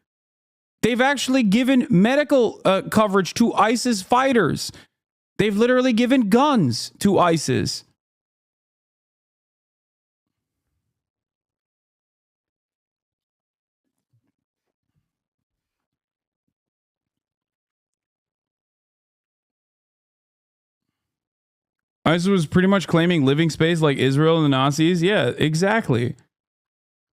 They've actually given medical coverage to ISIS fighters. They've literally given guns to ISIS. ISIS was pretty much claiming living space like Israel and the Nazis. Yeah, exactly.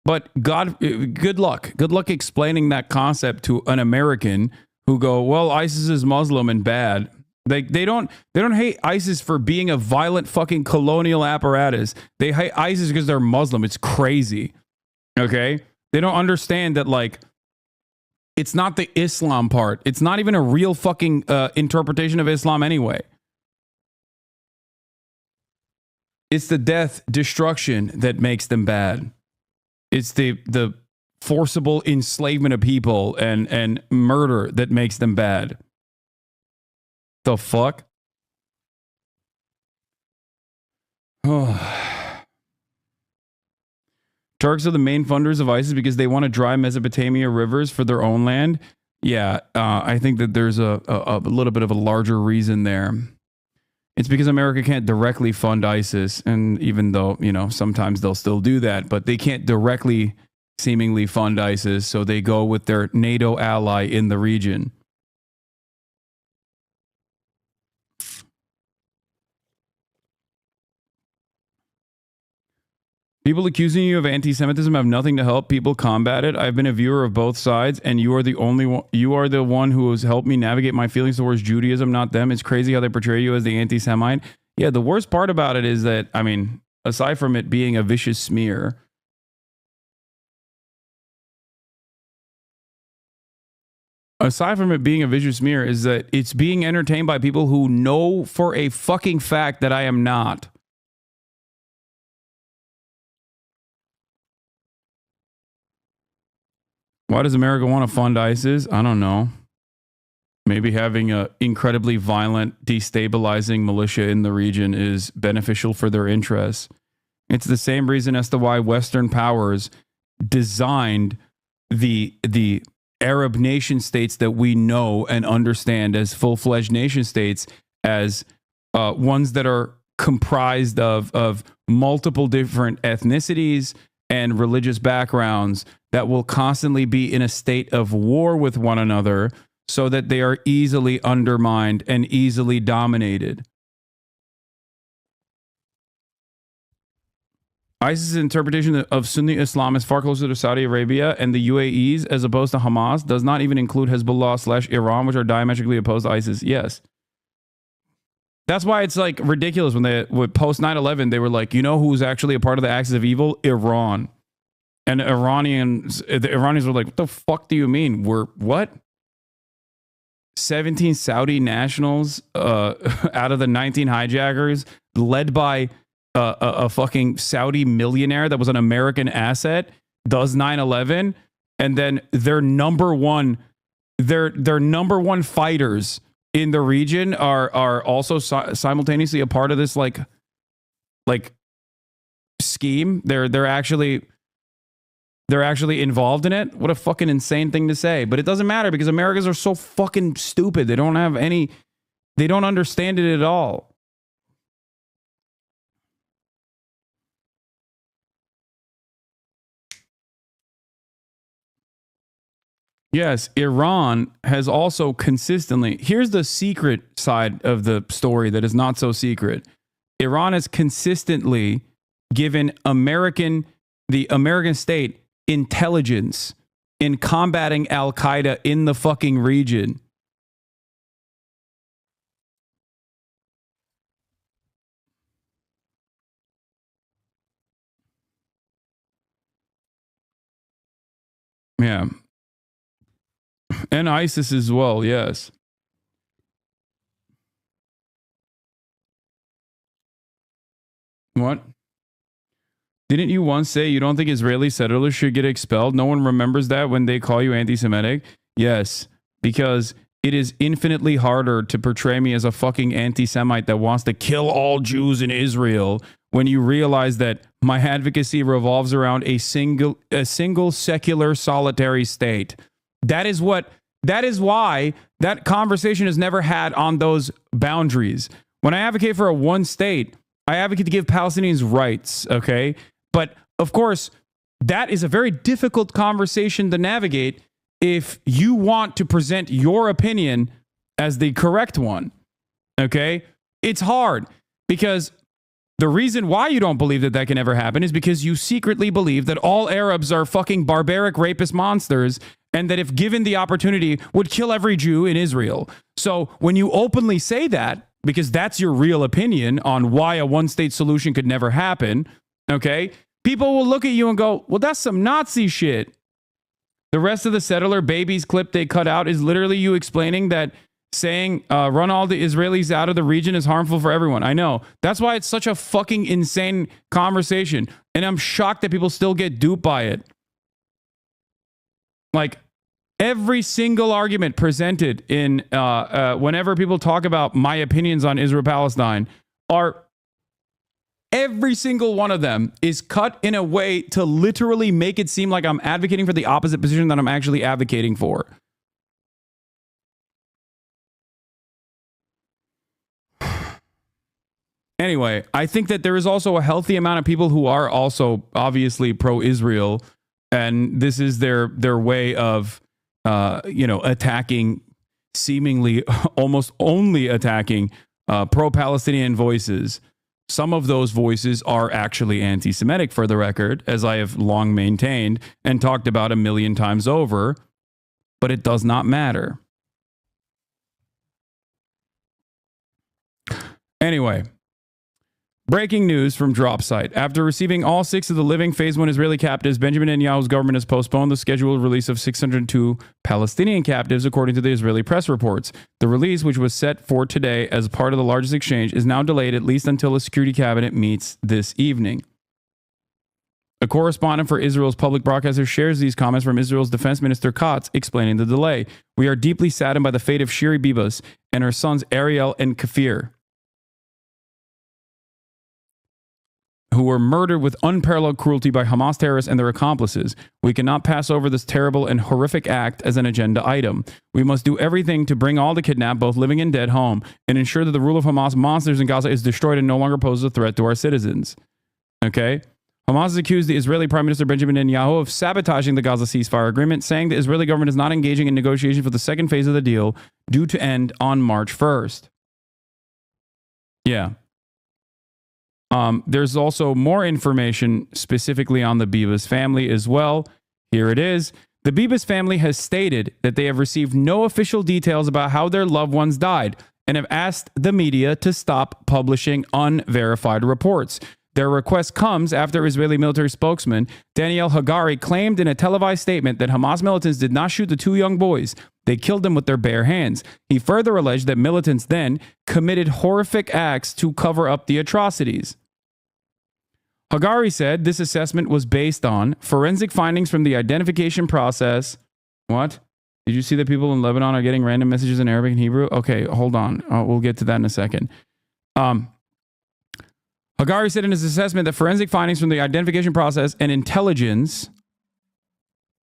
But good luck explaining that concept to an American who go, well, ISIS is Muslim and bad. They don't hate ISIS for being a violent fucking colonial apparatus. They hate ISIS because they're Muslim. It's crazy. Okay? They don't understand that, like, it's not the Islam part. It's not even a real fucking interpretation of Islam anyway. It's the death, destruction that makes them bad. It's the forcible enslavement of people and murder that makes them bad. The fuck? Turks are the main funders of ISIS because they want to dry Mesopotamia rivers for their own land. Yeah, I think that there's a little bit of a larger reason there. It's because America can't directly fund ISIS, and even though, you know, sometimes they'll still do that, but they can't directly seemingly fund ISIS, so they go with their NATO ally in the region. People accusing you of anti-Semitism have nothing to help people combat it. I've been a viewer of both sides, and you are the only one. You are the one who has helped me navigate my feelings towards Judaism, not them. It's crazy how they portray you as the anti-Semite. Yeah, the worst part about it is that, I mean, aside from it being a vicious smear, is that it's being entertained by people who know for a fucking fact that I am not. Why does America want to fund ISIS? I don't know. Maybe having an incredibly violent, destabilizing militia in the region is beneficial for their interests. It's the same reason as to why Western powers designed the Arab nation states that we know and understand as full-fledged nation states as ones that are comprised of multiple different ethnicities and religious backgrounds that will constantly be in a state of war with one another so that they are easily undermined and easily dominated. ISIS's interpretation of Sunni Islam is far closer to Saudi Arabia and the UAE's as opposed to Hamas, does not even include Hezbollah/Iran, which are diametrically opposed to ISIS. Yes. That's why it's like ridiculous when they, with post 9/11, they were like, you know who's actually a part of the axis of evil? Iran. And the Iranians were like, what the fuck do you mean? We're what? 17 Saudi nationals out of the 19 hijackers, led by a fucking Saudi millionaire that was an American asset, does 9/11, and then their number one fighters in the region are also simultaneously a part of this like scheme. They're actually involved in it. What a fucking insane thing to say. But it doesn't matter because Americans are so fucking stupid. They don't understand it at all. Yes, Iran has also consistently, here's the secret side of the story that is not so secret. Iran has consistently given the American state intelligence in combating Al-Qaeda in the fucking region. Yeah. And ISIS as well, yes. What? Didn't you once say you don't think Israeli settlers should get expelled? No one remembers that when they call you anti-Semitic? Yes, because it is infinitely harder to portray me as a fucking anti-Semite that wants to kill all Jews in Israel when you realize that my advocacy revolves around a single secular solitary state. That is why that conversation is never had on those boundaries. When I advocate for a one state, I advocate to give Palestinians rights, okay? But of course, that is a very difficult conversation to navigate if you want to present your opinion as the correct one, okay? It's hard because The reason why you don't believe that that can ever happen is because you secretly believe that all Arabs are fucking barbaric rapist monsters and that if given the opportunity would kill every Jew in Israel. So when you openly say that, because that's your real opinion on why a one-state solution could never happen, okay, people will look at you and go, well, that's some Nazi shit. The rest of the settler babies clip they cut out is literally you explaining that saying run all the Israelis out of the region is harmful for everyone. I know. That's why it's such a fucking insane conversation. And I'm shocked that people still get duped by it. Like, every single argument presented in whenever people talk about my opinions on Israel-Palestine are every single one of them is cut in a way to literally make it seem like I'm advocating for the opposite position that I'm actually advocating for. Anyway, I think that there is also a healthy amount of people who are also obviously pro-Israel, and this is their way of attacking, seemingly almost only attacking pro-Palestinian voices. Some of those voices are actually anti-Semitic, for the record, as I have long maintained and talked about a million times over, but it does not matter. Anyway, breaking news from DropSite. After receiving all 6 of the living Phase 1 Israeli captives, Benjamin Netanyahu's government has postponed the scheduled release of 602 Palestinian captives, according to the Israeli press reports. The release, which was set for today as part of the largest exchange, is now delayed at least until the Security Cabinet meets this evening. A correspondent for Israel's public broadcaster shares these comments from Israel's Defense Minister Katz, explaining the delay. We are deeply saddened by the fate of Shiri Bibas and her sons Ariel and Kafir, who were murdered with unparalleled cruelty by Hamas terrorists and their accomplices. We cannot pass over this terrible and horrific act as an agenda item. We must do everything to bring all the kidnapped, both living and dead, home and ensure that the rule of Hamas monsters in Gaza is destroyed and no longer poses a threat to our citizens. Okay? Hamas has accused the Israeli Prime Minister Benjamin Netanyahu of sabotaging the Gaza ceasefire agreement, saying the Israeli government is not engaging in negotiations for the second phase of the deal, due to end on March 1st. Yeah. There's also more information specifically on the Bibas family as well. Here it is. The Bibas family has stated that they have received no official details about how their loved ones died and have asked the media to stop publishing unverified reports. Their request comes after Israeli military spokesman Daniel Hagari claimed in a televised statement that Hamas militants did not shoot the 2 young boys. They killed them with their bare hands. He further alleged that militants then committed horrific acts to cover up the atrocities. Hagari said this assessment was based on forensic findings from the identification process. What? Did you see that people in Lebanon are getting random messages in Arabic and Hebrew? Okay, hold on. We'll get to that in a second. Hagari said in his assessment that forensic findings from the identification process and intelligence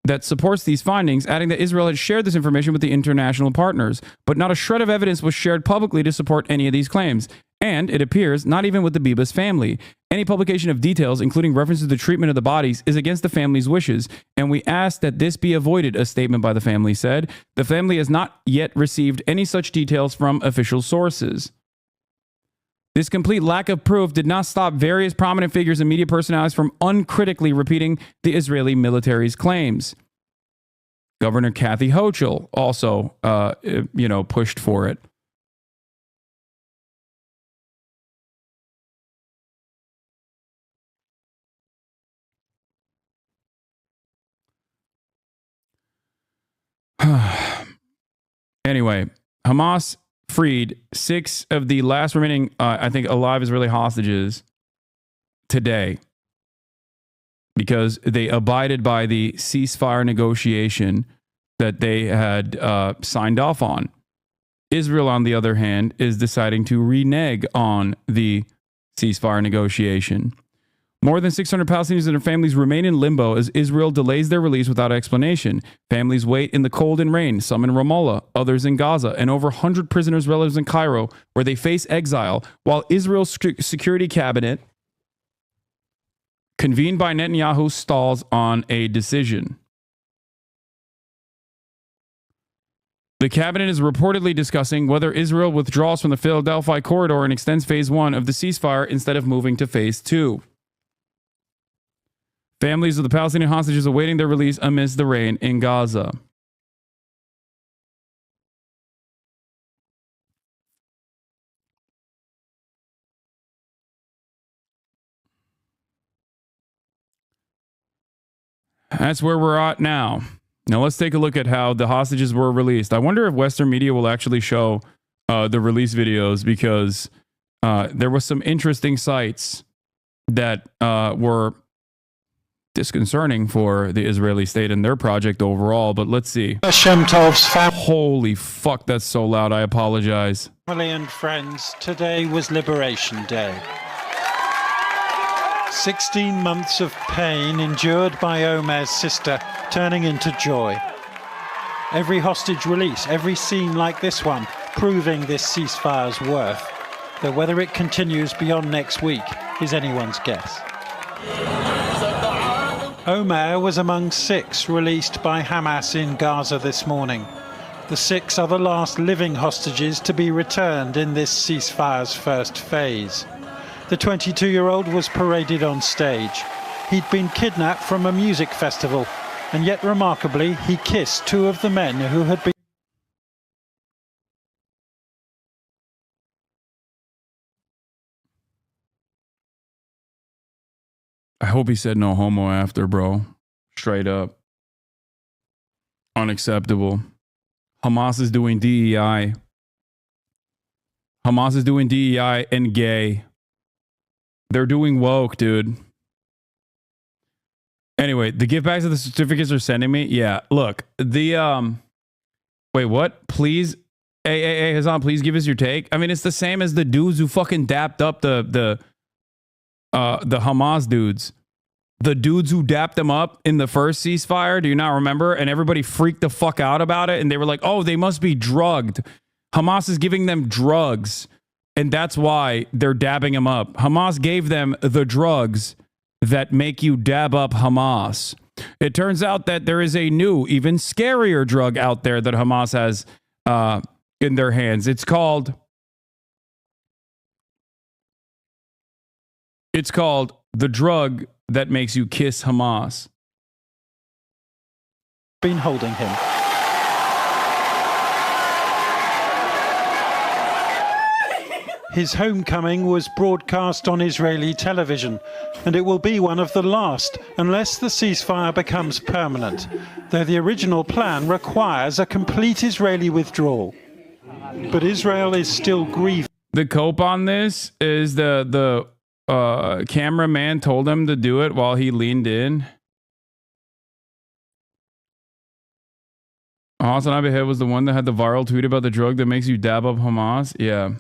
that supports these findings, adding that Israel had shared this information with the international partners, but not a shred of evidence was shared publicly to support any of these claims. And, it appears, not even with the Bibas family. Any publication of details, including references to the treatment of the bodies, is against the family's wishes, and we ask that this be avoided, a statement by the family said. The family has not yet received any such details from official sources. This complete lack of proof did not stop various prominent figures and media personalities from uncritically repeating the Israeli military's claims. Governor Kathy Hochul also, pushed for it. Anyway, Hamas freed 6 of the last remaining, alive Israeli hostages today because they abided by the ceasefire negotiation that they had signed off on. Israel, on the other hand, is deciding to renege on the ceasefire negotiation. More than 600 Palestinians and their families remain in limbo as Israel delays their release without explanation. Families wait in the cold and rain, some in Ramallah, others in Gaza, and over 100 prisoners' relatives in Cairo, where they face exile, while Israel's security cabinet, convened by Netanyahu, stalls on a decision. The cabinet is reportedly discussing whether Israel withdraws from the Philadelphia corridor and extends phase 1 of the ceasefire instead of moving to phase 2. Families of the Palestinian hostages awaiting their release amidst the rain in Gaza. That's where we're at now. Now let's take a look at how the hostages were released. I wonder if Western media will actually show the release videos, because there was some interesting sites that were disconcerting for the Israeli state and their project overall. But let's see. Shemtov's Holy fuck, that's so loud. I apologize. family and friends, today was Liberation Day. 16 months of pain endured by Omer's sister turning into joy. Every hostage release, every scene like this one, proving this ceasefire's worth. Though whether it continues beyond next week is anyone's guess. Omer was among 6 released by Hamas in Gaza this morning. The 6 are the last living hostages to be returned in this ceasefire's first phase. The 22-year-old was paraded on stage. He'd been kidnapped from a music festival, and yet remarkably, he kissed 2 of the men who had been... I hope he said no homo after, bro. Straight up. Unacceptable. Hamas is doing DEI. Hamas is doing DEI and gay. They're doing woke, dude. Anyway, the gift bags of the certificates are sending me. Yeah, look, the wait, what? Please, hey, Hassan, please give us your take. I mean, it's the same as the dudes who fucking dapped up the Hamas dudes. The dudes who dapped them up in the first ceasefire, do you not remember? And everybody freaked the fuck out about it, and they were like, "Oh, they must be drugged. Hamas is giving them drugs." And that's why they're dabbing him up. Hamas gave them the drugs that make you dab up Hamas. It turns out that there is a new, even scarier drug out there that Hamas has in their hands. It's called the drug that makes you kiss Hamas. been holding him. His homecoming was broadcast on Israeli television, and it will be one of the last unless the ceasefire becomes permanent, though the original plan requires a complete Israeli withdrawal. But Israel is still grieving. The cope on this is the cameraman told him to do it while he leaned in. Hasanabi head was the one that had the viral tweet about the drug that makes you dab up Hamas. Yeah.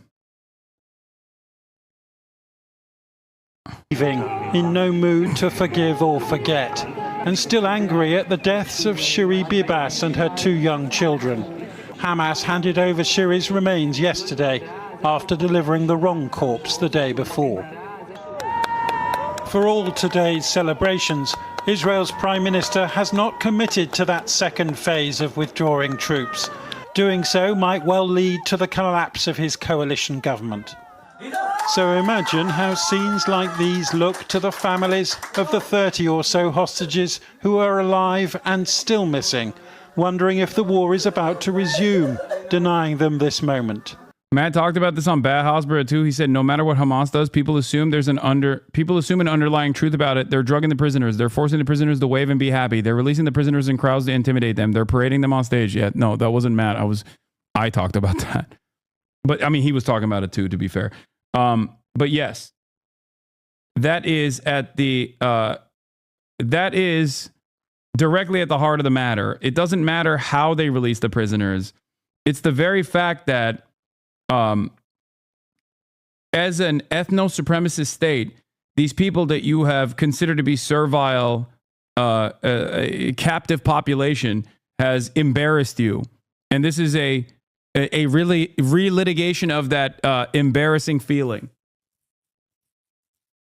In no mood to forgive or forget, and still angry at the deaths of Shiri Bibas and her 2 young children. Hamas handed over Shiri's remains yesterday after delivering the wrong corpse the day before. For all today's celebrations, Israel's Prime Minister has not committed to that second phase of withdrawing troops. Doing so might well lead to the collapse of his coalition government. So imagine how scenes like these look to the families of the 30 or so hostages who are alive and still missing, wondering if the war is about to resume, denying them this moment. Matt talked about this on Bad Hospital too. He said no matter what Hamas does, people assume an underlying truth about it. They're drugging the prisoners. They're forcing the prisoners to wave and be happy. They're releasing the prisoners in crowds to intimidate them. They're parading them on stage. Yeah, no, that wasn't Matt. I talked about that. But I mean, he was talking about it too, to be fair. But yes, that is directly at the heart of the matter. It doesn't matter how they release the prisoners. It's the very fact that as an ethno-supremacist state, these people that you have considered to be servile, a captive population has embarrassed you. And this is a really relitigation of that embarrassing feeling.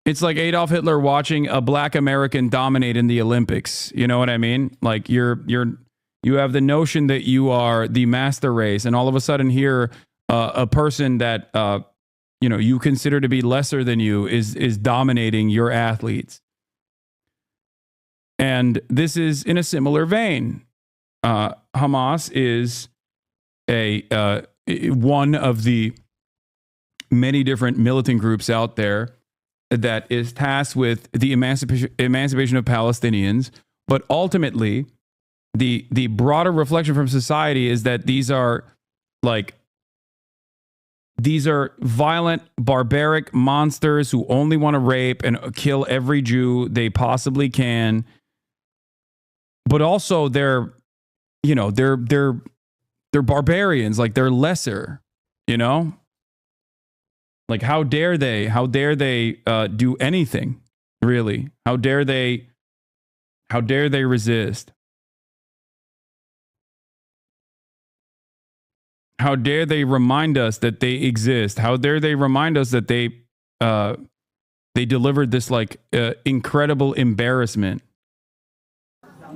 It's like Adolf Hitler watching a black American dominate in the Olympics. You know what I mean? Like you're You have the notion that you are the master race, and all of a sudden here, a person that you consider to be lesser than you is dominating your athletes. And this is in a similar vein. Hamas is one of the many different militant groups out there that is tasked with the emancipation of Palestinians. But ultimately, the broader reflection from society is that these are violent, barbaric monsters who only want to rape and kill every Jew they possibly can. But also they're barbarians, like they're lesser, Like how dare they do anything, really? How dare they resist? How dare they remind us that they exist? How dare they remind us that they delivered this incredible embarrassment?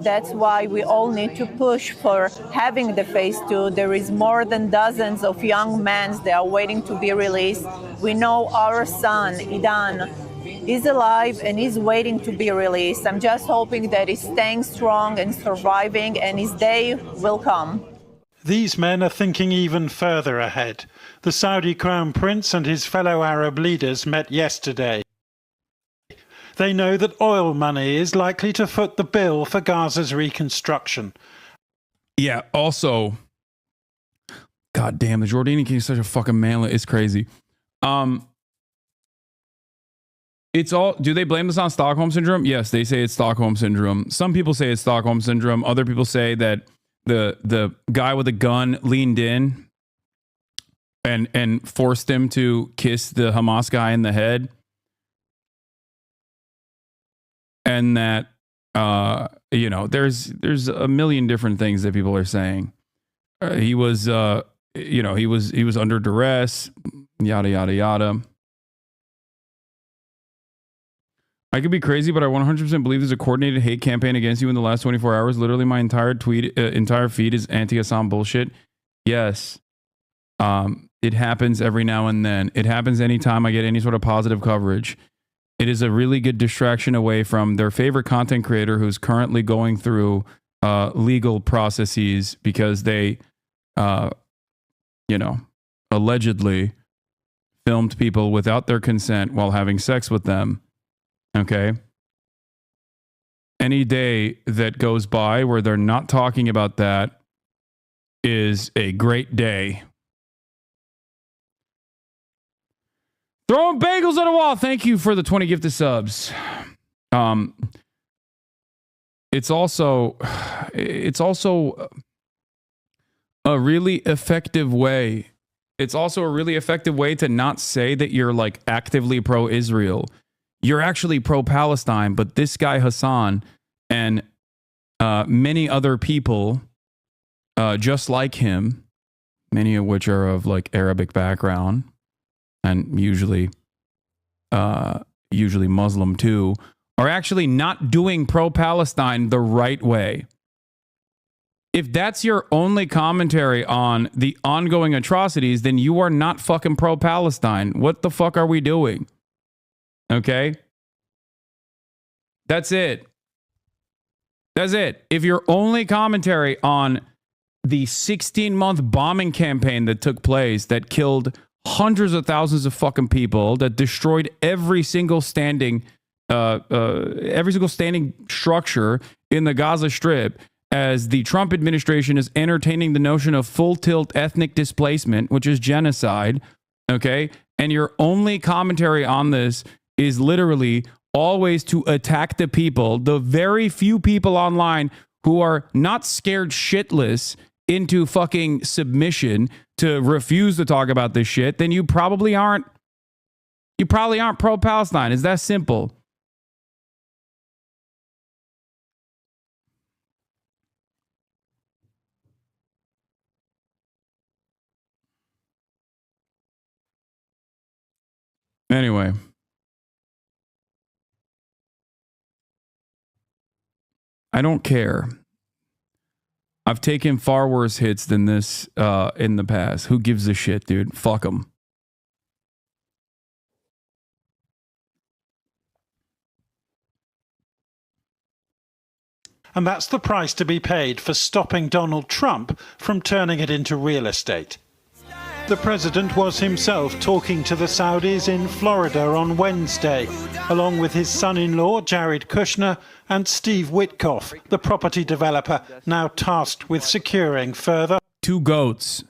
That's why we all need to push for having the phase 2. There is more than dozens of young men that are waiting to be released. We know our son, Idan, is alive and is waiting to be released. I'm just hoping that he's staying strong and surviving, and his day will come. These men are thinking even further ahead. The Saudi Crown Prince and his fellow Arab leaders met yesterday. They know that oil money is likely to foot the bill for Gaza's reconstruction. Yeah, also, God damn, the Jordanian king is such a fucking manlet. It's crazy. It's all, do they blame this on Stockholm Syndrome? Yes, they say it's Stockholm Syndrome. Some people say it's Stockholm Syndrome. Other people say that the guy with a gun leaned in and forced him to kiss the Hamas guy in the head. And that, there's a million different things that people are saying. He was under duress, yada, yada, yada. I could be crazy, but I 100% believe there's a coordinated hate campaign against you in the last 24 hours. Literally, my entire entire feed is anti-Assam bullshit. Yes. It happens every now and then. It happens anytime I get any sort of positive coverage. It is a really good distraction away from their favorite content creator who's currently going through legal processes because they, allegedly filmed people without their consent while having sex with them. Okay. Any day that goes by where they're not talking about that is a great day. Throwing bagels at a wall. Thank you for the 20 gifted subs. It's also a really effective way. It's also a really effective way to not say that you're actively pro-Israel. You're actually pro-Palestine, but this guy Hassan and many other people just like him, many of which are of Arabic background, and usually Muslim too, are actually not doing pro-Palestine the right way. If that's your only commentary on the ongoing atrocities, then you are not fucking pro-Palestine. What the fuck are we doing? Okay? That's it. That's it. If your only commentary on the 16-month bombing campaign that took place that killed hundreds of thousands of fucking people, that destroyed every single standing structure in the Gaza Strip, as the Trump administration is entertaining the notion of full tilt ethnic displacement, which is genocide, okay? And your only commentary on this is literally always to attack the people, the very few people online who are not scared shitless into fucking submission to refuse to talk about this shit, then you probably aren't pro-Palestine. It's that simple. Anyway. I don't care. I've taken far worse hits than this in the past. Who gives a shit, dude? Fuck them. And that's the price to be paid for stopping Donald Trump from turning it into real estate. The president was himself talking to the Saudis in Florida on Wednesday, along with his son-in-law, Jared Kushner, and Steve Witkoff, the property developer now tasked with securing further. Two goats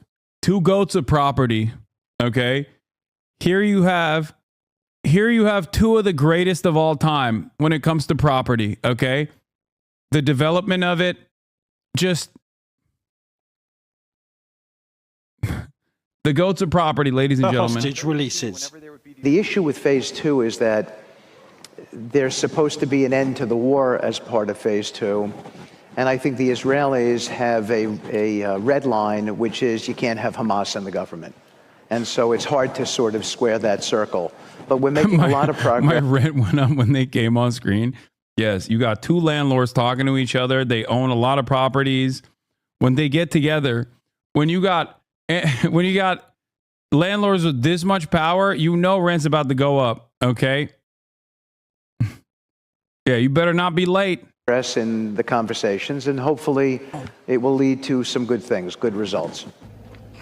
of property. Okay. Here you have two of the greatest of all time when it comes to property. Okay. The development of it, just the goats of property, ladies and gentlemen. Hostage releases. The issue with phase 2 is that there's supposed to be an end to the war as part of phase 2. And I think the Israelis have a red line, which is you can't have Hamas in the government. And so it's hard to sort of square that circle. But we're making a lot of progress. My rent went up when they came on screen. Yes, you got two landlords talking to each other. They own a lot of properties. When they get together, when you got landlords with this much power, you know rent's about to go up, okay? Yeah, you better not be late. In the conversations, and hopefully it will lead to some good things, good results.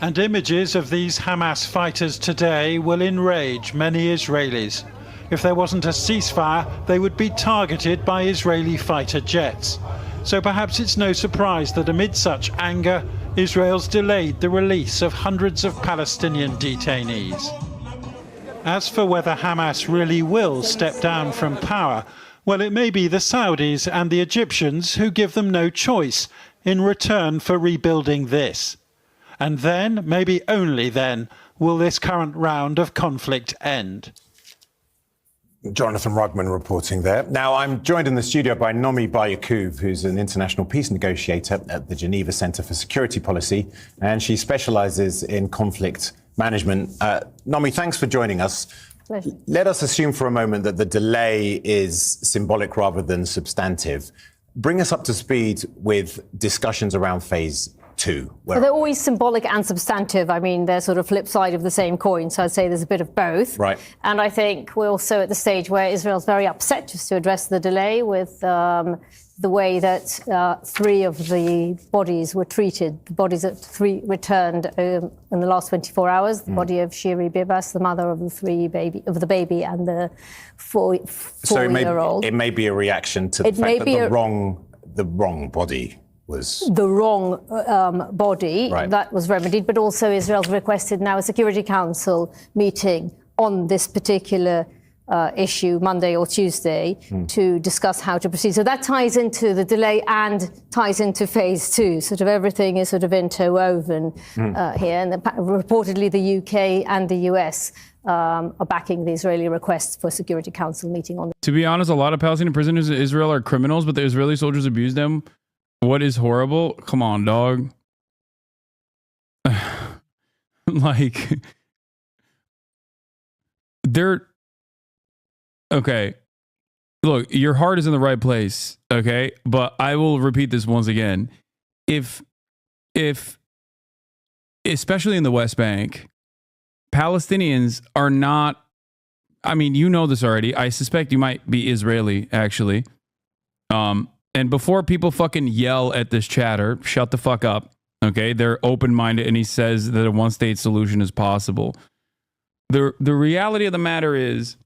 And images of these Hamas fighters today will enrage many Israelis. If there wasn't a ceasefire, they would be targeted by Israeli fighter jets. So perhaps it's no surprise that amid such anger, Israel's delayed the release of hundreds of Palestinian detainees. As for whether Hamas really will step down from power, well, it may be the Saudis and the Egyptians who give them no choice in return for rebuilding this. And then, maybe only then, will this current round of conflict end. Jonathan Rugman reporting there. Now, I'm joined in the studio by Nomi Bayakouv, who's an international peace negotiator at the Geneva Centre for Security Policy, and she specialises in conflict management. Nomi, thanks for joining us. Pleasure. Let us assume for a moment that the delay is symbolic rather than substantive. Bring us up to speed with discussions around phase 2. Well, they're always symbolic and substantive. I mean, they're sort of flip side of the same coin. So I'd say there's a bit of both. Right. And I think we're also at the stage where Israel's very upset, just to address the delay, with the way that 3 of the bodies were treated. The bodies that 3 returned in the last 24 hours. The body of Shiri Bibas, the mother of the baby, and the 4-year-old. So it may be a reaction to the fact that the wrong body was the wrong body. Right. That was remedied, but also Israel's requested now a Security Council meeting on this particular issue, Monday or Tuesday, to discuss how to proceed. So that ties into the delay and ties into phase 2. Sort of everything is sort of interwoven here. And reportedly the UK and the US are backing the Israeli requests for a Security Council meeting on. To be honest, a lot of Palestinian prisoners in Israel are criminals, but the Israeli soldiers abuse them. What is horrible? Come on, dog. Like, they're okay. Look, your heart is in the right place, okay? But I will repeat this once again. If especially in the West Bank, Palestinians are not, I mean, you know this already. I suspect you might be Israeli, actually. And before people fucking yell at this chatter, shut the fuck up. Okay, they're open-minded, and he says that a one-state solution is possible. The reality of the matter is,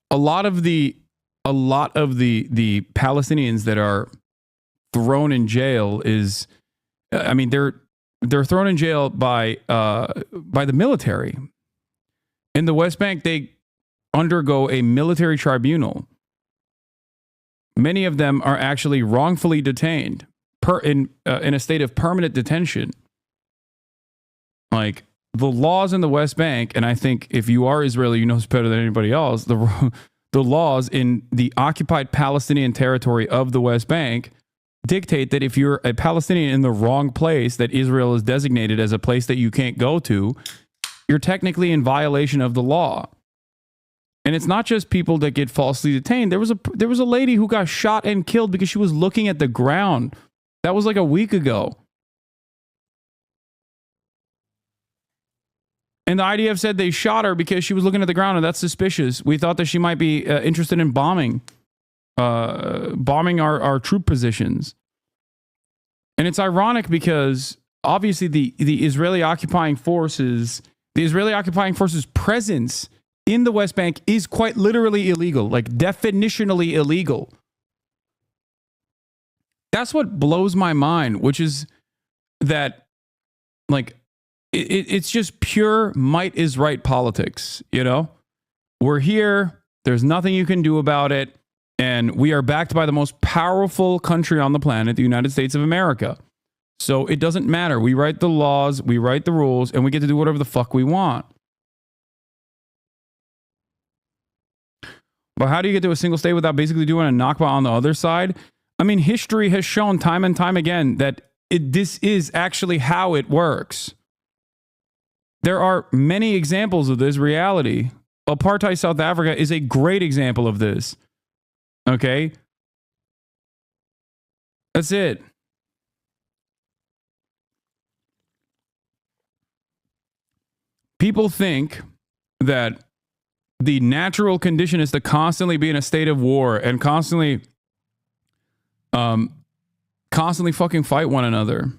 a lot of the Palestinians that are thrown in jail is, I mean, they're thrown in jail by the military. In the West Bank, they undergo a military tribunal. Many of them are actually wrongfully detained in a state of permanent detention. Like, the laws in the West Bank, and I think if you are Israeli, you know this better than anybody else, the laws in the occupied Palestinian territory of the West Bank dictate that if you're a Palestinian in the wrong place that Israel has designated as a place that you can't go to, you're technically in violation of the law. And it's not just people that get falsely detained. There was a lady who got shot and killed because she was looking at the ground. That was like a week ago. And the IDF said they shot her because she was looking at the ground, and that's suspicious. We thought that she might be interested in bombing our troop positions. And it's ironic because obviously the Israeli occupying forces presence in the West Bank is quite literally illegal, like definitionally illegal. That's what blows my mind, which is that, like, it's just pure might is right politics, you know? We're here, there's nothing you can do about it, and we are backed by the most powerful country on the planet, the United States of America. So it doesn't matter. We write the laws, we write the rules, and we get to do whatever the fuck we want. But how do you get to a single state without basically doing a Nakba on the other side? I mean, history has shown time and time again that this is actually how it works. There are many examples of this reality. Apartheid South Africa is a great example of this. Okay? That's it. People think that the natural condition is to constantly be in a state of war and constantly fucking fight one another.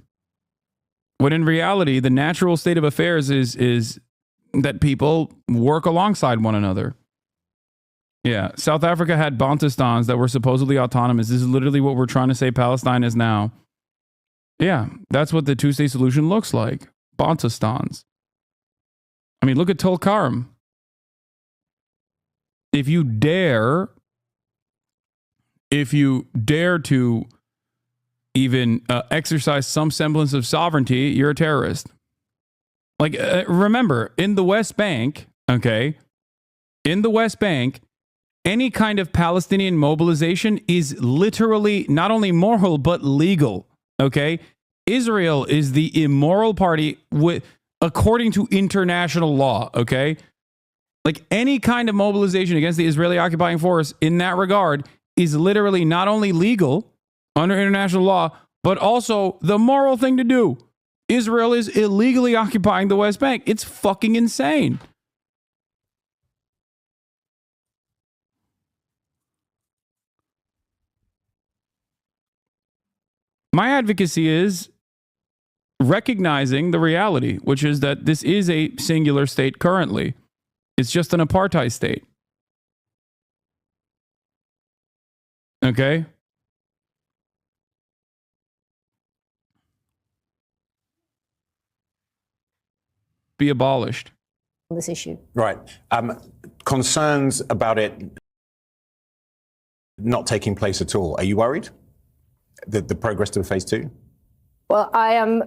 When in reality, the natural state of affairs is that people work alongside one another. Yeah, South Africa had Bantustans that were supposedly autonomous. This is literally what we're trying to say Palestine is now. Yeah, that's what the two-state solution looks like. Bantustans. I mean, look at Tulkarm. If you dare to even exercise some semblance of sovereignty, you're a terrorist. Like, remember, in the West Bank, okay, in the West Bank, any kind of Palestinian mobilization is literally not only moral, but legal, okay? Israel is the immoral party according to international law, okay? Like, any kind of mobilization against the Israeli occupying force in that regard is literally not only legal under international law, but also the moral thing to do. Israel is illegally occupying the West Bank. It's fucking insane. My advocacy is recognizing the reality, which is that this is a singular state currently. It's just an apartheid state. Okay? Be abolished. This issue. Right. Concerns about it not taking place at all. Are you worried? The progress to phase 2? Well, I am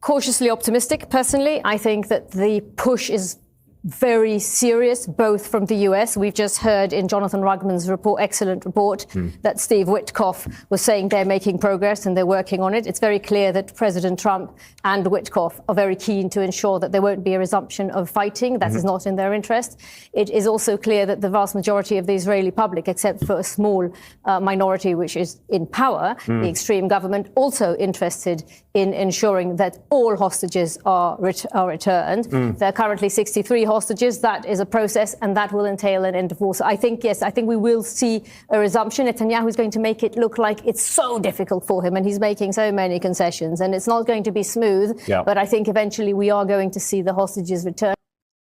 cautiously optimistic, personally. I think that the push is very serious, both from the US. We've just heard in Jonathan Rugman's report, excellent report, that Steve Witkoff was saying they're making progress and they're working on it. It's very clear that President Trump and Witkoff are very keen to ensure that there won't be a resumption of fighting. That is not in their interest. It is also clear that the vast majority of the Israeli public, except for a small minority which is in power, the extreme government, also interested in ensuring that all hostages are returned. There are currently 63 hostages. That is a process, and that will entail an end of war. So I think, yes, I think we will see a resumption. Netanyahu is going to make it look like it's so difficult for him, and he's making so many concessions, and it's not going to be smooth. Yeah. But I think eventually we are going to see the hostages return.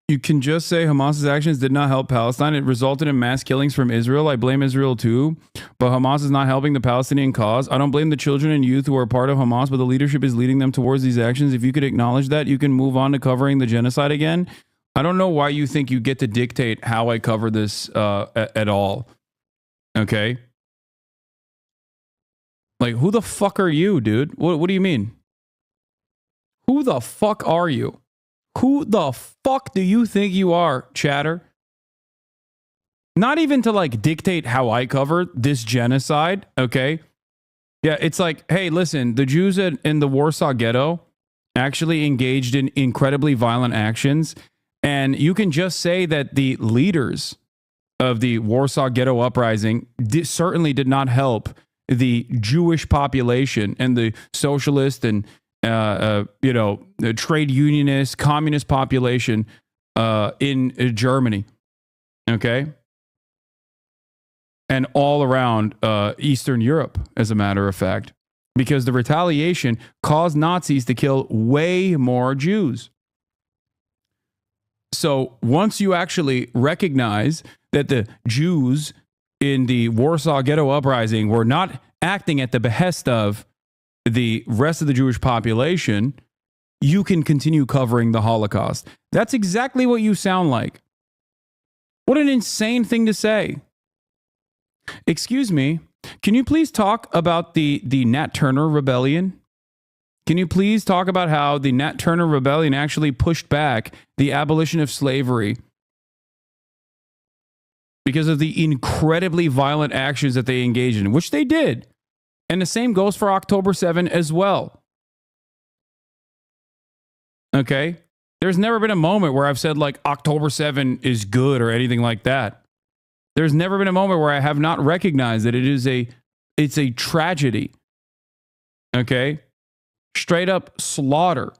You can just say Hamas's actions did not help Palestine. It resulted in mass killings from Israel. I blame Israel too, but Hamas is not helping the Palestinian cause. I don't blame the children and youth who are part of Hamas, but the leadership is leading them towards these actions. If you could acknowledge that, you can move on to covering the genocide again. I don't know why you think you get to dictate how I cover this at all. Okay? Like, who the fuck are you, dude? What do you mean? Who the fuck are you? Who the fuck do you think you are, chatter? Not even to like dictate how I cover this genocide, okay? Yeah, it's like, hey, listen, the Jews in the Warsaw Ghetto actually engaged in incredibly violent actions. And you can just say that the leaders of the Warsaw Ghetto Uprising certainly did not help the Jewish population and the socialist and the trade unionist, communist population in Germany. Okay. And all around Eastern Europe, as a matter of fact, because the retaliation caused Nazis to kill way more Jews. So once you actually recognize that the Jews in the Warsaw Ghetto Uprising were not acting at the behest of the rest of the Jewish population, you can continue covering the Holocaust. That's exactly what you sound like. What an insane thing to say. Excuse me, can you please talk about the Nat Turner Rebellion? Can you please talk about how the Nat Turner Rebellion actually pushed back the abolition of slavery because of the incredibly violent actions that they engaged in, which they did. And the same goes for October 7 as well. Okay? There's never been a moment where I've said like October 7 is good or anything like that. There's never been a moment where I have not recognized that it's a tragedy. Okay? Straight up slaughter.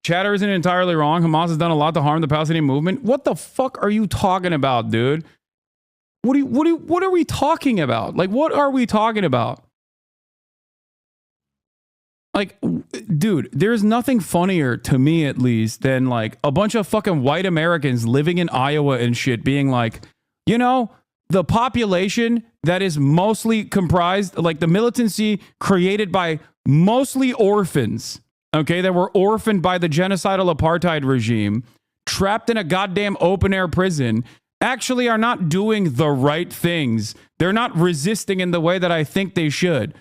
Chatter isn't entirely wrong. Hamas has done a lot to harm the Palestinian movement. What the fuck are you talking about, dude? What are we talking about? Like, what are we talking about? Like, dude, there's nothing funnier to me, at least, than like a bunch of fucking white Americans living in Iowa and shit being like, you know, the population that is mostly comprised, like the militancy created by mostly orphans, okay, that were orphaned by the genocidal apartheid regime, trapped in a goddamn open air prison, actually are not doing the right things. They're not resisting in the way that I think they should.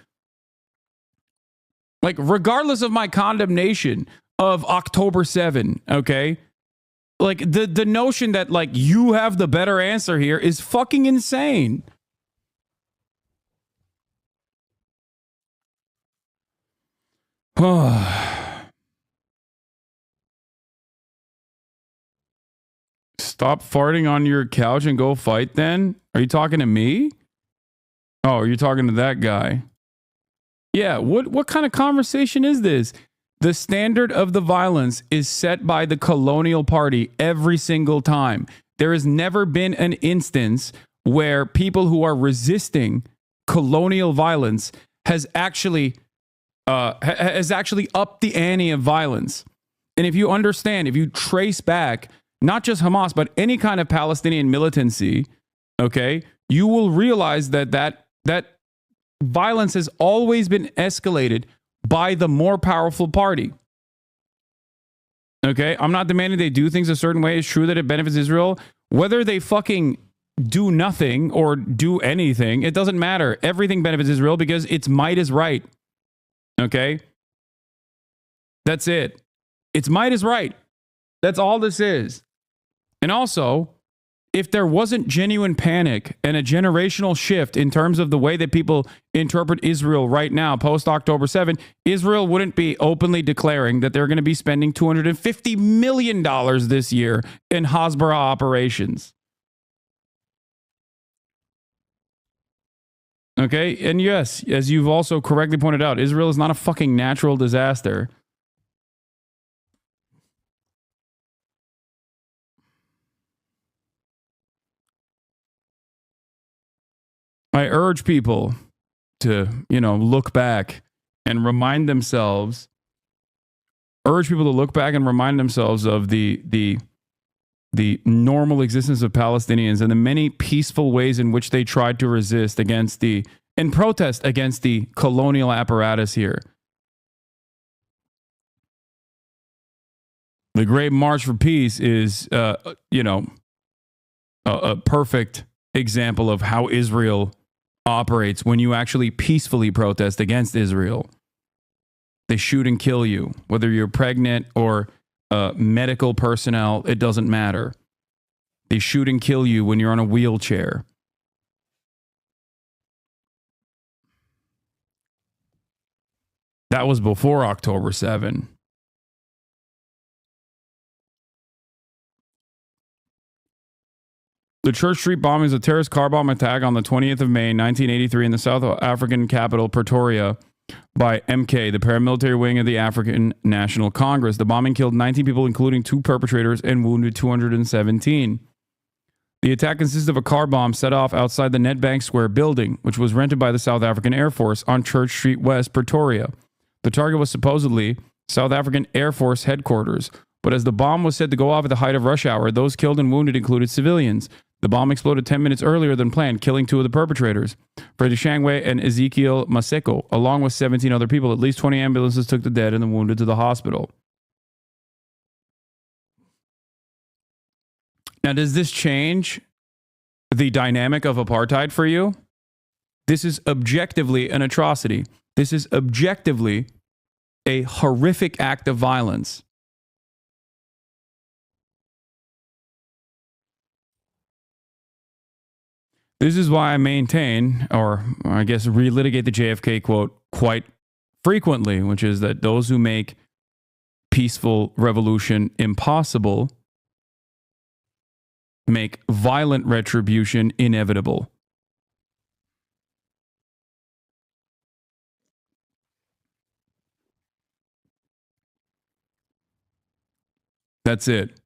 Like, regardless of my condemnation of October 7, okay? Like, the notion that, like, you have the better answer here is fucking insane. Stop farting on your couch and go fight then? Are you talking to me? Oh, are you talking to that guy? Yeah, what kind of conversation is this? The standard of the violence is set by the colonial party every single time. There has never been an instance where people who are resisting colonial violence has actually upped the ante of violence. And if you understand, if you trace back not just Hamas, but any kind of Palestinian militancy, okay, you will realize that violence has always been escalated by the more powerful party. Okay, I'm not demanding they do things a certain way. It's true that it benefits Israel. Whether they fucking do nothing or do anything, it doesn't matter. Everything benefits Israel because its might is right. Okay? That's it. Its might is right. That's all this is. And also, if there wasn't genuine panic and a generational shift in terms of the way that people interpret Israel right now, post October 7, Israel wouldn't be openly declaring that they're going to be spending $250 million this year in Hasbara operations. Okay, and yes, as you've also correctly pointed out, Israel is not a fucking natural disaster. I urge people to, look back and remind themselves, of the normal existence of Palestinians and the many peaceful ways in which they tried to resist against and protest against the colonial apparatus here. The Great March for Peace is, a perfect example of how Israel operates when you actually peacefully protest against Israel. They shoot and kill you, whether you're pregnant or medical personnel, it doesn't matter. They shoot and kill you when you're on a wheelchair. That was before October 7. The Church Street bombing is a terrorist car bomb attack on the 20th of May, 1983 in the South African capital, Pretoria, by MK, the paramilitary wing of the African National Congress. The bombing killed 19 people, including 2 perpetrators, and wounded 217. The attack consists of a car bomb set off outside the Nedbank Square building, which was rented by the South African Air Force on Church Street West, Pretoria. The target was supposedly South African Air Force headquarters, but as the bomb was said to go off at the height of rush hour, those killed and wounded included civilians. The bomb exploded 10 minutes earlier than planned, killing 2 of the perpetrators, Freddie Shangwe and Ezekiel Maseko, along with 17 other people. At least 20 ambulances took the dead and the wounded to the hospital. Now, does this change the dynamic of apartheid for you? This is objectively an atrocity. This is objectively a horrific act of violence. This is why I maintain, or I guess relitigate the JFK quote quite frequently, which is that those who make peaceful revolution impossible make violent retribution inevitable. That's it.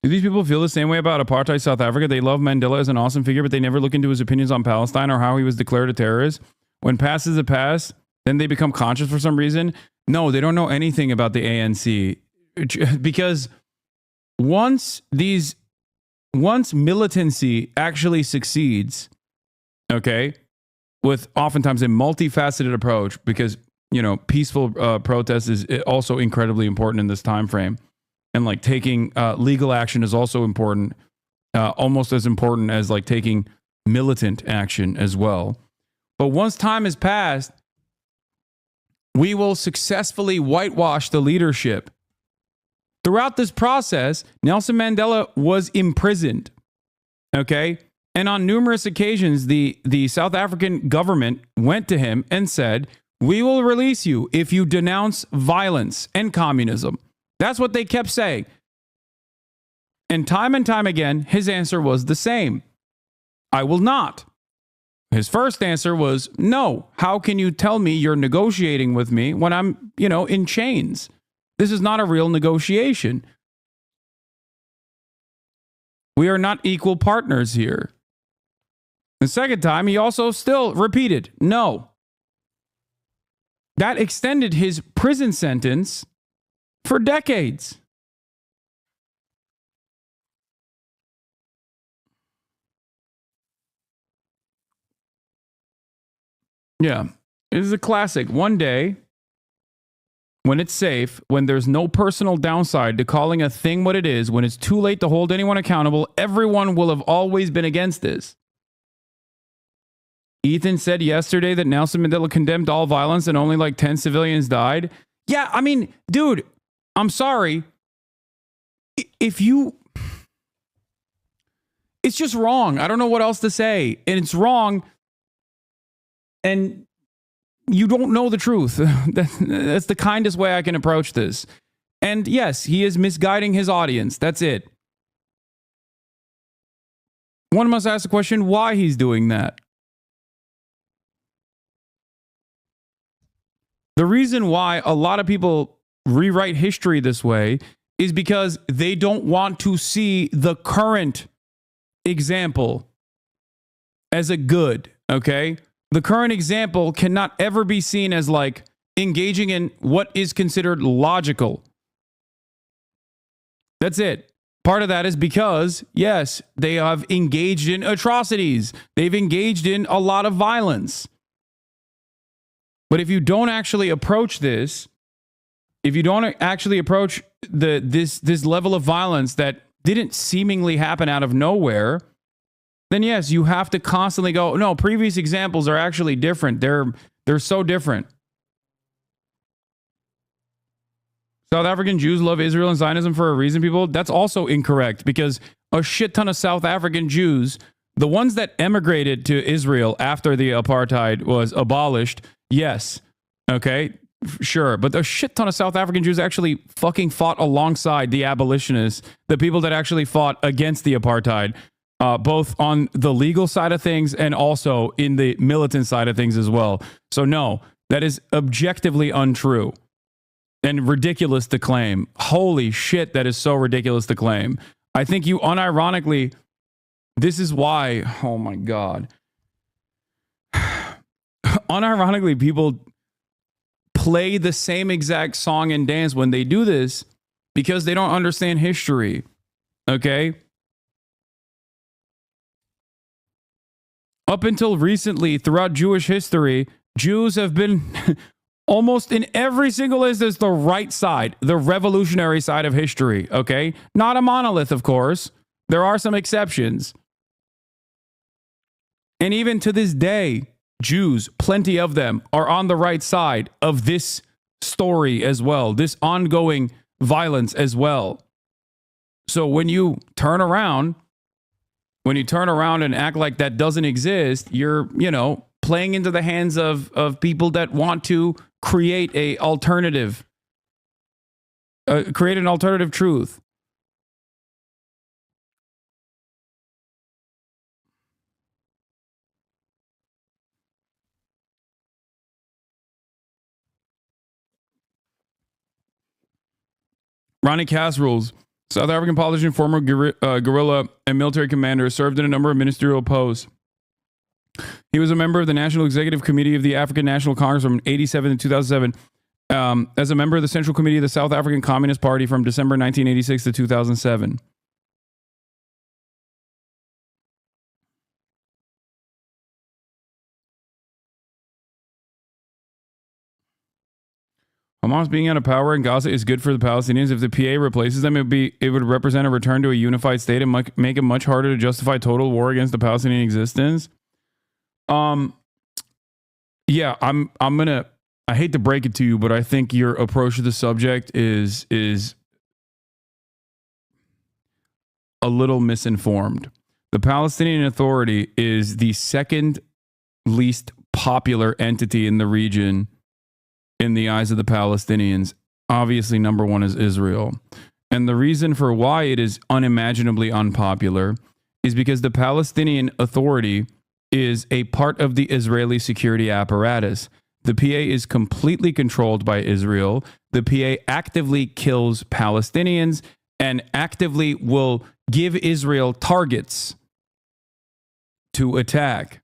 Do these people feel the same way about apartheid South Africa? They love Mandela as an awesome figure, but they never look into his opinions on Palestine or how he was declared a terrorist. When past is a past, then they become conscious for some reason. No, they don't know anything about the ANC. Because once militancy actually succeeds, okay, with oftentimes a multifaceted approach, because, you know, peaceful protest is also incredibly important in this time frame. And like taking legal action is also important, almost as important as like taking militant action as well. But once time has passed, we will successfully whitewash the leadership. Throughout this process, Nelson Mandela was imprisoned, okay? And on numerous occasions, the South African government went to him and said, "We will release you if you denounce violence and communism." That's what they kept saying. And time again, his answer was the same. "I will not." His first answer was, "No, how can you tell me you're negotiating with me when I'm, in chains? This is not a real negotiation. We are not equal partners here." The second time, he also still repeated, "No." That extended his prison sentence for decades. Yeah, it is a classic. One day, when it's safe, when there's no personal downside to calling a thing what it is, when it's too late to hold anyone accountable, everyone will have always been against this. Ethan said yesterday that Nelson Mandela condemned all violence and only like 10 civilians died. Yeah, I mean, dude, I'm sorry. It's just wrong. I don't know what else to say. And it's wrong. And you don't know the truth. That's the kindest way I can approach this. And yes, he is misguiding his audience. That's it. One must ask the question why he's doing that. The reason why a lot of people rewrite history this way is because they don't want to see the current example as a good, okay? The current example cannot ever be seen as like engaging in what is considered logical. That's it. Part of that is because, yes, they have engaged in atrocities. They've engaged in a lot of violence. But if you don't actually approach this, if you don't actually approach this level of violence that didn't seemingly happen out of nowhere, then yes, you have to constantly go, no, previous examples are actually different. They're so different. South African Jews love Israel and Zionism for a reason, people. That's also incorrect because a shit ton of South African Jews, the ones that emigrated to Israel after the apartheid was abolished, yes, okay, Sure, but a shit ton of South African Jews actually fucking fought alongside the abolitionists, the people that actually fought against the apartheid, both on the legal side of things and also in the militant side of things as well. So no, that is objectively untrue and ridiculous to claim. Holy shit, that is so ridiculous to claim. I think you unironically, this is why, oh my God. Unironically, people play the same exact song and dance when they do this because they don't understand history. Okay? Up until recently, throughout Jewish history, Jews have been almost in every single instance the right side, the revolutionary side of history. Okay? Not a monolith, of course. There are some exceptions. And even to this day, Jews, plenty of them, are on the right side of this story as well, this ongoing violence as well. So when you turn around and act like that doesn't exist, you're, playing into the hands of people that want to create an alternative truth. Ronnie Cass rules. South African politician, former guerrilla and military commander, served in a number of ministerial posts. He was a member of the National Executive Committee of the African National Congress from 1987 to 2007, as a member of the Central Committee of the South African Communist Party from December 1986 to 2007. Hamas being out of power in Gaza is good for the Palestinians. If the PA replaces them, it would represent a return to a unified state and make it much harder to justify total war against the Palestinian existence. Yeah, I hate to break it to you, but I think your approach to the subject is a little misinformed. The Palestinian Authority is the second least popular entity in the region in the eyes of the Palestinians. Obviously, number one is Israel. And the reason for why it is unimaginably unpopular is because the Palestinian Authority is a part of the Israeli security apparatus. The PA is completely controlled by Israel. The PA actively kills Palestinians and actively will give Israel targets to attack.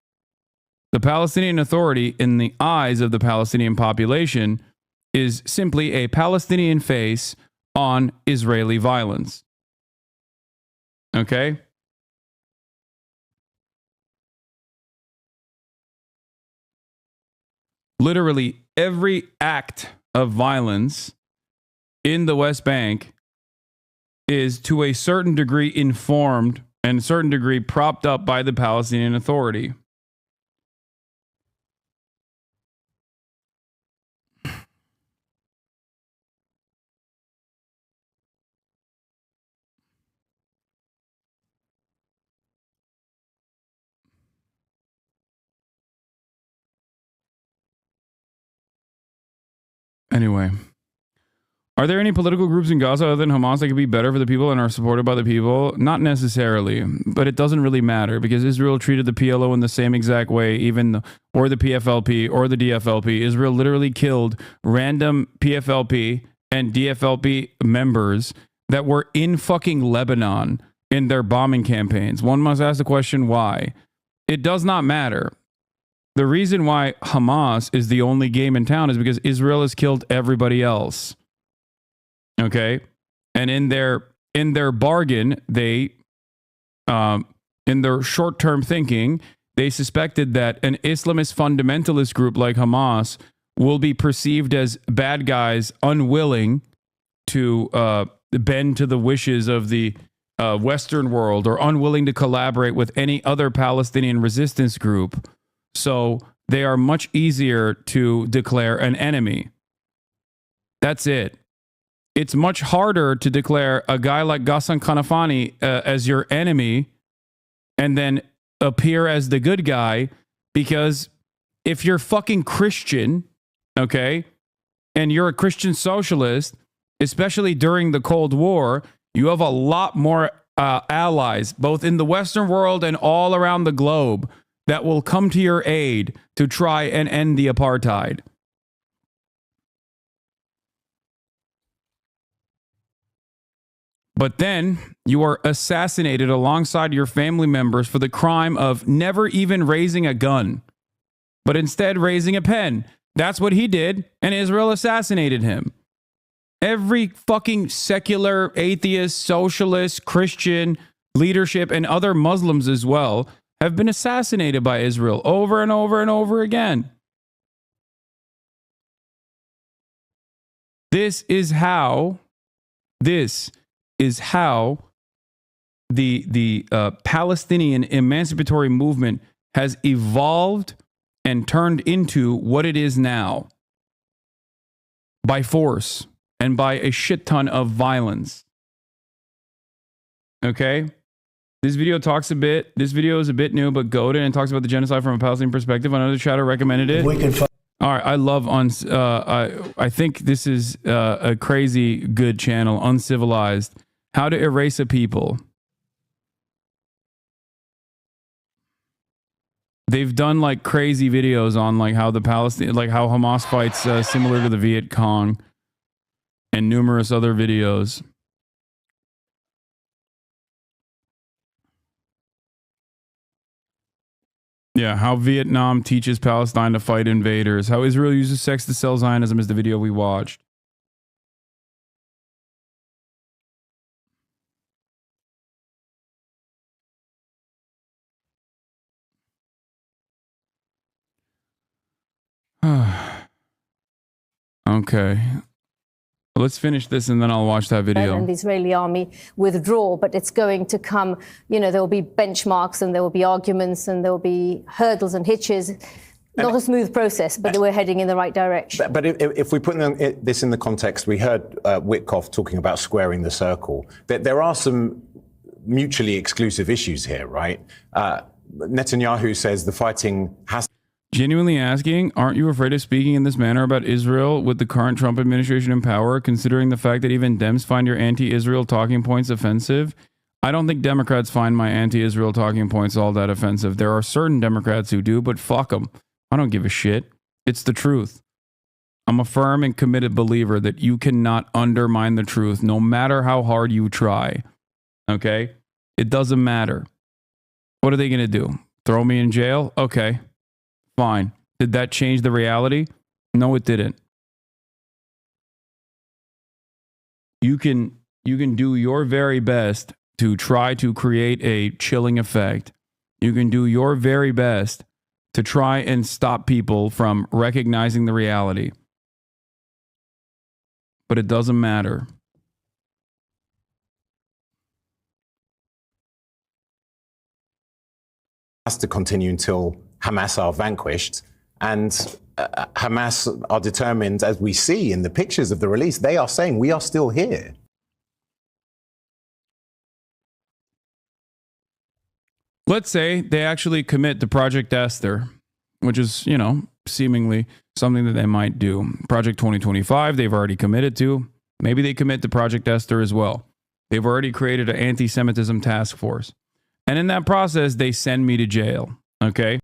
The Palestinian Authority, in the eyes of the Palestinian population, is simply a Palestinian face on Israeli violence. Okay? Literally every act of violence in the West Bank is to a certain degree informed and a certain degree propped up by the Palestinian Authority. Anyway, are there any political groups in Gaza other than Hamas that could be better for the people and are supported by the people? Not necessarily, but it doesn't really matter because Israel treated the PLO in the same exact way, or the PFLP or the DFLP. Israel literally killed random PFLP and DFLP members that were in fucking Lebanon in their bombing campaigns. One must ask the question, why? It does not matter. The reason why Hamas is the only game in town is because Israel has killed everybody else. Okay? And in their bargain, they in their short-term thinking, they suspected that an Islamist fundamentalist group like Hamas will be perceived as bad guys unwilling to bend to the wishes of the Western world or unwilling to collaborate with any other Palestinian resistance group. So they are much easier to declare an enemy. That's it. It's much harder to declare a guy like Ghassan Kanafani as your enemy and then appear as the good guy, because if you're fucking Christian, okay, and you're a Christian socialist, especially during the Cold War, you have a lot more allies, both in the Western world and all around the globe, that will come to your aid to try and end the apartheid. But then you are assassinated alongside your family members for the crime of never even raising a gun, but instead raising a pen. That's what he did, and Israel assassinated him. Every fucking secular, atheist, socialist, Christian leadership, and other Muslims as well have been assassinated by Israel over and over and over again. This is how the Palestinian emancipatory movement has evolved and turned into what it is now, by force and by a shit ton of violence. Okay? This video is a bit new, but go to it and talks about the genocide from a Palestinian perspective. Another chatter recommended it. All right, I love I think this is a crazy good channel, Uncivilized. How to erase a people. They've done like crazy videos on like how the Palestinian, like how Hamas fights similar to the Viet Cong, and numerous other videos. Yeah, how Vietnam teaches Palestine to fight invaders. How Israel uses sex to sell Zionism is the video we watched. Okay. Let's finish this and then I'll watch that video. And the Israeli army withdraw, but it's going to come, there will be benchmarks and there will be arguments and there will be hurdles and hitches. Not a smooth process, but we're heading in the right direction. But if we put this in the context, we heard Witkoff talking about squaring the circle. There are some mutually exclusive issues here, right? Netanyahu says the fighting has... Genuinely asking, aren't you afraid of speaking in this manner about Israel with the current Trump administration in power, considering the fact that even Dems find your anti-Israel talking points offensive? I don't think Democrats find my anti-Israel talking points all that offensive. There are certain Democrats who do, but fuck them. I don't give a shit. It's the truth. I'm a firm and committed believer that you cannot undermine the truth, no matter how hard you try. Okay? It doesn't matter. What are they going to do? Throw me in jail? Okay. Fine. Did that change the reality? No, it didn't. You can do your very best to try to create a chilling effect. You can do your very best to try and stop people from recognizing the reality. But it doesn't matter. Has to continue until Hamas are vanquished, and Hamas are determined, as we see in the pictures of the release, they are saying we are still here. Let's say they actually commit to Project Esther, which is, seemingly something that they might do. Project 2025, they've already committed to. Maybe they commit to Project Esther as well. They've already created an anti-Semitism task force. And in that process, they send me to jail. Okay?